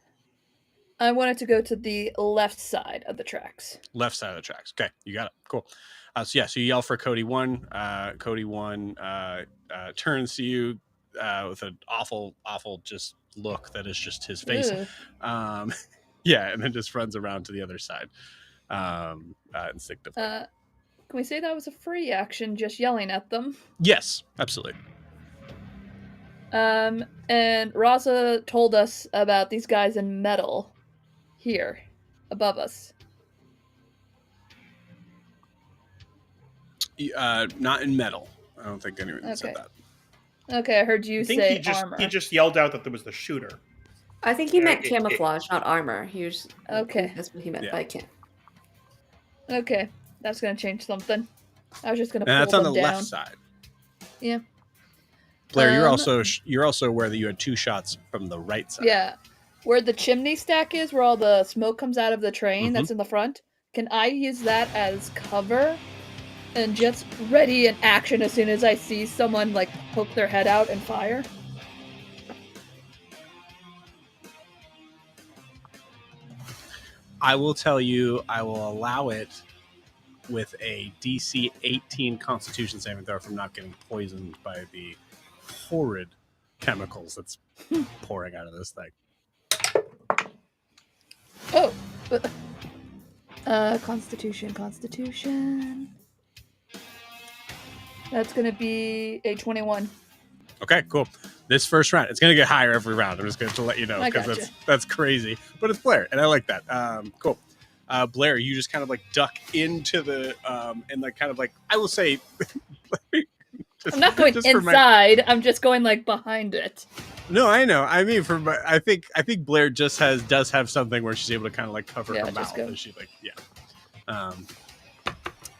I wanted to go to the left side of the tracks. Left side of the tracks. Okay, you got it. Cool. So you yell for Cody 1. Cody 1 turns to you with an awful just look that is just his face. Yeah, and then just runs around to the other side instinctively. Can we say that was a free action, just yelling at them? Yes, absolutely. And Rasa told us about these guys in metal here, above us. Not in metal. I don't think anyone said that. Okay, I heard you say armor. He just yelled out that there was the shooter. I think he meant camouflage, not armor. He was, okay. That's what he meant by cam. Okay, that's gonna change something. I was just gonna. And pull that's on them the down. left side. Yeah. Blair, you're also aware that you had 2 shots from the right side. Yeah, where the chimney stack is, where all the smoke comes out of the train that's in the front. Can I use that as cover? And just ready in action as soon as I see someone like poke their head out and fire. I will tell you, I will allow it with a DC 18 Constitution saving throw from not getting poisoned by the horrid chemicals that's pouring out of this thing. Oh, Constitution. That's gonna be a 21. Okay, cool. This first round, it's gonna get higher every round. I'm just going to let you know because that's crazy, but it's Blair, and I like that. Cool. Blair, you just kind of like duck into the and like kind of like I will say. I'm not going inside. I'm just going like behind it. No, I know. I mean, I think Blair does have something where she's able to kind of like cover her mouth. And she like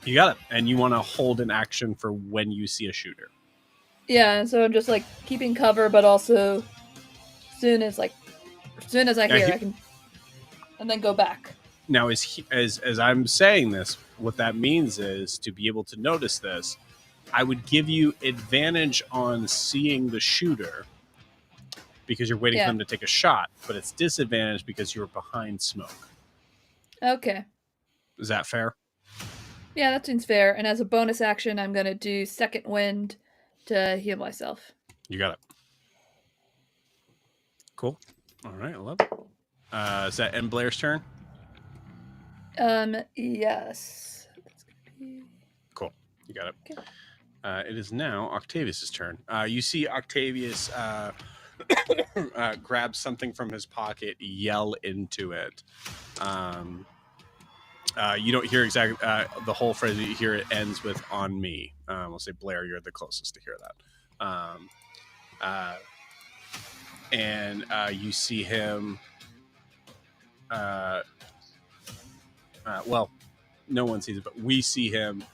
you got it, and you want to hold an action for when you see a shooter. Yeah, so I'm just like keeping cover, but also as soon as I hear, I can, and then go back. Now, as I'm saying this, what that means is to be able to notice this, I would give you advantage on seeing the shooter because you're waiting for them to take a shot, but it's disadvantage because you're behind smoke. Okay. Is that fair? Yeah, that seems fair. And as a bonus action, I'm going to do Second Wind to heal myself. You got it. Cool. All right, I love it. Is that end Blair's turn? Yes. Cool. You got it. Okay. It is now Octavius's turn. You see Octavius grab something from his pocket, yell into it. You don't hear exactly the whole phrase. You hear it ends with "on me." We'll say Blair, you're the closest to hear that. And you see him. Well, no one sees it, but we see him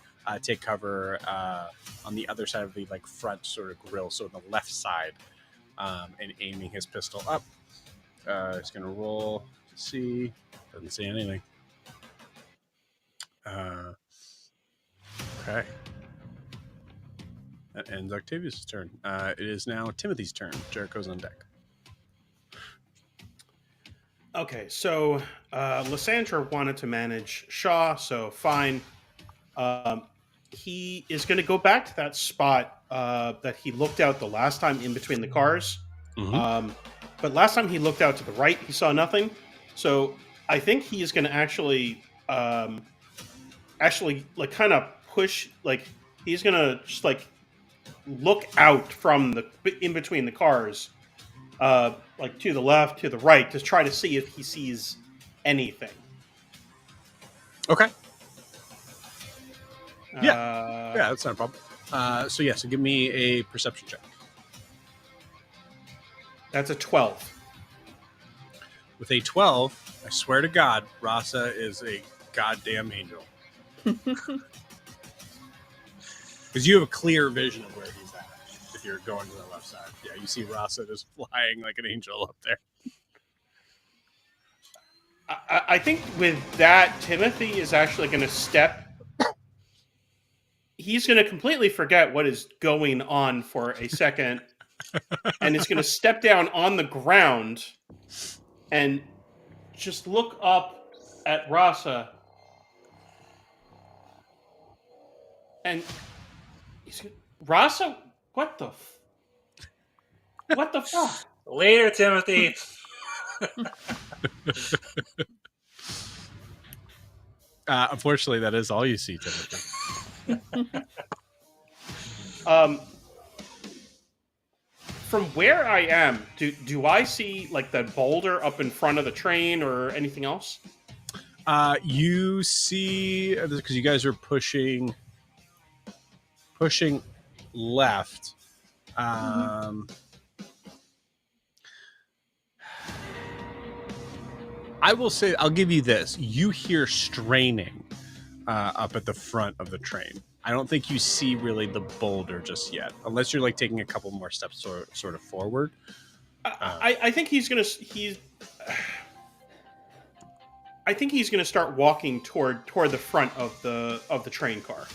take cover on the other side of the front sort of grill, so on the left side, and aiming his pistol up. He's gonna roll to see. Doesn't see anything. Okay. That ends Octavius' turn. It is now Timothy's turn. Jericho's on deck. Okay, so Lysandra wanted to manage Shaw, so fine. He is going to go back to that spot that he looked out the last time in between the cars. Mm-hmm. But last time he looked out to the right, he saw nothing. So I think he is going to actually kind of push, he's going to just look out from the in between the cars. To the left, to the right, to try to see if he sees anything. Okay. Yeah, that's not a problem. So give me a perception check. That's a 12. With a 12, I swear to God, Rasa is a goddamn angel. Because you have a clear vision of where he's at if you're going to the left side. Yeah, you see Rasa just flying like an angel up there. I think with that, Timothy is actually going to step. He's going to completely forget what is going on for a second, and is going to step down on the ground and just look up at Rasa. And he's Rasa, what the fuck? Later, Timothy. Unfortunately, that is all you see, Timothy. From where I am, do I see that boulder up in front of the train or anything else? You see, because you guys are pushing left. I will say, I'll give you this. You hear straining up at the front of the train. I don't think you see really the boulder just yet, unless you're taking a couple more steps sort of forward. I think he's gonna I think he's gonna start walking toward the front of the train car.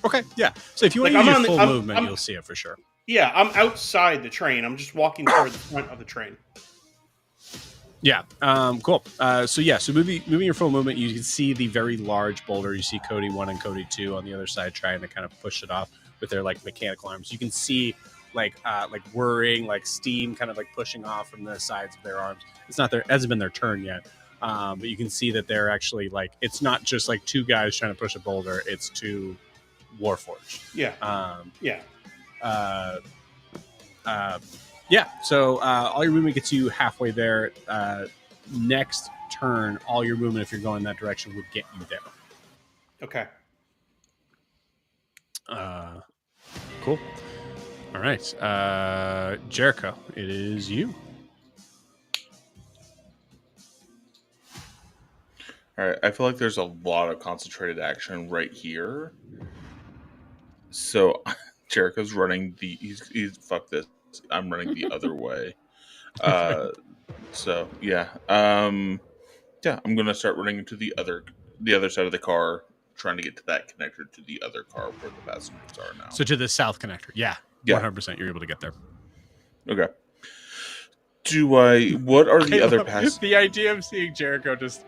Okay, yeah. So if you want to use your full movement, you'll see it for sure. Yeah, I'm outside the train. I'm just walking toward the front of the train. Yeah, cool. So moving your full movement, you can see the very large boulder. You see Cody 1 and Cody 2 on the other side trying to kind of push it off with their mechanical arms. You can see whirring, steam kind of pushing off from the sides of their arms. It hasn't been their turn yet, but you can see that they're actually it's not just two guys trying to push a boulder. It's two Warforged. Yeah. Yeah, so all your movement gets you halfway there. Next turn, all your movement, if you're going that direction, would get you there. Okay. Cool. All right. Jericho, it is you. All right, I feel like there's a lot of concentrated action right here. So Jericho's running he's fuck this. I'm running the other way. So yeah. I'm gonna start running into the other side of the car, trying to get to that connector to the other car where the passengers are now. So to the south connector. Yeah. 100% you're able to get there. Okay. What are the other passengers? The idea of seeing Jericho just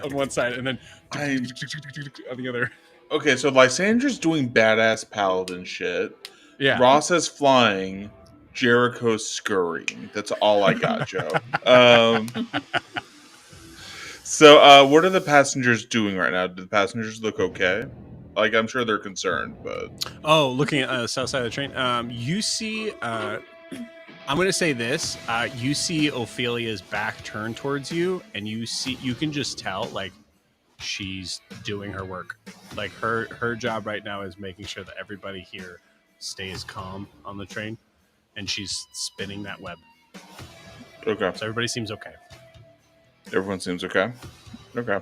on one side and then on the other. Okay, so Lysandra's doing badass paladin shit. Yeah. Rasa's flying. Jericho's scurrying. That's all I got, Joe. So what are the passengers doing right now? Do the passengers look okay? Like, I'm sure they're concerned, but Oh, looking at the south side of the train, you see. I'm going to say this: you see Ophelia's back turned towards you, and you can just tell, like, she's doing her work. Like her job right now is making sure that everybody here stays calm on the train, and she's spinning that web. okay. So everybody seems okay. Everyone seems okay. Okay.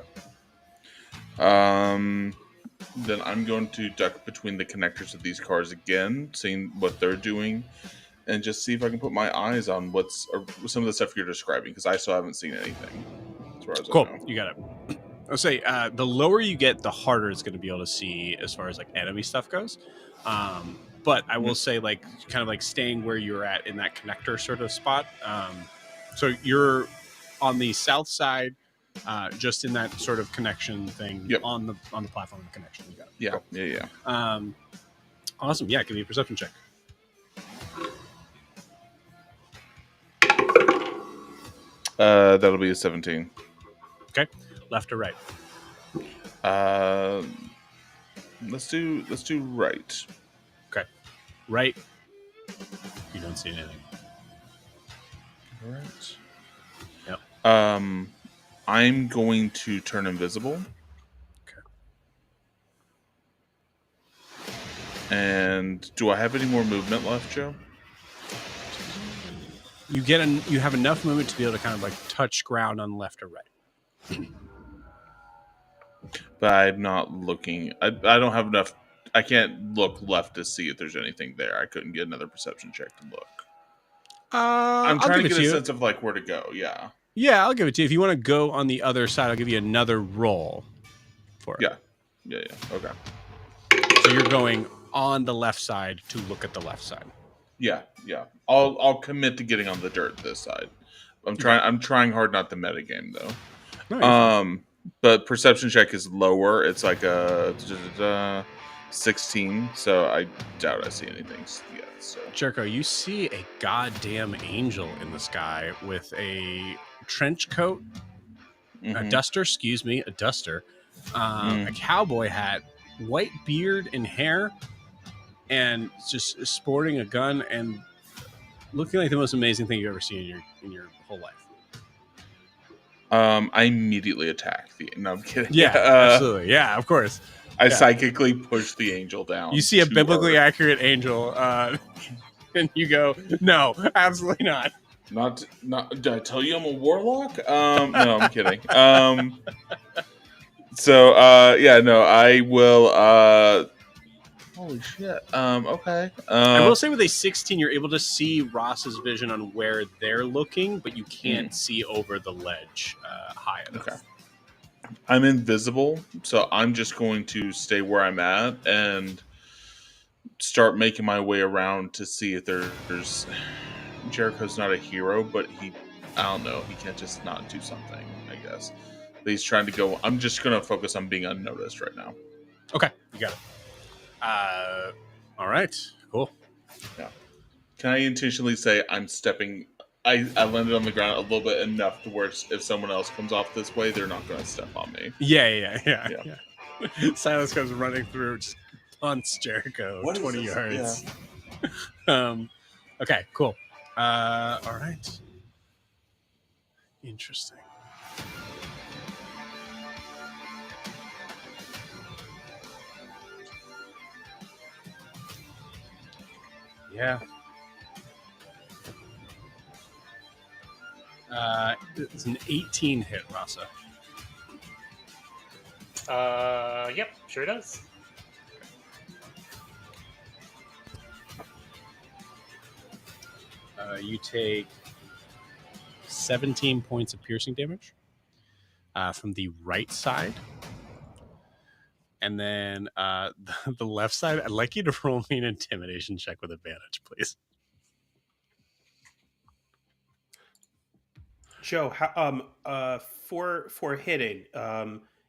Then I'm going to duck between the connectors of these cars again, seeing what they're doing, and just see if I can put my eyes on some of the stuff you're describing, because I still haven't seen anything, as far as Cool, I know. you got it. I'll say the lower you get, the harder it's going to be able to see as far as like enemy stuff goes. But I will say, like, kind of like staying where you're at in that connector sort of spot. So you're on the south side, just in that sort of connection thing on the platform of the connection. You got it. Yeah, cool. yeah. Awesome. Yeah, give me a perception check. That'll be a 17. Okay, left or right? Let's do right. Okay, right. You don't see anything. Right. Yep. I'm going to turn invisible. Okay. And do I have any more movement left, Joe? You have enough movement to be able to kind of like touch ground on left or right. But I'm not looking. I don't have enough. I can't look left to see if there's anything there. I couldn't get another perception check to look. I'm trying to get a sense of like where to go. Yeah. Yeah, I'll give it to you. If you want to go on the other side, I'll give you another roll for it. Yeah. Okay. So you're going on the left side to look at the left side. Yeah. I'll commit to getting on the dirt this side. I'm trying hard not to metagame though. No, but perception check is lower. It's like a 16, so I doubt I see anything yet. So Jericho, you see a goddamn angel in the sky with a trench coat, a duster, a cowboy hat, white beard and hair, and just sporting a gun and looking like the most amazing thing you've ever seen in your whole life. I immediately attack no, I'm kidding. Yeah, absolutely. Yeah, of course. I psychically push the angel down. You see a biblically accurate angel, and you go, "No, absolutely not." Not. Did I tell you I'm a warlock? No, I'm kidding. So, no, I will. Holy shit. Okay. I will say with a 16, you're able to see Ross's vision on where they're looking, but you can't see over the ledge high enough. Okay. I'm invisible, so I'm just going to stay where I'm at and start making my way around to see if there's... Jericho's not a hero, but I don't know, he can't just not do something, I guess. But he's trying to go... I'm just going to focus on being unnoticed right now. Okay, you got it. All right, cool. Yeah. Can I intentionally say I'm stepping... I landed on the ground a little bit enough to where if someone else comes off this way, they're not going to step on me. Yeah. Silas comes running through, just punts Jericho 20 yards. Yeah. Okay, cool. All right. Interesting. Yeah. It's an 18 hit, Rasa. Yep, sure does. You take 17 points of piercing damage from the right side. And then the left side, I'd like you to roll me an intimidation check with advantage, please. Joe, for hitting,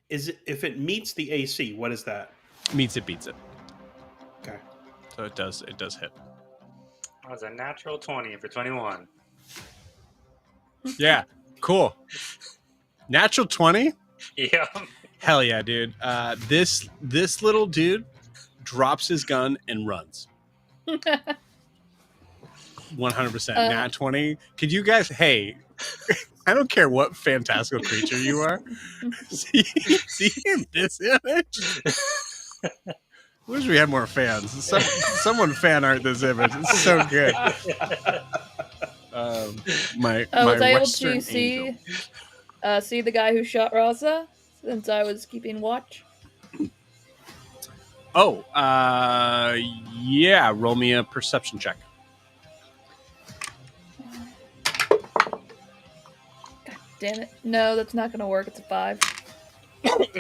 is it, if it meets the AC, what is that? Meets it, beats it. Okay. So it does hit. That was a natural 20 for 21. Yeah, cool. Natural 20? Yeah. Hell yeah, dude. This little dude drops his gun and runs. 100%. Nat 20. Could you guys, hey, I don't care what fantastical creature you are. Seeing this image? Wish we had more fans. Someone fan art this image. It's so good. My was I able Western to angel. see the guy who shot Rasa since I was keeping watch? Oh, yeah. Roll me a perception check. God damn it. No, that's not going to work. It's a 5.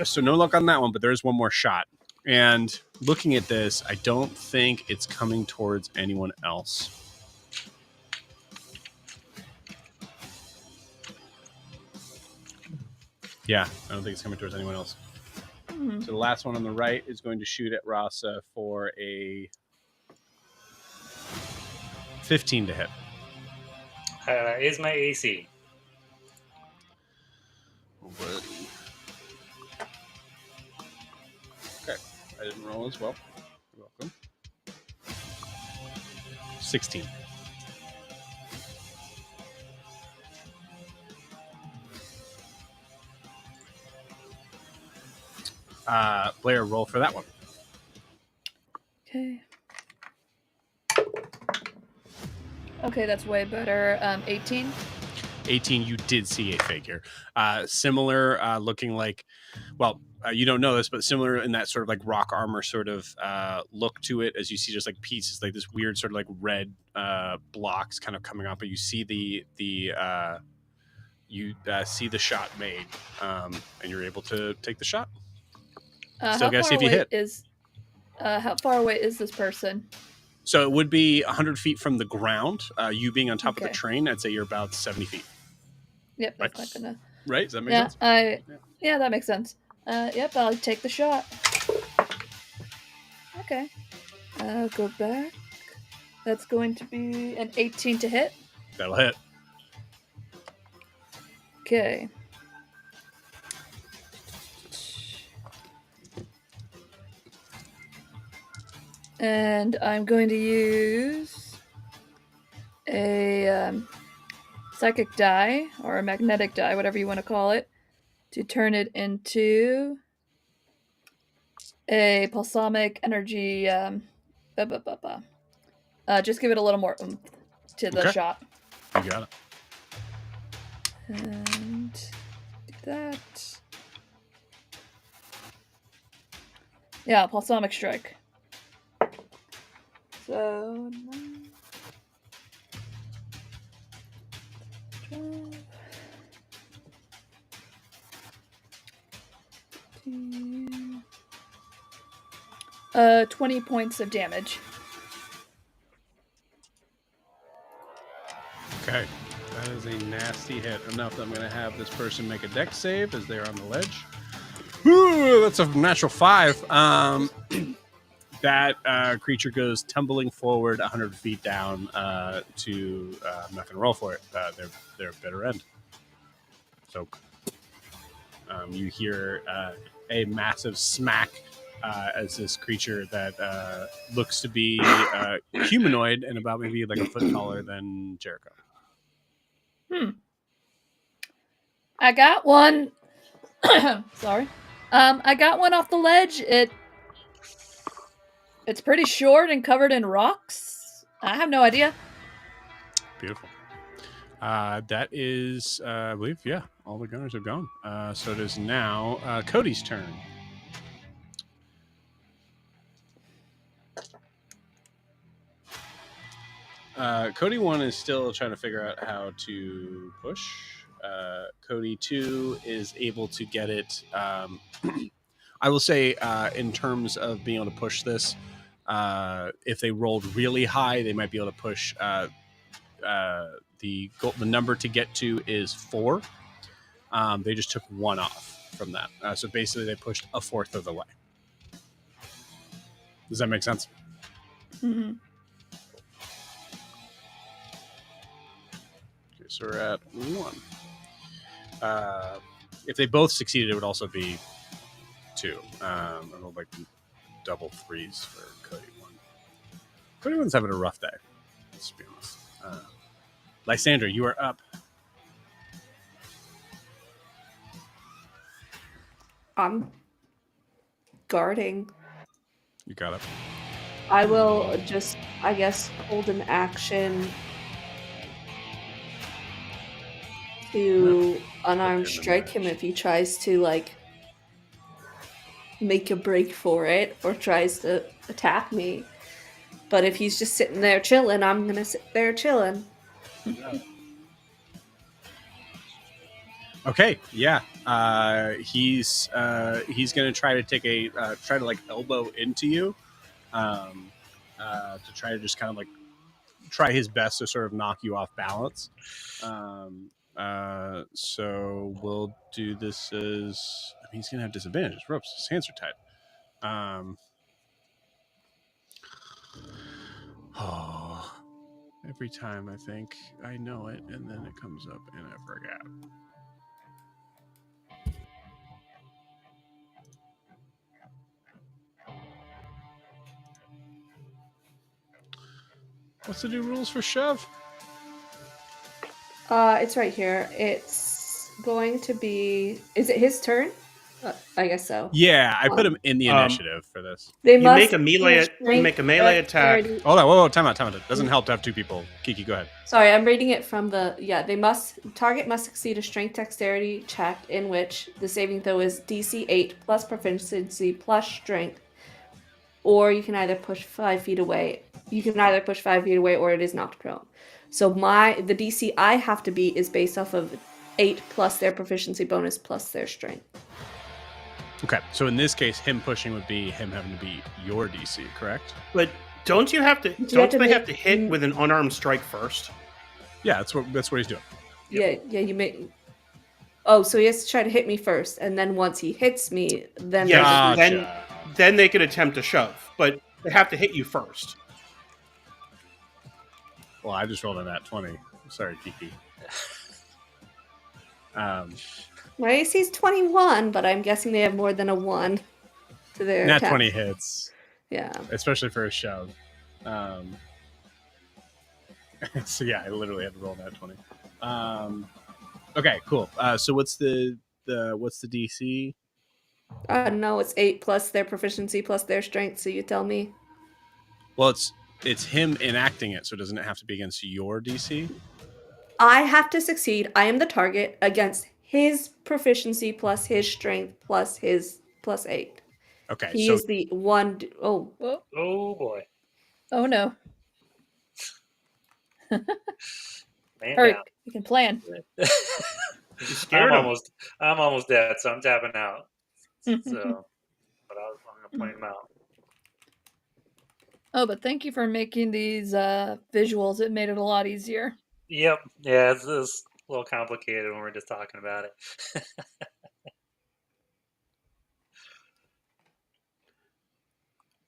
So no luck on that one, but there's one more shot. And looking at this, I don't think it's coming towards anyone else. Yeah, I don't think it's coming towards anyone else. Mm-hmm. So the last one on the right is going to shoot at Rasa for a 15 to hit. Is my AC. Okay, I didn't roll as well. You're welcome. 16. Blair, roll for that one. Okay. Okay, that's way better. 18. 18, you did see a figure. Similar, looking like, well, you don't know this, but similar in that sort of like rock armor sort of look to it, as you see just like pieces, like this weird sort of like red blocks kind of coming up, but you see see the shot made, and you're able to take the shot. Still gotta see if you hit. How far away is this person? So it would be 100 feet from the ground. You being on top of the Okay. train, I'd say you're about 70 feet. Yep, that's Right. not gonna. Right? Does that make Yeah, sense? yeah, that makes sense. Yep, I'll take the shot. Okay. Go back. That's going to be an 18 to hit. That'll hit. Okay. And I'm going to use a psychic die, or a magnetic die, whatever you want to call it, to turn it into a balsamic energy. Just give it a little more oomph to the Okay. shot. You got it. And do that. Yeah, balsamic strike. So 9, 12, 15, 20 points of damage. Okay. That is a nasty hit. Enough that I'm going to have this person make a dex save as they're on the ledge. Ooh, that's a natural 5. That creature goes tumbling forward 100 feet down to... I'm not going to roll for it. Their bitter end. So you hear a massive smack as this creature that looks to be humanoid and about maybe like a foot taller than Jericho. I got one. Sorry. I got one off the ledge. It's pretty short and covered in rocks. I have no idea. Beautiful. That is, I believe, yeah, all the gunners are gone. So it is now Cody's turn. Cody 1 is still trying to figure out how to push. Cody 2 is able to get it. I will say, in terms of being able to push this, if they rolled really high, they might be able to push. The number to get to is 4. They just took 1 off from that. So basically, they pushed a fourth of the way. Does that make sense? Mm-hmm. Okay, so we're at 1. If they both succeeded, it would also be too. I rolled like double 3s for Cody 1. Cody 1's having a rough day. Let's be honest. Lysandra, you are up. I'm guarding. You got it. I will just, I guess, hold an action to unarmed strike him if he tries to, like, make a break for it or tries to attack me. But if he's just sitting there chilling, I'm gonna sit there chilling. Okay, yeah. He's gonna try to take a try to like elbow into you, to try to just kind of like try his best to sort of knock you off balance. So we'll do this as he's gonna have disadvantage. Ropes, his hands are tied. Oh, every time I think I know it, and then it comes up and I forget. What's the new rules for shove? It's right here. It's going to be. Is it his turn? I guess so. Yeah, I put him in the initiative for this. They You must make a melee attack. Hold on, whoa, time out. It doesn't help to have two people. Kiki, go ahead. Sorry, I'm reading it from the. Yeah, target must succeed a strength dexterity check in which the saving throw is DC 8 plus proficiency plus strength, or you can either push 5 feet away. Or it is knocked prone. So the DC I have to beat is based off of 8 plus their proficiency bonus plus their strength. Okay, so in this case, him pushing would be him having to beat your DC, correct? But don't you have to? Don't they have to hit with an unarmed strike first? Yeah, that's what he's doing. Yep. Yeah. You may. Oh, so he has to try to hit me first, and then once he hits me, then then they could attempt to shove, but they have to hit you first. Well, I just rolled a nat 20. I'm sorry, Kiki. My AC is 21, but I'm guessing they have more than a 1 to their nat attack. 20 hits. Yeah. Especially for a shove. So yeah, I literally had to roll nat 20. Okay, cool. So what's the DC? No, it's 8 plus their proficiency plus their strength, so you tell me. Well, it's him enacting it, so doesn't it have to be against your DC? I have to succeed. I am the target against his proficiency plus his strength plus his plus 8. Okay, He is the one. Oh boy. Oh no. Man Hurry, down. you can plan. I'm I'm almost dead, so I'm tapping out. So, but I'm gonna point him out. Oh, but thank you for making these visuals. It made it a lot easier. Yep. Yeah, it's a little complicated when we're just talking about it.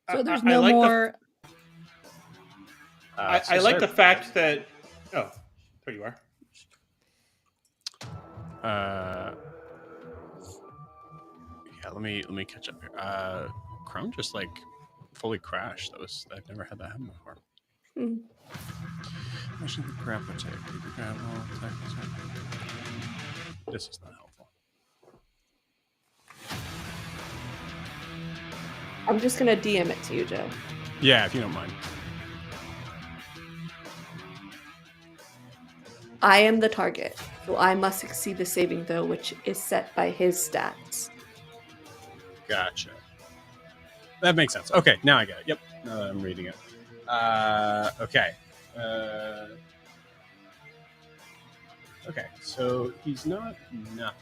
So there's no more. I like the fact that. Oh, there you are. Yeah, let me catch up here. Chrome just like fully crashed. I've never had that happen before. Actually, the grapple attack. This is not helpful. I'm just gonna DM it to you, Joe. Yeah, if you don't mind. I am the target, so I must succeed the saving throw, which is set by his stats. Gotcha. That makes sense. Okay, now I get it. Yep, now that I'm reading it. Okay. Okay, so he's not nothing.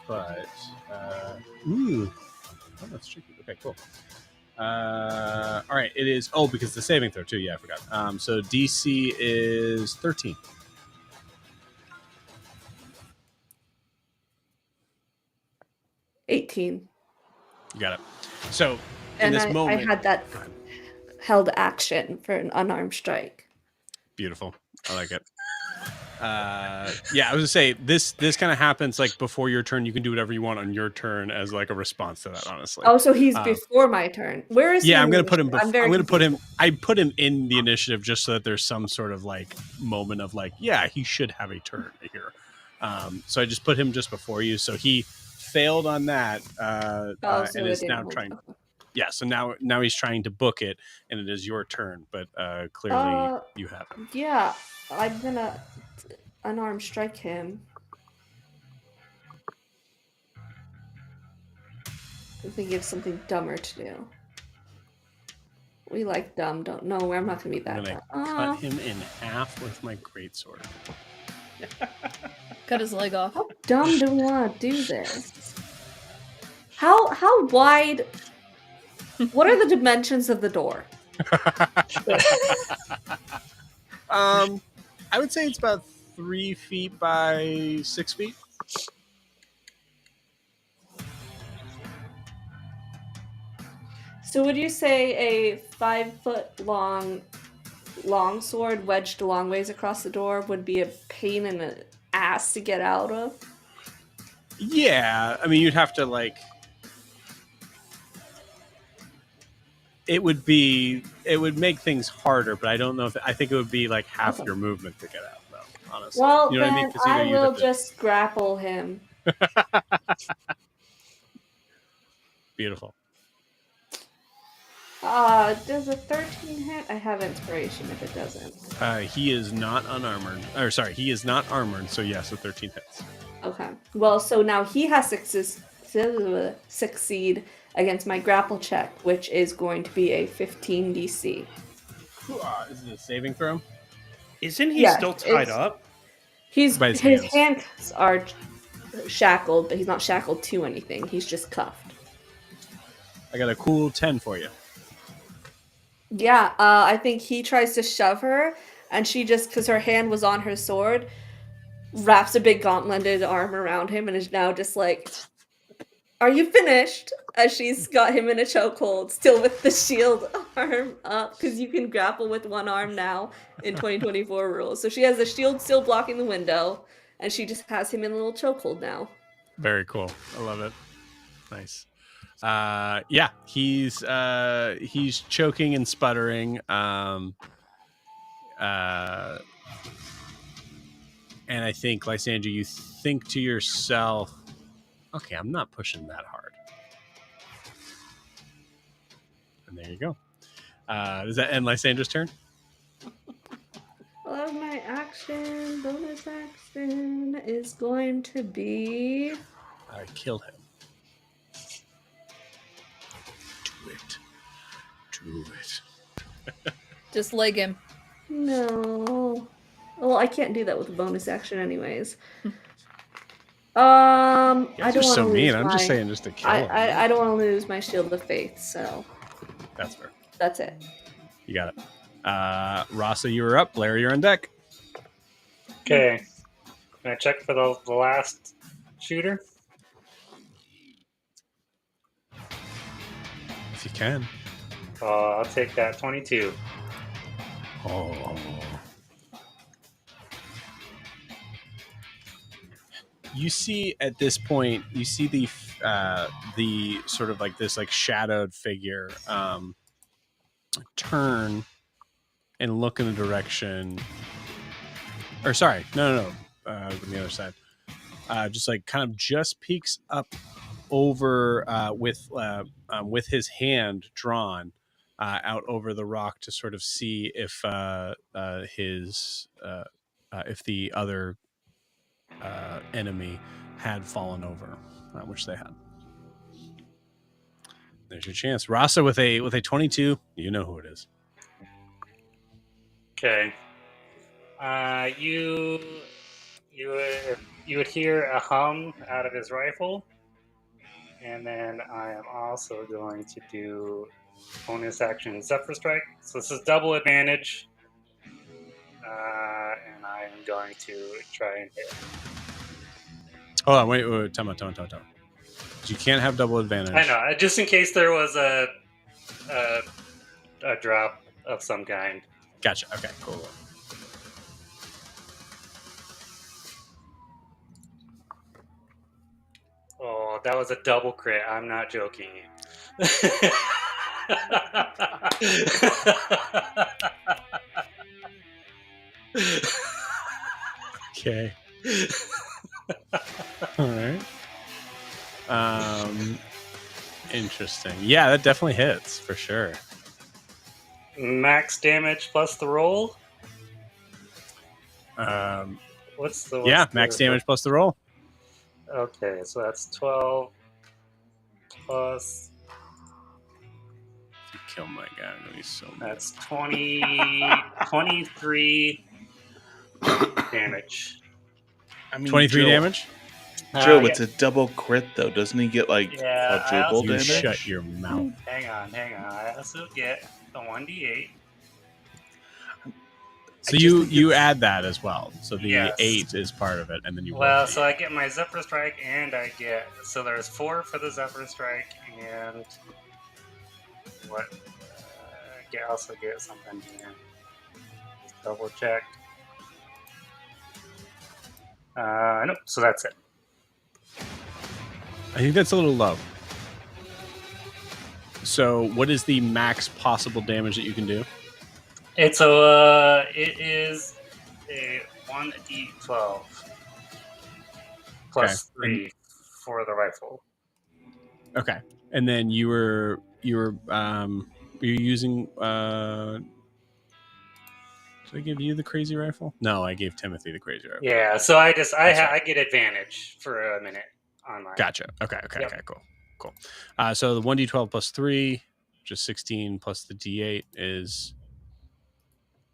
But, ooh. Oh, that's tricky. Okay, cool. All right, it is. Oh, because the saving throw, too. Yeah, I forgot. So DC is 13. You got it. So, in this moment. I had that held action for an unarmed strike. Beautiful. I like it. Yeah, I was gonna say this kind of happens like before your turn. You can do whatever you want on your turn as like a response to that. Honestly. Oh, so he's before my turn. Where is he? Yeah, in I'm the gonna put him. initiative? I'm gonna put him. I put him in the initiative just so that there's some sort of like moment of like, yeah, he should have a turn here. So I just put him just before you. So he failed on that, So and it is didn't now hold. trying. Okay. Yeah, so now he's trying to book it, and it is your turn. But clearly you have him. Yeah, I'm gonna unarmed strike him. I'm thinking of something dumber to do. We like dumb, don't. No, I'm not gonna be I'm that gonna dumb. cut him in half with my greatsword. Cut his leg off. How dumb do we want to do this? How wide? What are the dimensions of the door? I would say it's about 3 feet by 6 feet. So would you say a 5-foot long sword wedged a long ways across the door would be a pain in the ass to get out of? Yeah, I mean you'd have to like. It would make things harder, but I don't know if I think it would be like half your movement to get out, though. Honestly, Well, you know then what I mean? 'Cause I either you'd will have to- just grapple him. Beautiful. Does a 13 hit? I have inspiration if it doesn't. He is not unarmored. Or sorry, he is not armored. So yes, a 13 hits. Okay. Well, so now he has to succeed against my grapple check, which is going to be a 15 DC. Is it a saving throw? Isn't he Yeah, still tied it's- up? His By his hands are shackled, but he's not shackled to anything. He's just cuffed. I got a cool 10 for you. Yeah, I think he tries to shove her, and she just, because her hand was on her sword, wraps a big gauntleted arm around him and is now just like, "Are you finished?" As she's got him in a chokehold, still with the shield arm up, because you can grapple with one arm now in 2024 rules. So she has the shield still blocking the window, and she just has him in a little chokehold now. Very cool. I love it. Nice. Yeah, he's choking and sputtering. And I think, Lysandra, you think to yourself, okay, I'm not pushing that hard. And there you go. Does that end Lysandra's turn? Well, that was my action. Bonus action is going to be... Kill him. Do it. Just leg him. No. Well, I can't do that with a bonus action anyways. I You guys don't are want so to mean. lose I'm just saying just to kill him. I don't want to lose my shield of faith, so That's fair. that's it. You got it. Rasa, you were up. Blair, you're on deck. Okay. Can I check for the last shooter? If you can. I'll take that 22. Oh. You see at this point, you see the sort of like this like shadowed figure turn and look in the direction. Or sorry, no. On the other side, just like kind of just peeks up over with his hand drawn out over the rock to sort of see if if the other enemy had fallen over, which they had. There's your chance, Rasa, with a 22. You know who it is. Okay. You would hear a hum out of his rifle, and then I am also going to do bonus action Zephyr Strike. So this is double advantage, and I am going to try and hit. Hold on, wait, time out. You can't have double advantage. I know, just in case there was a drop of some kind. Gotcha. Okay, cool. that was a double crit. I'm not joking. Okay. All right. Interesting. Yeah, that definitely hits for sure. Max damage plus the roll. What's Max damage plus the roll. Okay, so that's 12 plus. If you kill my guy, I'm gonna be so mad. That's 23 damage. I mean, 23 Joe, damage. Joe, it's a double crit though. Doesn't he get like Yeah, quadruple You damage? shut your mouth. Hang on. I also get a 1d8. So you add that as well. So the Yes. 8 is part of it, and then you. Well, so I get my Zephyr Strike, and I get there's 4 for the Zephyr Strike, and what? I also get something here. Just double check. Nope. So that's it. I think that's a little low. So what is the max possible damage that you can do? It is a 1d12 plus 3 for the rifle. Okay, and then you were using. Did I give you the crazy rifle? No, I gave Timothy the crazy rifle. Yeah, so I get advantage for a minute on mine. Gotcha. Okay, Yep. cool. So the 1d12 plus 3, which is 16, plus the d8 is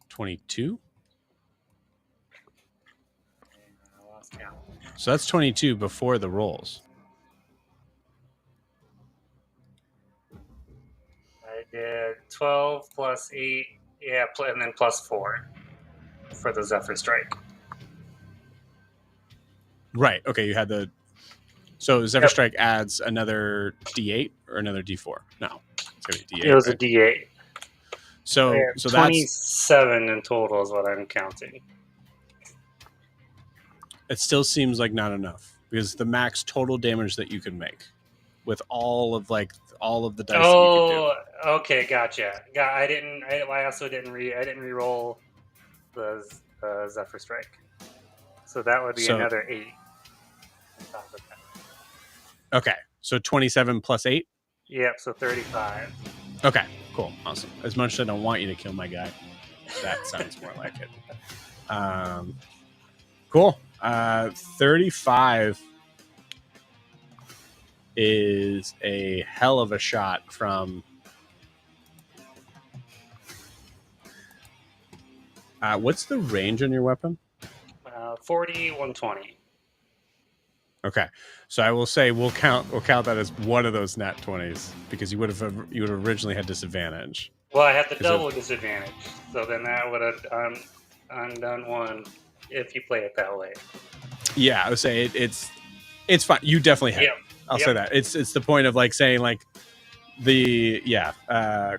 22. I lost count. So that's 22 before the rolls. I did 12 plus 8, and then plus 4 for the Zephyr Strike. Right. Okay, you had the. So Zephyr Strike adds another d8 or another d4? No, it's gonna be d8. It was a d8. So that's 27 in total is what I'm counting. It still seems like not enough because the max total damage that you can make with all of the dice that you could do. Okay, gotcha. I also didn't re-roll the Zephyr Strike, so that would be another 8 on top of that. Okay, so 27 plus 8. Yep, so 35. Okay, cool, awesome. As much as I don't want you to kill my guy, that sounds more like it. Cool. 35 is a hell of a shot from. What's the range on your weapon? 40, 120. Okay, so I will say we'll count that as one of those nat 20s because you would have originally had disadvantage. Well, I had the double disadvantage, so then that would have undone one if you play it that way. Yeah, I would say it's fine. You definitely have. Yep. I'll say that it's the point of like saying like the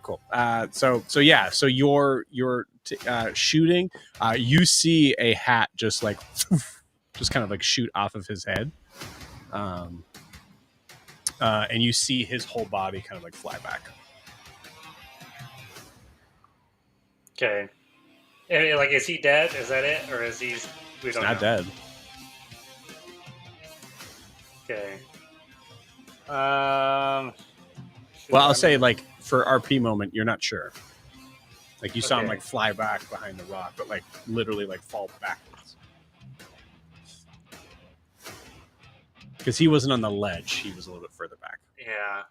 cool. So you're shooting. You see a hat just like just kind of like shoot off of his head. And you see his whole body kind of like fly back. Okay. Like, is he dead? Is that it? Or is he... He's not dead. Okay. Well, I'll say, like, for RP moment, you're not sure. Like, you saw him, like, fly back behind the rock, but, like, literally, like, fall backwards. Because he wasn't on the ledge. He was a little bit further back. Yeah.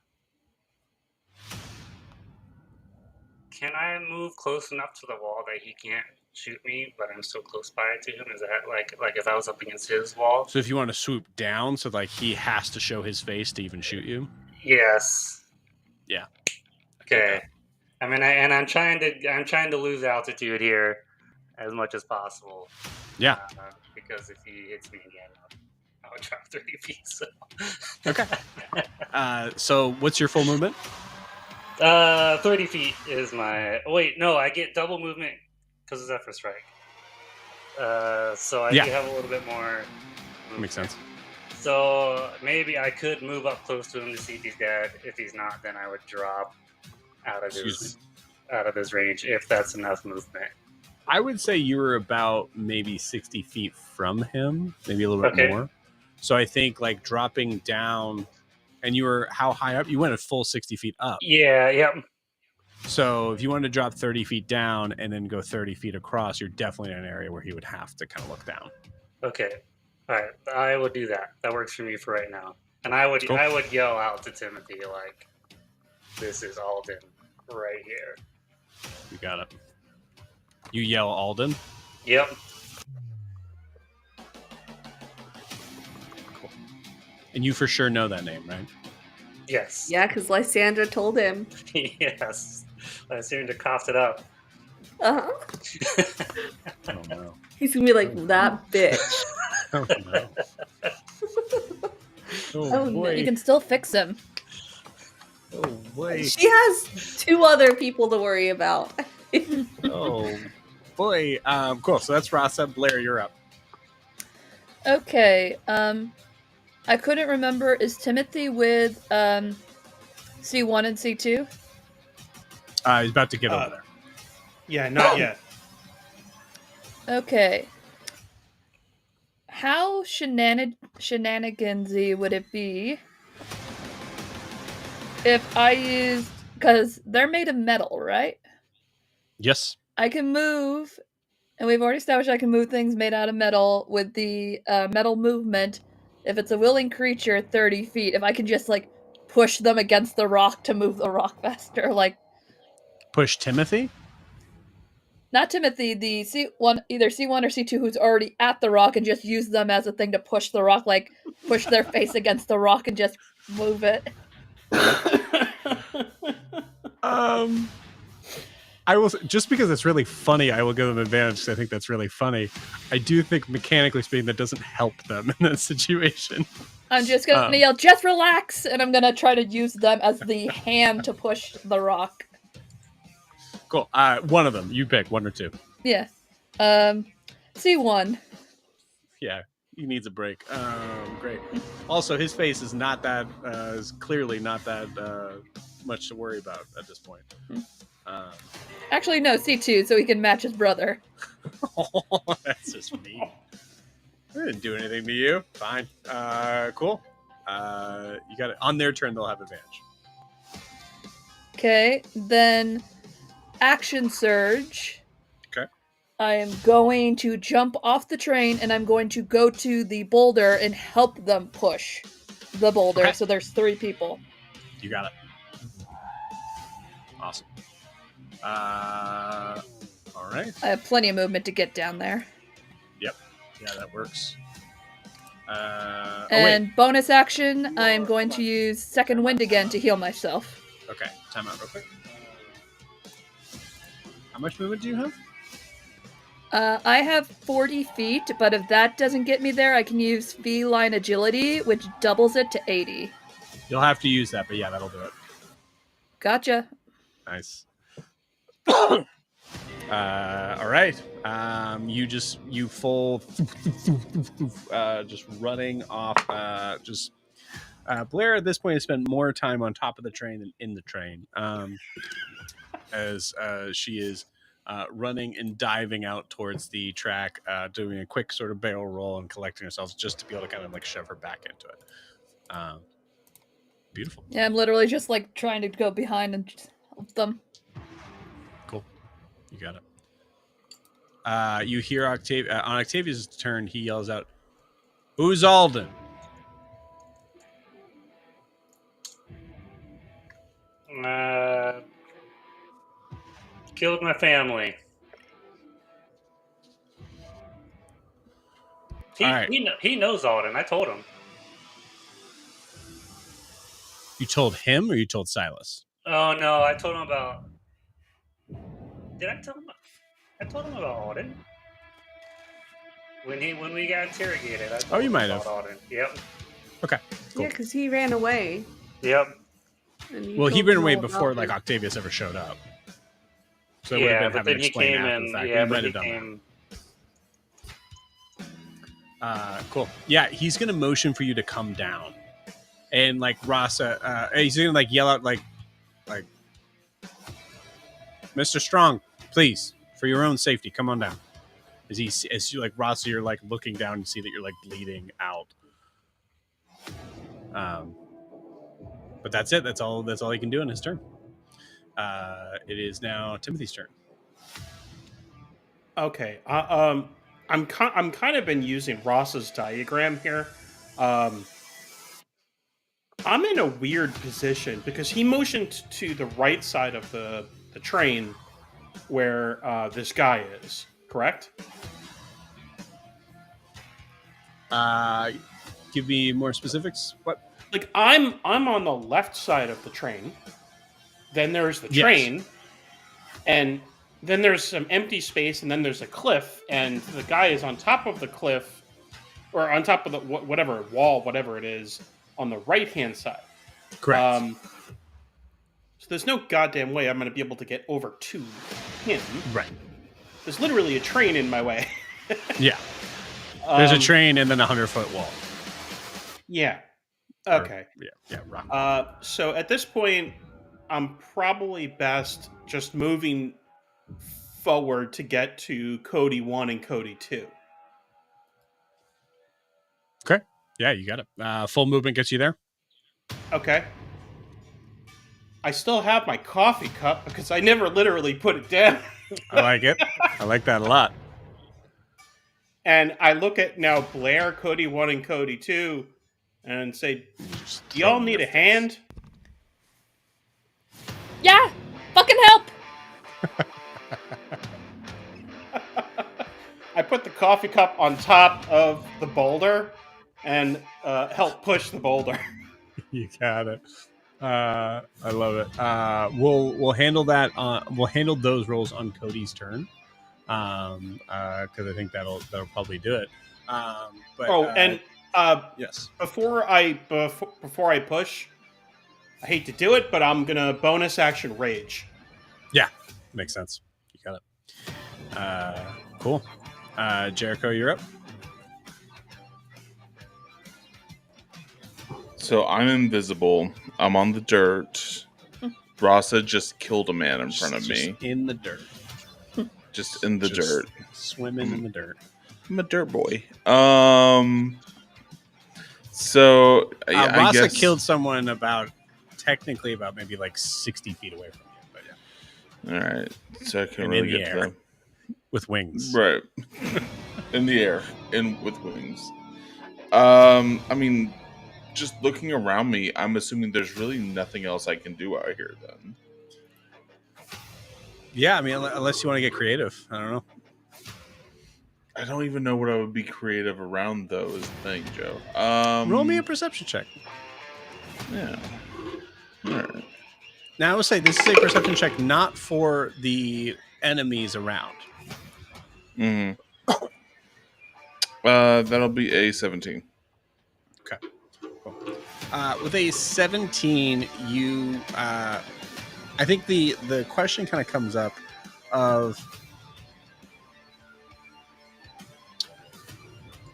Can I move close enough to the wall that he can't shoot me, but I'm still close by to him? Is that like if I was up against his wall? So if you want to swoop down, so like he has to show his face to even shoot you? Yes. Yeah. Okay. I mean, I'm trying to lose altitude here as much as possible. Yeah. Because if he hits me again, I would drop 30 feet. So. Okay. So what's your full movement? 30 feet is my... Wait, no, I get double movement because of Zephyr Strike. So I do have a little bit more movement. Makes sense. So maybe I could move up close to him to see if he's dead. If he's not, then I would drop out of his range if that's enough movement. I would say you were about maybe 60 feet from him, maybe a little bit more. So I think like dropping down, and you were how high up? You went a full 60 feet up. Yeah, yep. So if you wanted to drop 30 feet down and then go 30 feet across, you're definitely in an area where he would have to kind of look down. Okay. All right. I will do that. That works for me for right now. And I would yell out to Timothy, like, this is Alden right here. You got it. You yell Alden? Yep. Cool. And you for sure know that name, right? Yes. Yeah, because Lysandra told him. Yes. Lysandra coughed it up. Uh-huh. Oh, no. He's going to be like, that bitch. Oh, no. Oh, boy. You can still fix him. Oh, boy. She has 2 other people to worry about. Oh, boy. Cool. So that's Rasa. Blair, you're up. Okay. I couldn't remember. Is Timothy with C1 and C2? He's about to get over there. Yeah, not yet. Okay. How shenanigansy would it be if I used... Because they're made of metal, right? Yes. I can move, and we've already established I can move things made out of metal with the metal movement. If it's a willing creature, 30 feet. If I can just, like, push them against the rock to move the rock faster, like... Push Timothy? Not Timothy, the C1, either C1 or C2 who's already at the rock and just use them as a thing to push the rock, like, push their face against the rock and just move it. I will, just because it's really funny, I will give them advantage because I think that's really funny. I do think, mechanically speaking, that doesn't help them in that situation. I'm just gonna yell, just relax, and I'm gonna try to use them as the hand to push the rock. Cool. One of them. You pick, 1 or 2. Yeah. C1. Yeah, he needs a break. Great. Also, his face is not that, is clearly not that much to worry about at this point. Actually, no, C2, so he can match his brother. Oh, that's just mean. I didn't do anything to you. Fine. Cool. You got it. On their turn, they'll have advantage. Okay, then action surge. Okay. I am going to jump off the train, and I'm going to go to the boulder and help them push the boulder. Okay. So there's 3 people. You got it. Awesome. All right. I have plenty of movement to get down there. Yep. Yeah, that works. And bonus action, I am going to use Second Wind again to heal myself. Okay, time out real quick. How much movement do you have? I have 40 feet, but if that doesn't get me there, I can use feline agility, which doubles it to 80. You'll have to use that, but yeah, that'll do it. Gotcha. Nice. All right. You full, just running off. Blair at this point has spent more time on top of the train than in the train, as she is running and diving out towards the track, doing a quick sort of barrel roll and collecting herself just to be able to kind of like shove her back into it. Beautiful. Yeah, I'm literally just like trying to go behind and just help them. Cool. You got it. You hear on Octavia's turn, he yells out, "Who's Alden?" Killed my family. He knows Alden. I told him. You told him or you told Silas? Oh no, I told him about. Did I tell him? I told him about Alden. When we got interrogated. I told you him might about have. Alden. Yep. Okay. Cool. Yeah, because he ran away. Yep. Well, he ran away before like Octavius ever showed up. So it would have been but having then he explained came after in. the fact. Yeah, You but might he have done came. Cool. Yeah, he's gonna motion for you to come down, and like Rasa, he's gonna like yell out like, Mr. Strong, please, for your own safety, come on down. As you like Rasa, you're like looking down and see that you're like bleeding out. But that's it. That's all he can do in his turn. It is now Timothy's turn. Okay. I'm kind of been using Ross's diagram here. I'm in a weird position because he motioned to the right side of the train where this guy is. Correct? Give me more specifics. What? Like I'm on the left side of the train. Then there's the train, and then there's some empty space, and then there's a cliff, and the guy is on top of the cliff, or on top of the whatever wall, whatever it is, on the right-hand side. Correct. So there's no goddamn way I'm going to be able to get over to him. Right. There's literally a train in my way. Yeah. There's a train and then 100-foot wall. Yeah. Okay. Rock. So at this point, I'm probably best just moving forward to get to Cody 1 and Cody 2. Okay. Yeah, you got it. Full movement gets you there. Okay. I still have my coffee cup because I never literally put it down. I like it. I like that a lot. And I look at now Blair, Cody 1 and Cody 2 and say, do y'all need a hand? Yeah! Fucking help! I put the coffee cup on top of the boulder and help push the boulder. You got it. I love it. We'll handle that. We'll handle those rolls on Cody's turn. Because I think that'll probably do it. Yes. Before I push, I hate to do it, but I'm gonna bonus action rage. Yeah, makes sense. You got it. Cool. Jericho, you're up. So I'm invisible. I'm on the dirt. Rasa just killed a man in front of me. In the dirt. Just in the dirt. Swimming in the dirt. I'm a dirt boy. So I Rasa guess killed someone technically about maybe like 60 feet away from you. But yeah. All right. So I can And really in the get to air. them. With wings. Right. In the air. With wings. I mean, just looking around me, I'm assuming there's really nothing else I can do out here then. Yeah, I mean, unless you want to get creative. I don't know. I don't even know what I would be creative around, though, is the thing, Joe. Roll me a perception check. Yeah. All right. Now, I will say this is a perception check not for the enemies around. Mm-hmm. That'll be a 17. Okay. Cool. With a 17, you... I think the question kind of comes up of...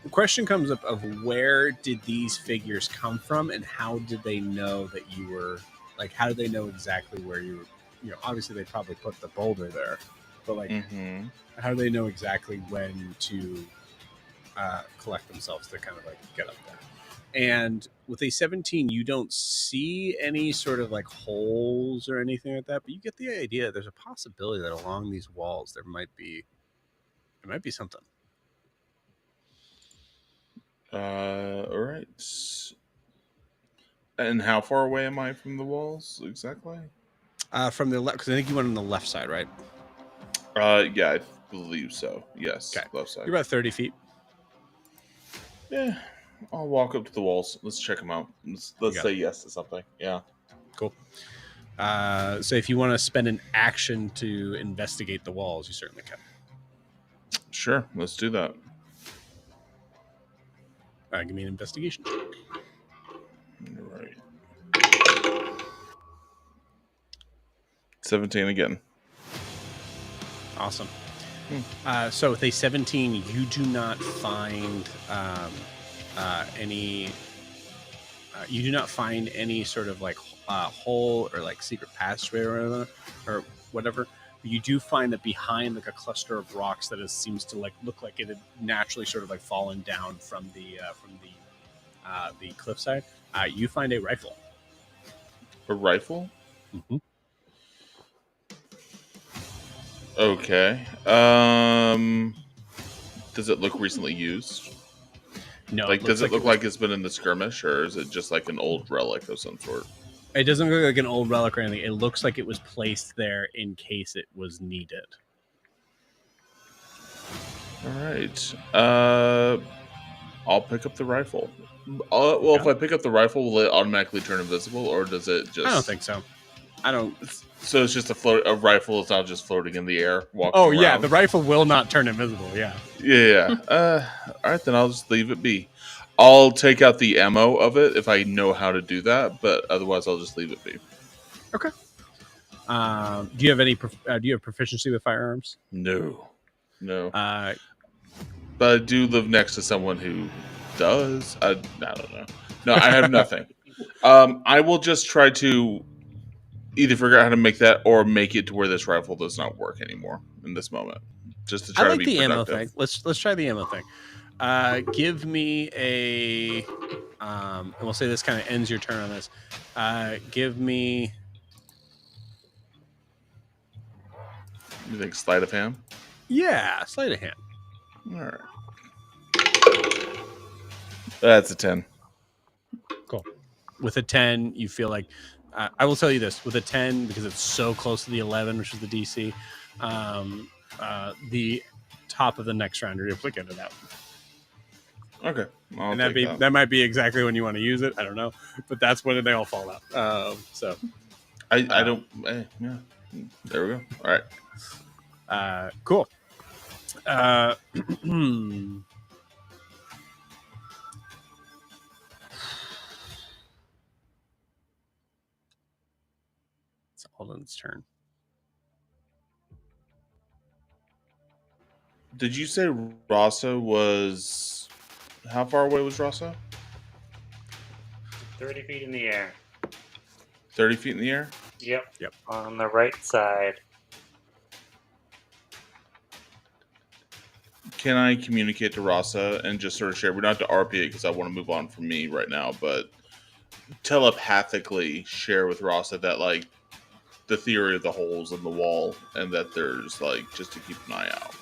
The question comes up of where did these figures come from and how did they know that you were... Like, how did they know exactly where you were? You know, obviously they probably put the boulder there, but like, how do they know exactly when to collect themselves to kind of like get up there? And with a 17, you don't see any sort of like holes or anything like that, but you get the idea. There's a possibility that along these walls there might be something. All right. And how far away am I from the walls exactly? From the left, because I think you went on the left side, right? Yeah, I believe so. Yes, okay. Left side. You're about 30 feet. Yeah, I'll walk up to the walls. Let's check them out. Let's say yes to something. Yeah. Cool. So if you want to spend an action to investigate the walls, you certainly can. Sure, let's do that. Give me an investigation check. All right. 17 again. Awesome. So with a 17, you do not find any. You do not find any sort of like hole or like secret passageway or whatever. But you do find that behind like a cluster of rocks that seems to like look like it had naturally sort of like fallen down from the cliffside. You find a rifle. A rifle? Mm-hmm. Okay. Does it look recently used? No. Like, does it look like it's been in the skirmish, or is it just like an old relic of some sort? It doesn't look like an old relic or anything. It looks like it was placed there in case it was needed. All right. I'll pick up the rifle. Well, if I pick up the rifle, will it automatically turn invisible, or does it just? I don't think so. I don't. So it's just a rifle. It's not just floating in the air. Oh yeah, around. the rifle will not turn invisible. Yeah. Yeah. All right, then I'll just leave it be. I'll take out the ammo of it if I know how to do that, but otherwise I'll just leave it be. Okay. Do you have any? Do you have proficiency with firearms? No. Uh, But I do live next to someone who does. I don't know. No, I have nothing. I will just try to either figure out how to make that or make it to where this rifle does not work anymore in this moment. Just to try to be the productive. ammo thing. Let's try the ammo thing. Give me a. And we'll say this kind of ends your turn on this. Give me. You think sleight of hand? Yeah, sleight of hand. All right. That's a 10. Cool. With a 10, you feel like I will tell you this: with a 10, because it's so close to the 11, which is the DC, the top of the next round you're able to get it out. Okay, and that might be exactly when you want to use it. I don't know, but that's when they all fall out. So I don't. Yeah, there we go. All right. Cool. It's Alden's turn. Did you say Rasa was... How far away was Rasa? 30 feet in the air. 30 feet in the air? Yep. Yep. On the right side. Can I communicate to Rasa and just sort of share? We don't have to RP it because I want to move on from me right now, but telepathically share with Rasa that, like, the theory of the holes in the wall and that there's, like, just to keep an eye out.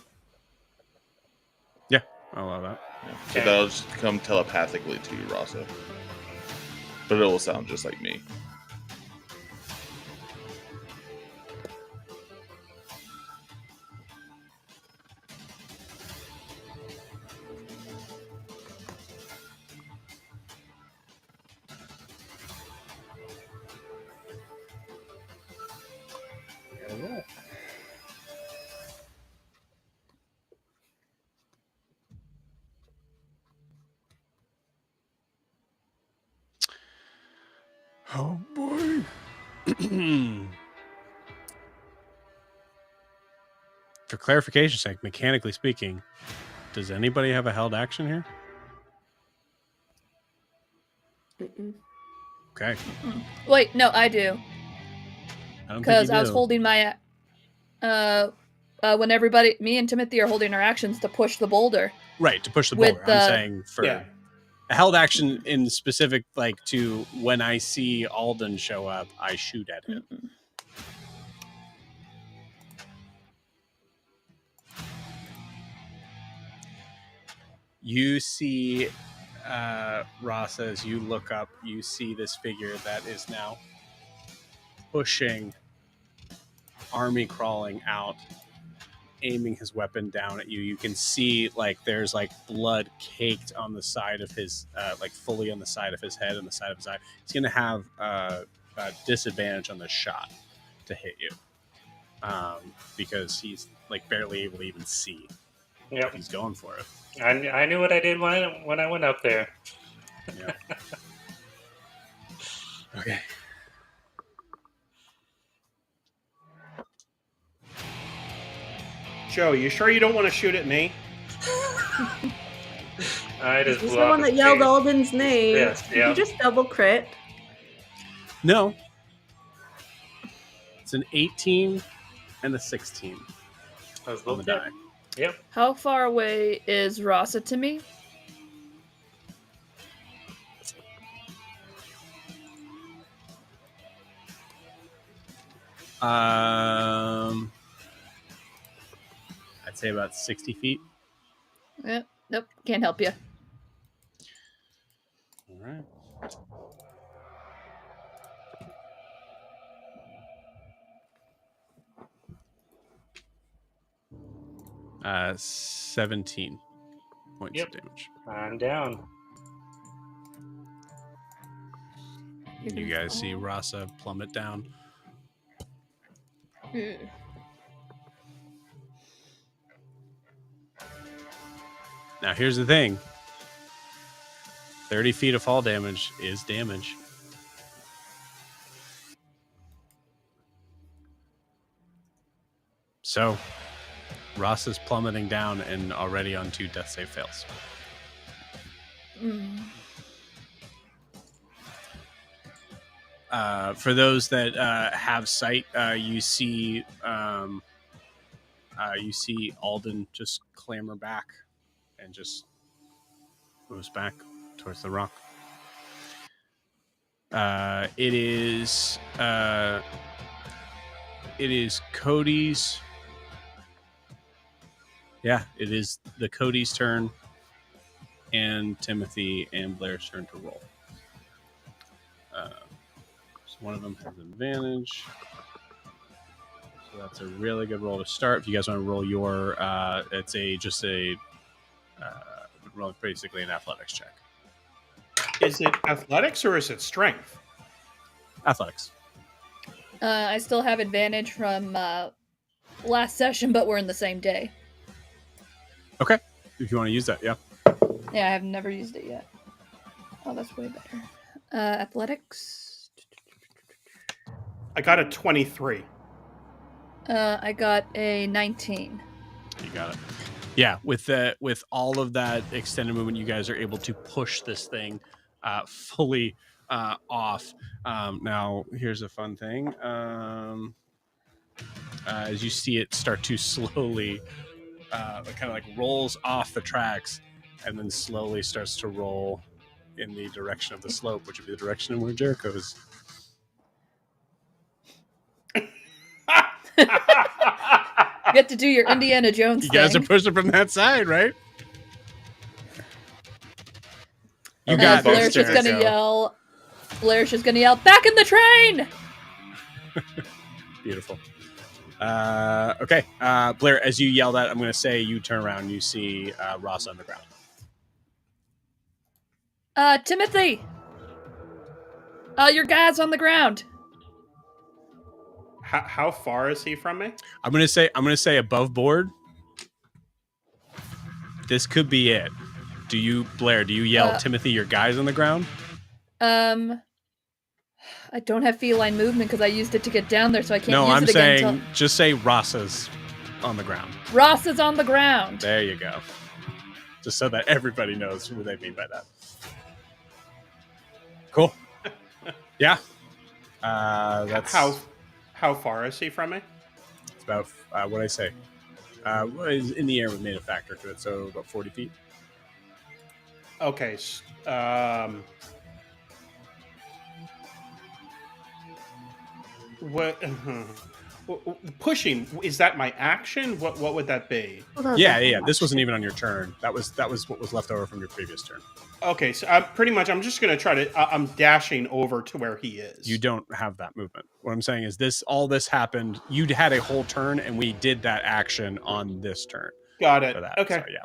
Yeah, I love that. Yeah. So that'll just come telepathically to you, Rasa. But it will sound just like me. Oh boy. For clarification's sake, mechanically speaking, does anybody have a held action here? Mm-mm. Okay. Wait, no, I do. Because I was do. holding my when me and Timothy are holding our actions to push the boulder. Right, to push the With boulder. I'm saying for a held action in specific, like to when I see Alden show up, I shoot at him. Mm-mm. You see Rasa, as you look up, you see this figure that is now pushing, army crawling out, aiming his weapon down at you. You can see like there's like blood caked on the side of his like fully on the side of his head and the side of his eye. He's gonna have a disadvantage on the shot to hit you because he's like barely able to even see. Yep. He's going for it. I knew what I did when I went up there. Yeah. Okay. Joe, you sure you don't want to shoot at me? I just He's blew the off one his that yelled face. Alden's name. Yes, Did yeah. you just double crit? No. It's an 18 and a 16 Those on the both die. Yep. How far away is Rasa to me? I'd say about 60 feet. Nope, can't help you. All right. Uh, 17 points Yep. of damage. I'm down. You guys see Rasa plummet down. Now, here's the thing. 30 feet of fall damage is damage. So, Ross is plummeting down and already on 2 death save fails. For those that have sight, you see Alden just clamber back and just moves back towards the rock. It is Cody's. Yeah, it is the Cody's turn, and Timothy and Blair's turn to roll. So one of them has advantage. So that's a really good roll to start. If you guys want to roll your, it's roll basically an athletics check. Is it athletics or is it strength? Athletics. I still have advantage from last session, but we're in the same day. Okay, if you want to use that, yeah. Yeah, I have never used it yet. Oh, that's way better. Athletics. I got a 23. I got a 19. You got it. Yeah, with all of that extended movement, you guys are able to push this thing fully off. Now, here's a fun thing. As you see it start to slowly, it kind of like rolls off the tracks, and then slowly starts to roll in the direction of the slope, which would be the direction of where Jericho is. You get to do your Indiana Jones You guys are thing. pushing from that side, right? You And got this, Blair's just gonna Jericho. yell. Blair's just gonna yell, "Back in the train!" Beautiful. Okay, Blair, as you yell that, I'm going to say you turn around and you see Ross on the ground. Timothy! Your guy's on the ground. How far is he from me? I'm going to say above board. This could be it. Blair, do you yell, Timothy, your guy's on the ground? I don't have feline movement because I used it to get down there, so I can't No, use I'm it again. saying just say Ross's on the ground. Ross is on the ground. There you go. Just so that everybody knows what they mean by that. Cool. Yeah. That's how far is he from me? It's about what I say. In the air, we made a factor to it, so about 40 feet. Okay. What? Pushing, is that my action? What would that be? Yeah. This wasn't even on your turn. That was what was left over from your previous turn. Okay, so I'm just gonna try to. I'm dashing over to where he is. You don't have that movement. What I'm saying is all this happened. You had a whole turn, and we did that action on this turn. Got it. For that. Okay. So, yeah.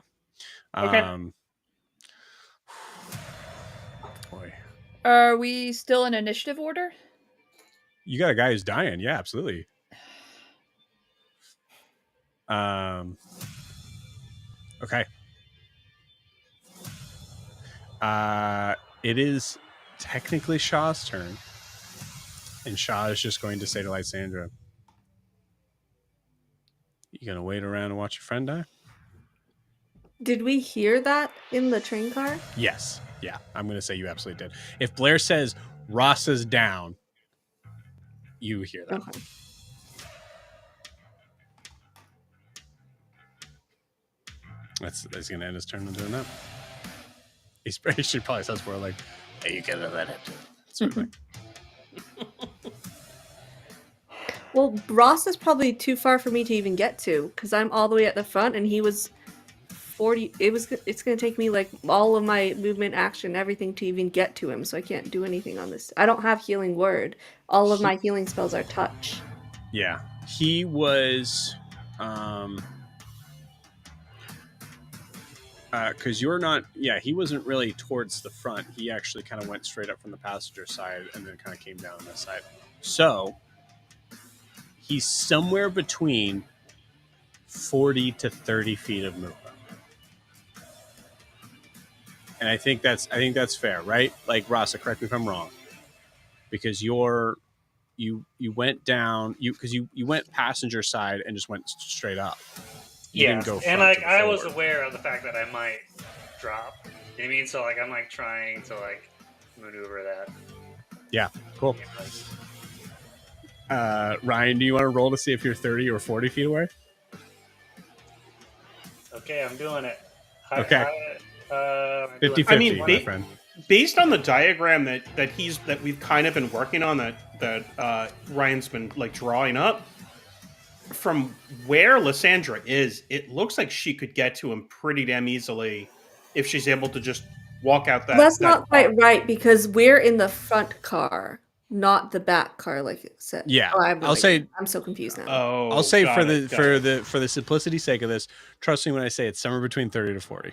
Okay. Boy. Are we still in initiative order? You got a guy who's dying. Yeah, absolutely. Okay. It is technically Shaw's turn. And Shaw is just going to say to Lysandra, You gonna wait around and watch your friend die? Did we hear that in the train car? Yes. Yeah, I'm gonna say you absolutely did. If Blair says Ross's down, you hear that. Okay. That's gonna end his turn in doing that. He should probably says for like, "Hey, you gonna let it?" Sort of thing. Well, Ross is probably too far for me to even get to because I'm all the way at the front and he was 40. It's going to take me like all of my movement, action, everything to even get to him. So I can't do anything on this. I don't have healing word. All of my healing spells are touch. Yeah, he was, because you're not. Yeah, he wasn't really towards the front. He actually kind of went straight up from the passenger side and then kind of came down on this side. So he's somewhere between 40 to 30 feet of movement. And I think that's fair, right? Like Rasa, correct me if I'm wrong. Because you went down, you went passenger side and just went straight up. You Yeah, didn't go and front like to I the was forward. aware of the fact that I might drop. You know what I mean? So like I'm like trying to like maneuver that. Yeah, cool. Ryan, do you want to roll to see if you're 30 or 40 feet away? Okay, I'm doing it. Okay. 50-50, I mean, my friend. based on the diagram that we've kind of been working on, that Ryan's been like drawing up, from where Lysandra is, it looks like she could get to him pretty damn easily if she's able to just walk out that. That's not quite right because we're in the front car, not the back car, like it said. Yeah, Oh, I have no I'll idea. say. I'm so confused now. Oh, I'll say got for it. the simplicity's sake of this, trust me when I say it's somewhere between 30 to 40.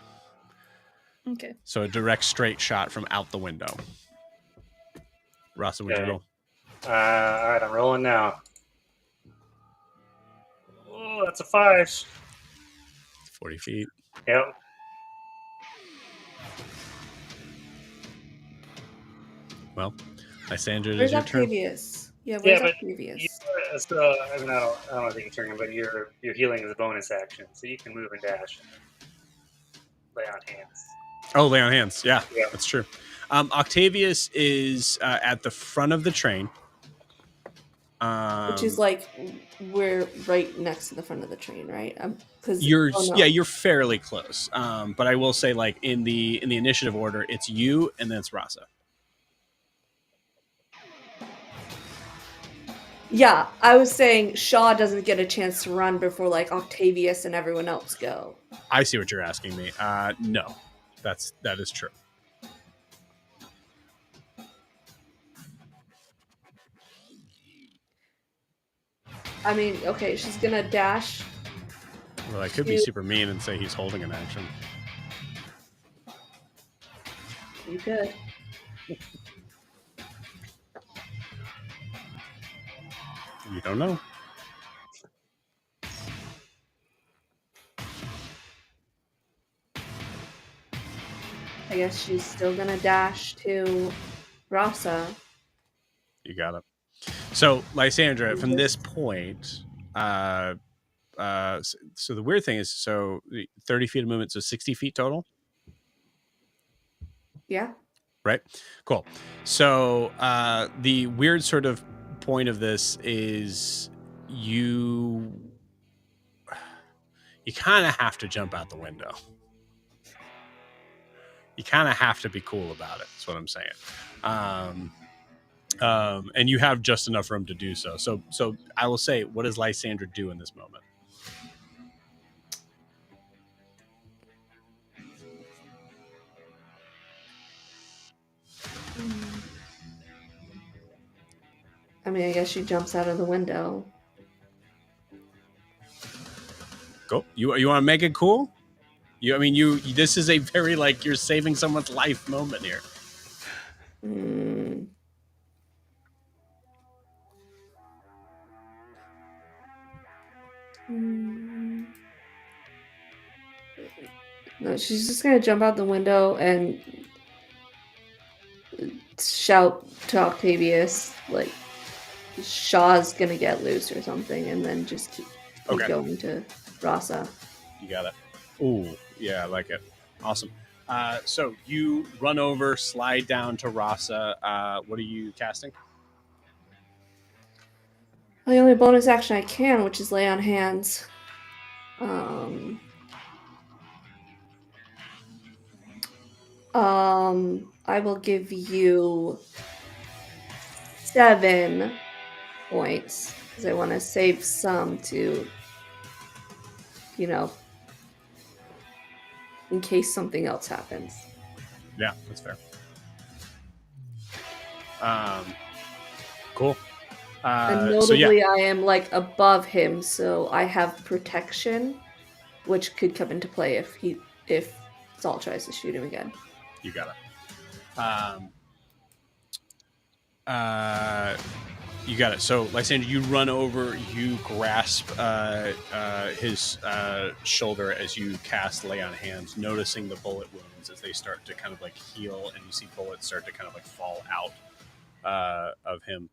Okay. So a direct straight shot from out the window. Rasa, would you Okay. roll? All right, I'm rolling now. Oh, that's a 5. 40 feet. Yep. Well, Lysandra, it Where's is your turn. Octavius? Yeah, where's but Octavius? So I mean, I don't think it's turning, but your healing is a bonus action, so you can move and dash, and lay on hands. Oh, lay on hands. Yeah, Yeah. that's true. Octavius is at the front of the train. Which is like we're right next to the front of the train, right? You're fairly close. But I will say, like in the initiative order, it's you and then it's Rasa. Yeah, I was saying Shaw doesn't get a chance to run before like Octavius and everyone else go. I see what you're asking me. No, that is true. I mean, okay, she's gonna dash. Well, I could be super mean and say he's holding an action. You could. You don't know. I guess she's still gonna dash to Rasa. You got it. So, Lysandra, from this point, so the weird thing is, so 30 feet of movement, so 60 feet total. Yeah. Right. Cool. So the weird sort of point of this is you kind of have to jump out the window. You kind of have to be cool about it. That's what I'm saying. And you have just enough room to do so. So I will say, what does Lysandra do in this moment? I mean, I guess she jumps out of the window. Go. You want to make it cool? This is a very like you're saving someone's life moment here. No, she's just gonna jump out the window and shout to Octavius like Shaw's gonna get loose or something, and then just He's Okay. going to Rasa. You got it. Ooh, yeah, I like it. Awesome. So you run over, slide down to Rasa. What are you casting? The only bonus action I can, which is lay on hands. I will give you 7 points because I want to save some to, in case something else happens. Yeah, that's fair. Cool. And So yeah, notably, I am like above him, so I have protection, which could come into play if Saul tries to shoot him again. you got it. You got it. So, Lysander, you run over, you grasp his shoulder as you cast Lay on Hands, noticing the bullet wounds as they start to kind of like heal, and you see bullets start to kind of like fall out of him.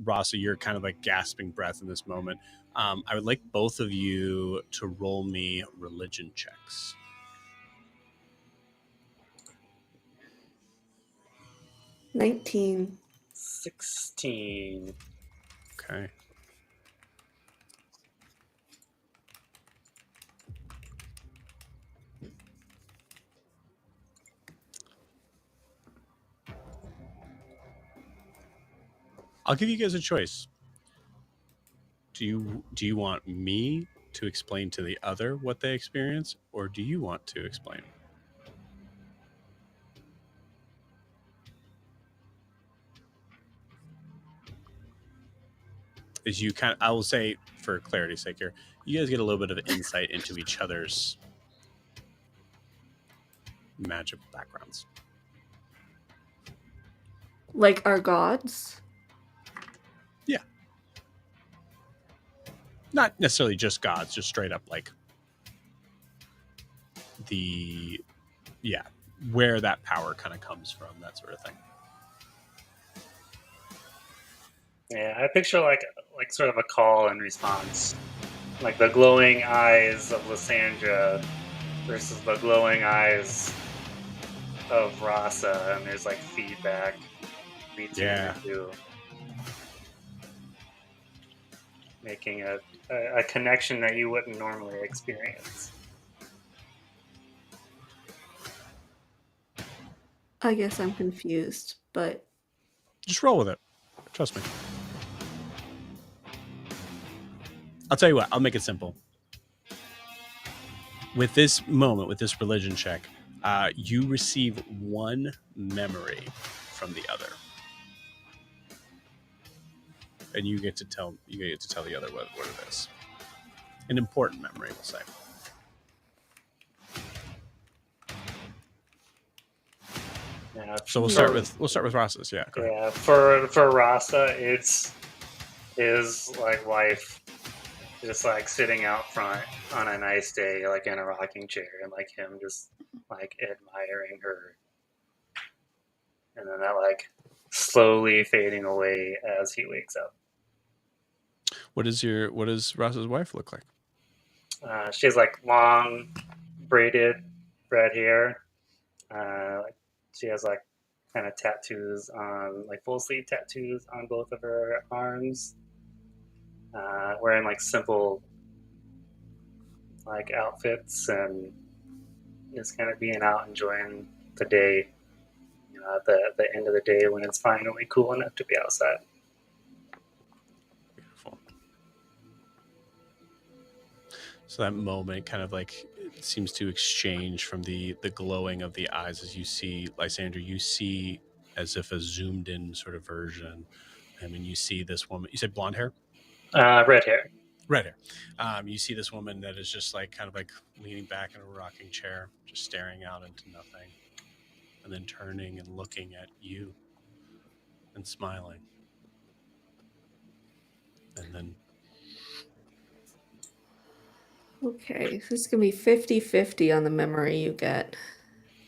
Rasa, you're kind of like gasping breath in this moment. I would like both of you to roll me religion checks. 19. 16. Okay. I'll give you guys a choice. Do you want me to explain to the other what they experience, or do you want to explain? Is you kind of, I will say for clarity's sake here, you guys get a little bit of insight into each other's magical backgrounds. Like our gods? Yeah. Not necessarily just gods, just straight up like where that power kind of comes from, that sort of thing. Yeah, I picture like sort of a call and response, like the glowing eyes of Lysandra versus the glowing eyes of Rasa, and there's like feedback between the two, making a connection that you wouldn't normally experience. I guess I'm confused, but Just roll with it. Trust me. I'll tell you what, I'll make it simple. With this moment, with this religion check, you receive one memory from the other. And you get to tell the other what it is. An important memory, we'll say. Yeah, So we'll start with Ross's. Yeah. Go ahead. Yeah, for Rasa, it's his like wife just like sitting out front on a nice day, like in a rocking chair, and like him just like admiring her, and then that like slowly fading away as he wakes up. What does Ross's wife look like? She has like long braided red hair. She has like kind of tattoos on, like full sleeve tattoos on both of her arms. Wearing like simple like outfits, and just kind of being out enjoying the day. At the end of the day when it's finally cool enough to be outside. Beautiful. So that moment kind of like it seems to exchange from the glowing of the eyes as you see Lysander. You see as if a zoomed in sort of version. I mean, you see this woman. You said blonde hair? Red hair. Red hair. You see this woman that is just like kind of like leaning back in a rocking chair, just staring out into nothing, and then turning and looking at you and smiling. And then... Okay, so this is going to be 50-50 on the memory you get.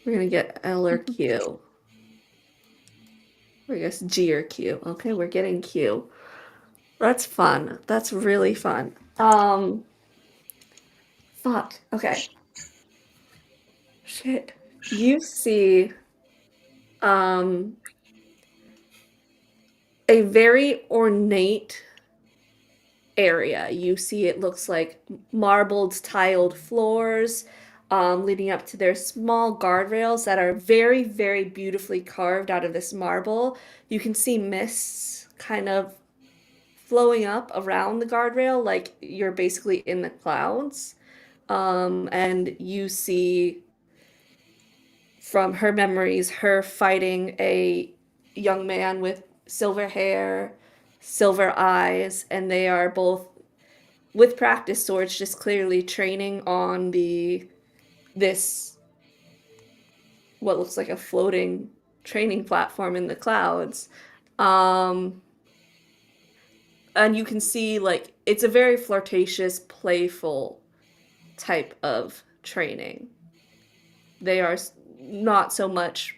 We're going to get L or Q. Or I guess G or Q. Okay, we're getting Q. That's fun. That's really fun. Fuck. Okay. Shit. You see a very ornate area. You see it looks like marbled tiled floors leading up to their small guardrails that are very, very beautifully carved out of this marble. You can see mists kind of flowing up around the guardrail, like you're basically in the clouds. And you see from her memories her fighting a young man with silver hair, silver eyes, and they are both with practice swords just clearly training on this what looks like a floating training platform in the clouds. Um and you can see like it's a very flirtatious, playful type of training. They are not so much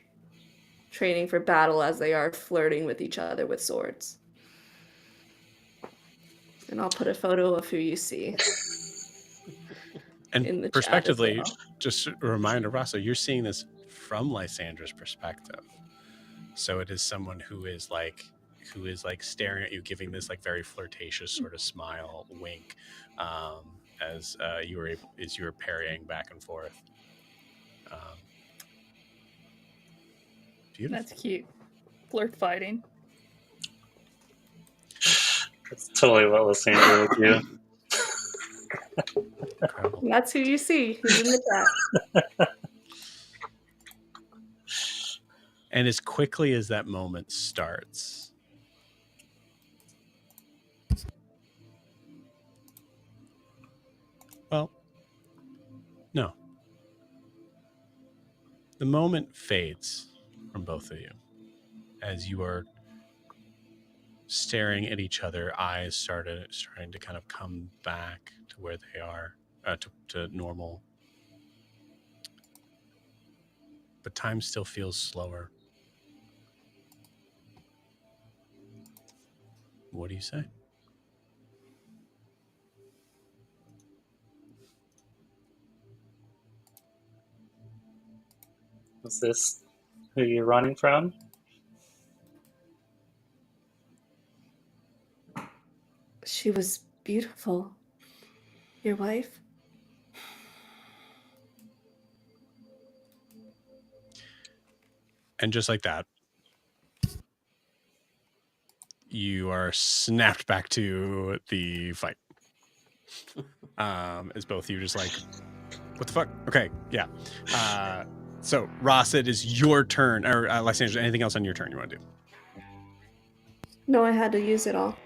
training for battle as they are flirting with each other with swords. And I'll put a photo of who you see. In the And chat as perspectively, well. just a reminder, Rasa, you're seeing this from Lysandra's perspective. So it is someone who is like staring at you, giving this like very flirtatious sort of smile, wink, as you were parrying back and forth. Beautiful. That's cute. Flirt fighting. That's totally what Lysandra would do. Incredible. That's who you see. Who's in the chat. And as quickly as that moment starts, well, no. The moment fades from both of you as you are staring at each other. Eyes starting to kind of come back to where they are, to normal. But time still feels slower. What do you say? Is this who you're running from? She was beautiful. Your wife? And just like that, you are snapped back to the fight. As both of you just like, what the fuck? Okay, yeah. So, Ross, it is your turn. Or, Lysandra, anything else on your turn you want to do? No, I had to use it all.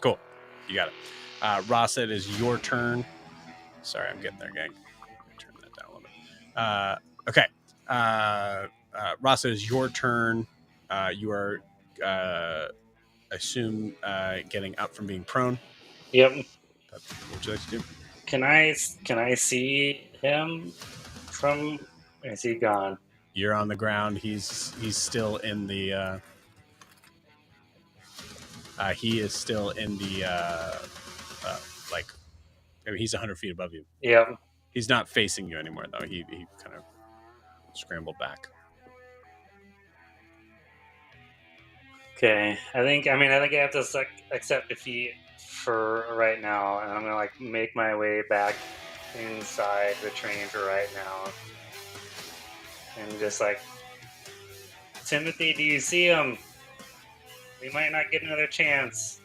Cool. You got it. Ross, it is your turn. Sorry, I'm getting there, gang. Turn that down a little bit. Okay. Ross, it is your turn. You are, assume, getting up from being prone. Yep. What would you like to do? Can I see him from? Is he gone? You're on the ground. He's still in the. He is still in the like. I mean, he's 100 feet above you. Yep. He's not facing you anymore, though. He kind of scrambled back. Okay. I think I have to accept defeat for right now, and I'm gonna make my way back inside the train for right now, and just Timothy, do you see him? We might not get another chance.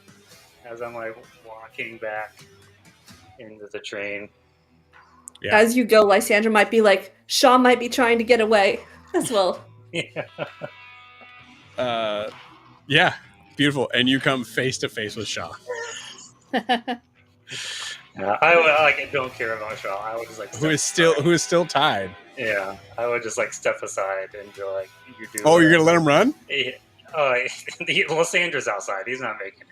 As I'm walking back into the train. Yeah. As you go, Lysandra might be like, Shaw might be trying to get away as well. Yeah. Beautiful. And you come face to face with Shaw. I don't care about Shaw. I would just who is still tied. Yeah, I would just step aside and be like, "You do." Oh, you're gonna let him run? Yeah. Lysandra's outside. He's not making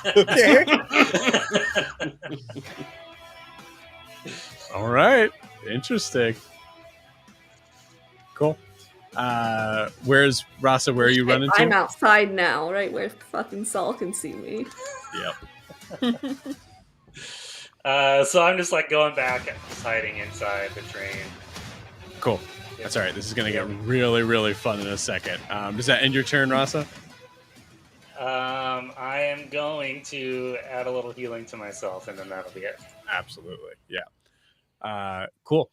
it. Okay. All right. Interesting. Cool. Where's Rasa? Where are you running to? I'm outside now, right where fucking Saul can see me. Yep. So I'm just like going back and just hiding inside the train. Cool. That's all right. This is going to get really, really fun in a second. Does that end your turn, Rasa? I am going to add a little healing to myself, and then that'll be it. Absolutely. Yeah. Cool.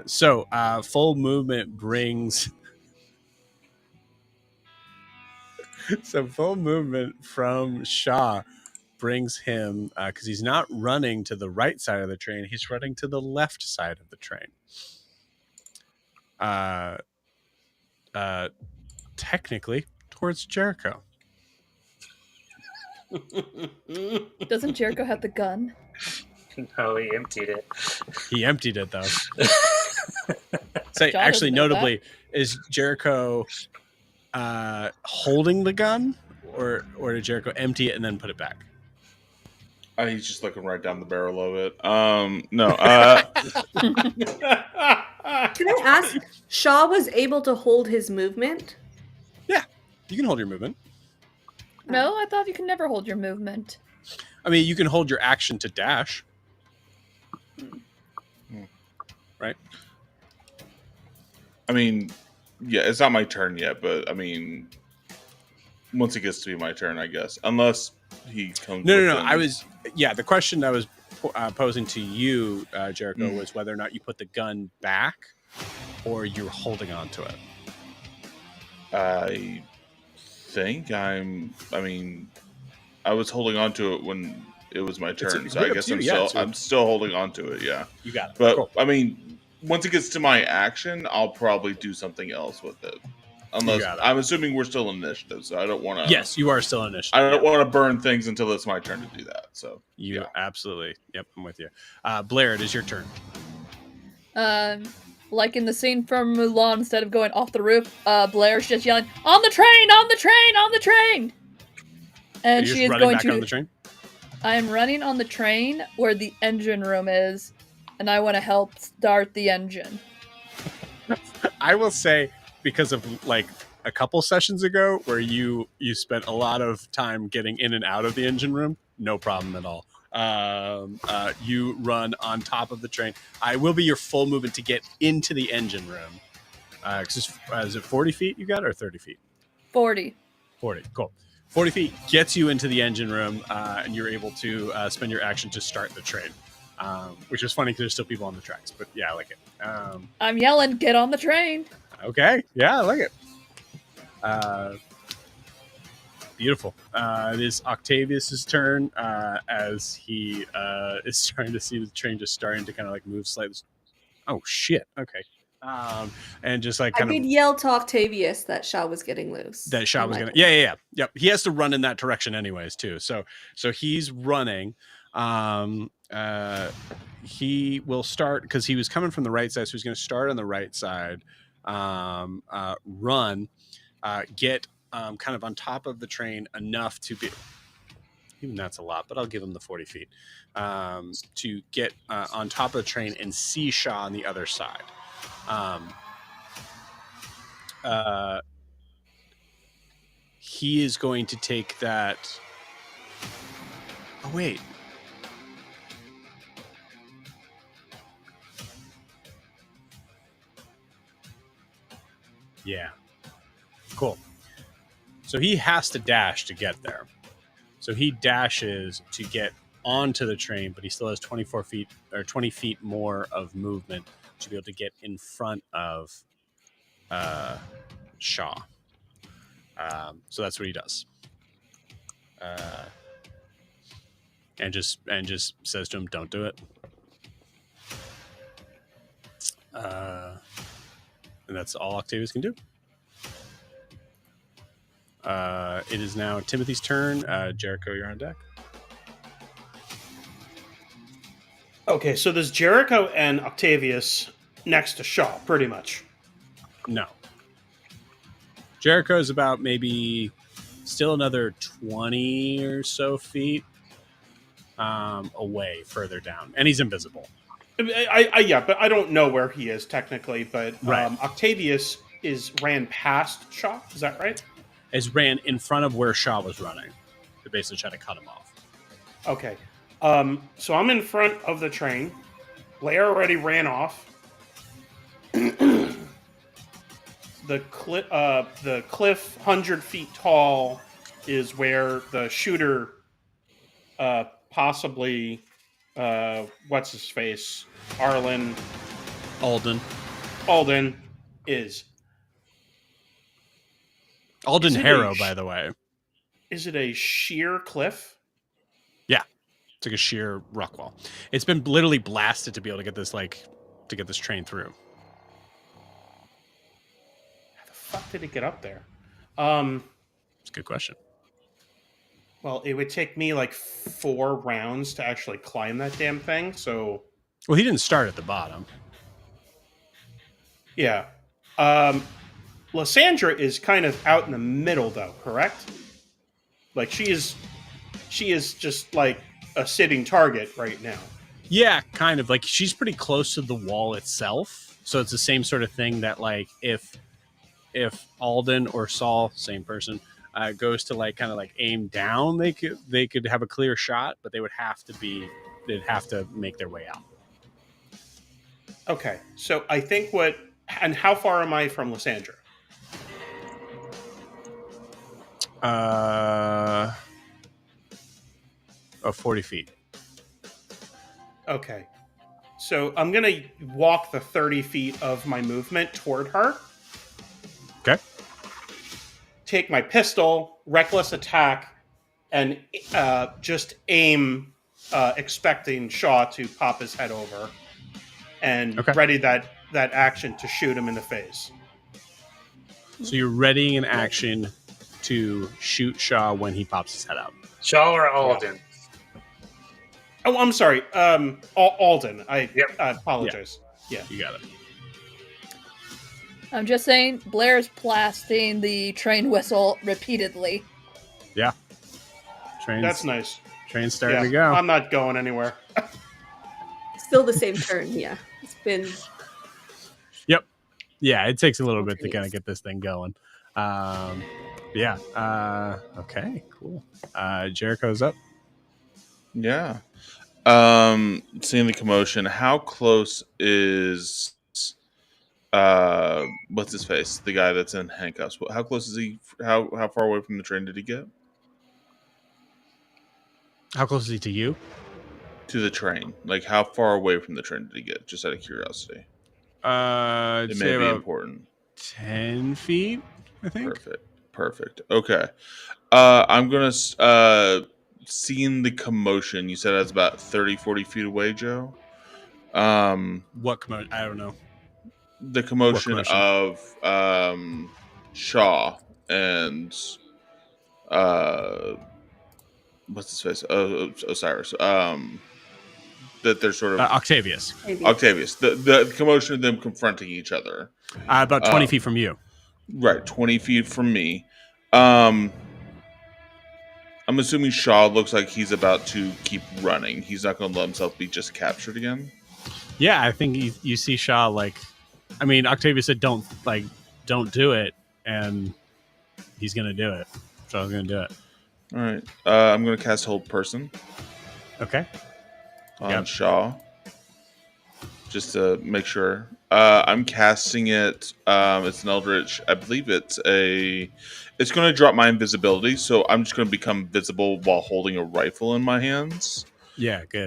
So full movement brings... So full movement from Shaw brings him, because he's not running to the right side of the train, he's running to the left side of the train. Technically towards Jericho. Doesn't Jericho have the gun? No, he emptied it. He emptied it, though. So, John actually, doesn't know notably, is Jericho holding the gun, or did Jericho empty it and then put it back? He's just looking right down the barrel of it. No. Can I ask? Shaw was able to hold his movement. Yeah, you can hold your movement. No, I thought you can never hold your movement. I mean, you can hold your action to dash. Right? I mean, yeah, it's not my turn yet, but I mean, once it gets to be my turn, I guess. Unless he comes. No. The question I was posing to you, Jericho, was whether or not you put the gun back or you're holding on to it. I think I was holding on to it when it was my turn, so I guess I'm still holding on to it. Yeah, you got it. But cool. I mean, once it gets to my action, I'll probably do something else with it. Unless I'm assuming we're still in initiative, so I don't want to. Yes, you are still in initiative. I don't want to burn things until it's my turn to do that. So absolutely. Yep, I'm with you. Blair, it is your turn. Like in the scene from Mulan, instead of going off the roof, Blair's just yelling, "On the train! On the train! On the train!" And she is going back on the train? I am running on the train where the engine room is, and I want to help start the engine. I will say, because of like a couple sessions ago where you spent a lot of time getting in and out of the engine room, no problem at all. You run on top of the train. I will be your full movement to get into the engine room. Is it 40 feet you got, or 30 feet? 40. 40, cool. 40 feet gets you into the engine room, and you're able to spend your action to start the train. Which is funny because there's still people on the tracks, but yeah, I like it. I'm yelling, "Get on the train!" Okay, yeah, I like it. Beautiful. It is Octavius's turn as he is starting to see the train just starting to kind of like move slightly. Oh shit! Okay. And just like I did yell to Octavius that Shaw was getting loose. That Shaw was gonna. Yeah. Yep. He has to run in that direction anyways too. So he's running. He will start because he was coming from the right side, so he's going to start on the right side. Run, get kind of on top of the train enough to be. Even that's a lot, but I'll give him the 40 feet to get on top of the train and see Shaw on the other side. He is going to take that. Oh, wait. Yeah. Cool. So he has to dash to get there. So he dashes to get onto the train, but he still has 24 feet or 20 feet more of movement to be able to get in front of Shaw. So that's what he does. And just says to him, "Don't do it." And that's all Octavius can do. It is now Timothy's turn. Jericho, you're on deck. Okay, so there's Jericho and Octavius next to Shaw, pretty much. No. Jericho is about maybe still another 20 or so feet away, further down. And he's invisible. Yeah, but I don't know where he is technically, but right. Octavius ran past Shaw, is that right? Ran in front of where Shaw was running to basically try to cut him off. Okay. So I'm in front of the train. Blair already ran off. The cliff, 100 feet tall, is where the shooter, possibly, what's his face, Alden. Alden, is. Alden Is it Harrow, by the way. Is it a sheer cliff? Yeah. It's like a sheer rock wall. It's been literally blasted to be able to get this train through. How the fuck did it get up there? It's a good question. Well, it would take me like 4 rounds to actually climb that damn thing, so... Well, he didn't start at the bottom. Yeah. Lysandra is kind of out in the middle, though, correct? Like, she is just like a sitting target right now. Yeah, kind of. Like, she's pretty close to the wall itself. So it's the same sort of thing that, like, if Alden or Saul, same person, goes to like kind of like aim down, they could have a clear shot, but they'd have to make their way out. Okay, so I think and how far am I from Lysandra? 40 feet. Okay, so I'm gonna walk the 30 feet of my movement toward her. Okay. Take my pistol, reckless attack, and just aim, expecting Shaw to pop his head over, and ready that action to shoot him in the face. So you're readying an action to shoot Shaw when he pops his head out. Shaw or Alden? Yeah. Oh, I'm sorry. Alden. I apologize. Yeah. You got it. I'm just saying, Blair's blasting the train whistle repeatedly. Yeah. That's nice. Train's starting to go. I'm not going anywhere. Still the same turn, yeah. It's been... Yep. Yeah, it takes a little bit to kind of get this thing going. Yeah. Okay, cool. Jericho's up. Yeah. Seeing the commotion, how close is what's his face? The guy that's in handcuffs. How close is he? How far away from the train did he get? How close is he to you? To the train. Like, how far away from the train did he get? Just out of curiosity. It may be important. 10 feet, I think. Perfect. Okay. I'm gonna seeing the commotion. You said that's about 30, 40 feet away, Joe. What commotion? I don't know. The commotion of Shaw and what's his face? Osiris. That they're sort of Octavius. The commotion of them confronting each other. About 20 feet from you. Right, 20 feet from me. I'm assuming Shaw looks like he's about to keep running. He's not going to let himself be just captured again. Yeah, I think you see Shaw like, I mean, Octavius said don't do it, and he's going to do it. Shaw's going to do it. All right, I'm going to cast Hold Person. Okay. On Shaw, just to make sure. I'm casting it. It's an Eldritch. I believe it's going to drop my invisibility, so I'm just going to become visible while holding a rifle in my hands. Yeah, good.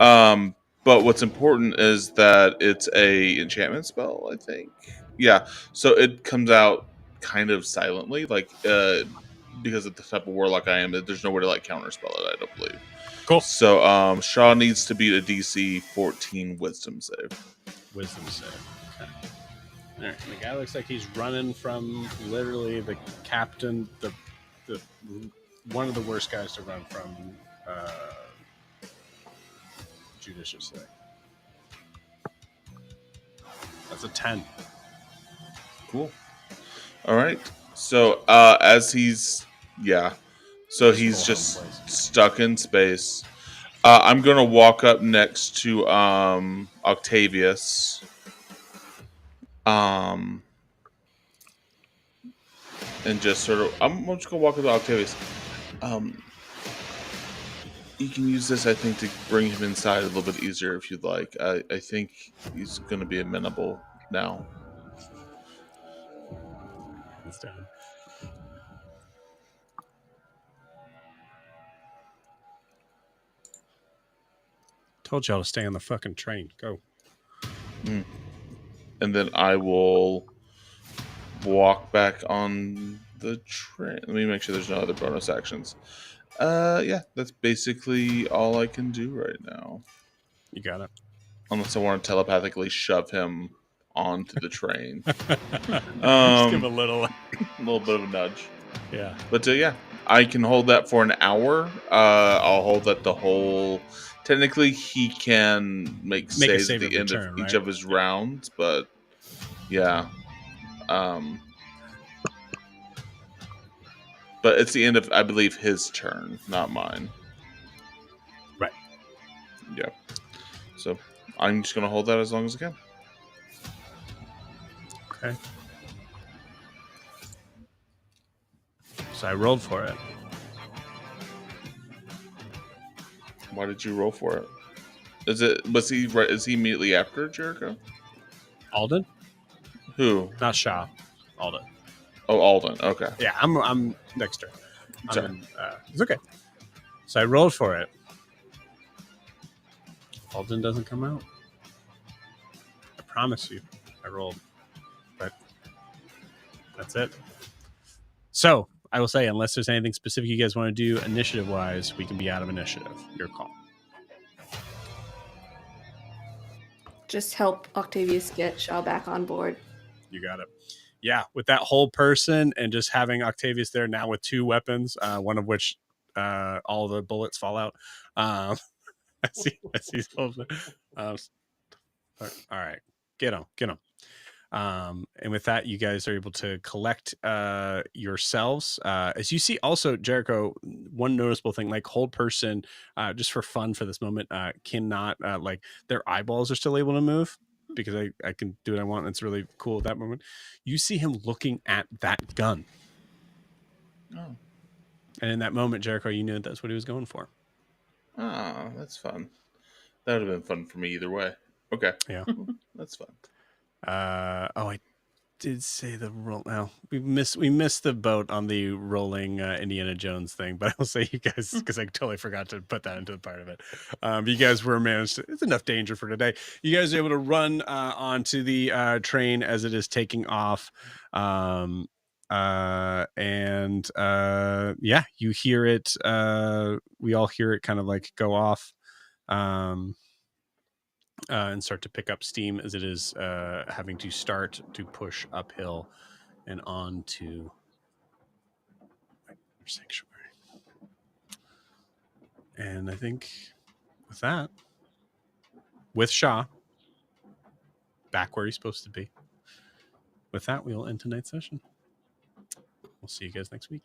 But what's important is that it's a enchantment spell, I think. Yeah, so it comes out kind of silently, like because of the type of warlock I am. There's no way to like counterspell it, I don't believe. Cool. So Shaw needs to beat a DC 14 Wisdom save. Wisdom save. Okay. All right. The guy looks like he's running from literally the captain, the one of the worst guys to run from. Judiciously. That's a 10. Cool. All right. So as he's just stuck in space. I'm gonna walk up next to Octavius. And just sort of, I'm just gonna walk up to Octavius. You can use this, I think, to bring him inside a little bit easier if you'd like. I think he's going to be amenable now. It's down. Told y'all to stay on the fucking train. Go. And then I will walk back on the train. Let me make sure there's no other bonus actions. Yeah, that's basically all I can do right now. You got it. Unless I want to telepathically shove him onto the train. Just give him a little bit of a nudge. Yeah. But yeah, I can hold that for an hour. I'll hold that the whole. Technically, he can make saves save at the end return, of each right? of his rounds, but yeah. But it's the end of, I believe, his turn, not mine. Right. Yeah. So I'm just going to hold that as long as I can. Okay. So I rolled for it. Why did you roll for it? Is he immediately after Jericho? Alden? Who? Not Shaw. Alden. Oh, Alden. Okay. Yeah, I'm next turn. Sorry. It's okay. So I rolled for it. Alden doesn't come out. I promise you. I rolled. But that's it. So I will say, unless there's anything specific you guys want to do initiative-wise, we can be out of initiative. Your call. Just help Octavius get Shaw back on board. You got it. Yeah, with that whole person and just having Octavius there now with 2 weapons, one of which all the bullets fall out. I see. All right, get him. And with that, you guys are able to collect yourselves. As you see, also Jericho, one noticeable thing, like hold person, just for fun for this moment, cannot like their eyeballs are still able to move because I can do what I want. And it's really cool at that moment. You see him looking at that gun. Oh. And in that moment, Jericho, you knew that's what he was going for. Oh, that's fun. That would have been fun for me either way. Okay. Yeah. That's fun. I did say the roll. Now we missed the boat on the rolling Indiana Jones thing, but I'll say you guys, because I totally forgot to put that into the part of it. You guys were managed to, it's enough danger for today. You guys are able to run onto the train as it is taking off. Yeah, you hear it. We all hear it kind of like go off. And start to pick up steam as it is having to start to push uphill and on to sanctuary. And I think with that, with Shaw back where he's supposed to be, with that, we'll end tonight's session. We'll see you guys next week.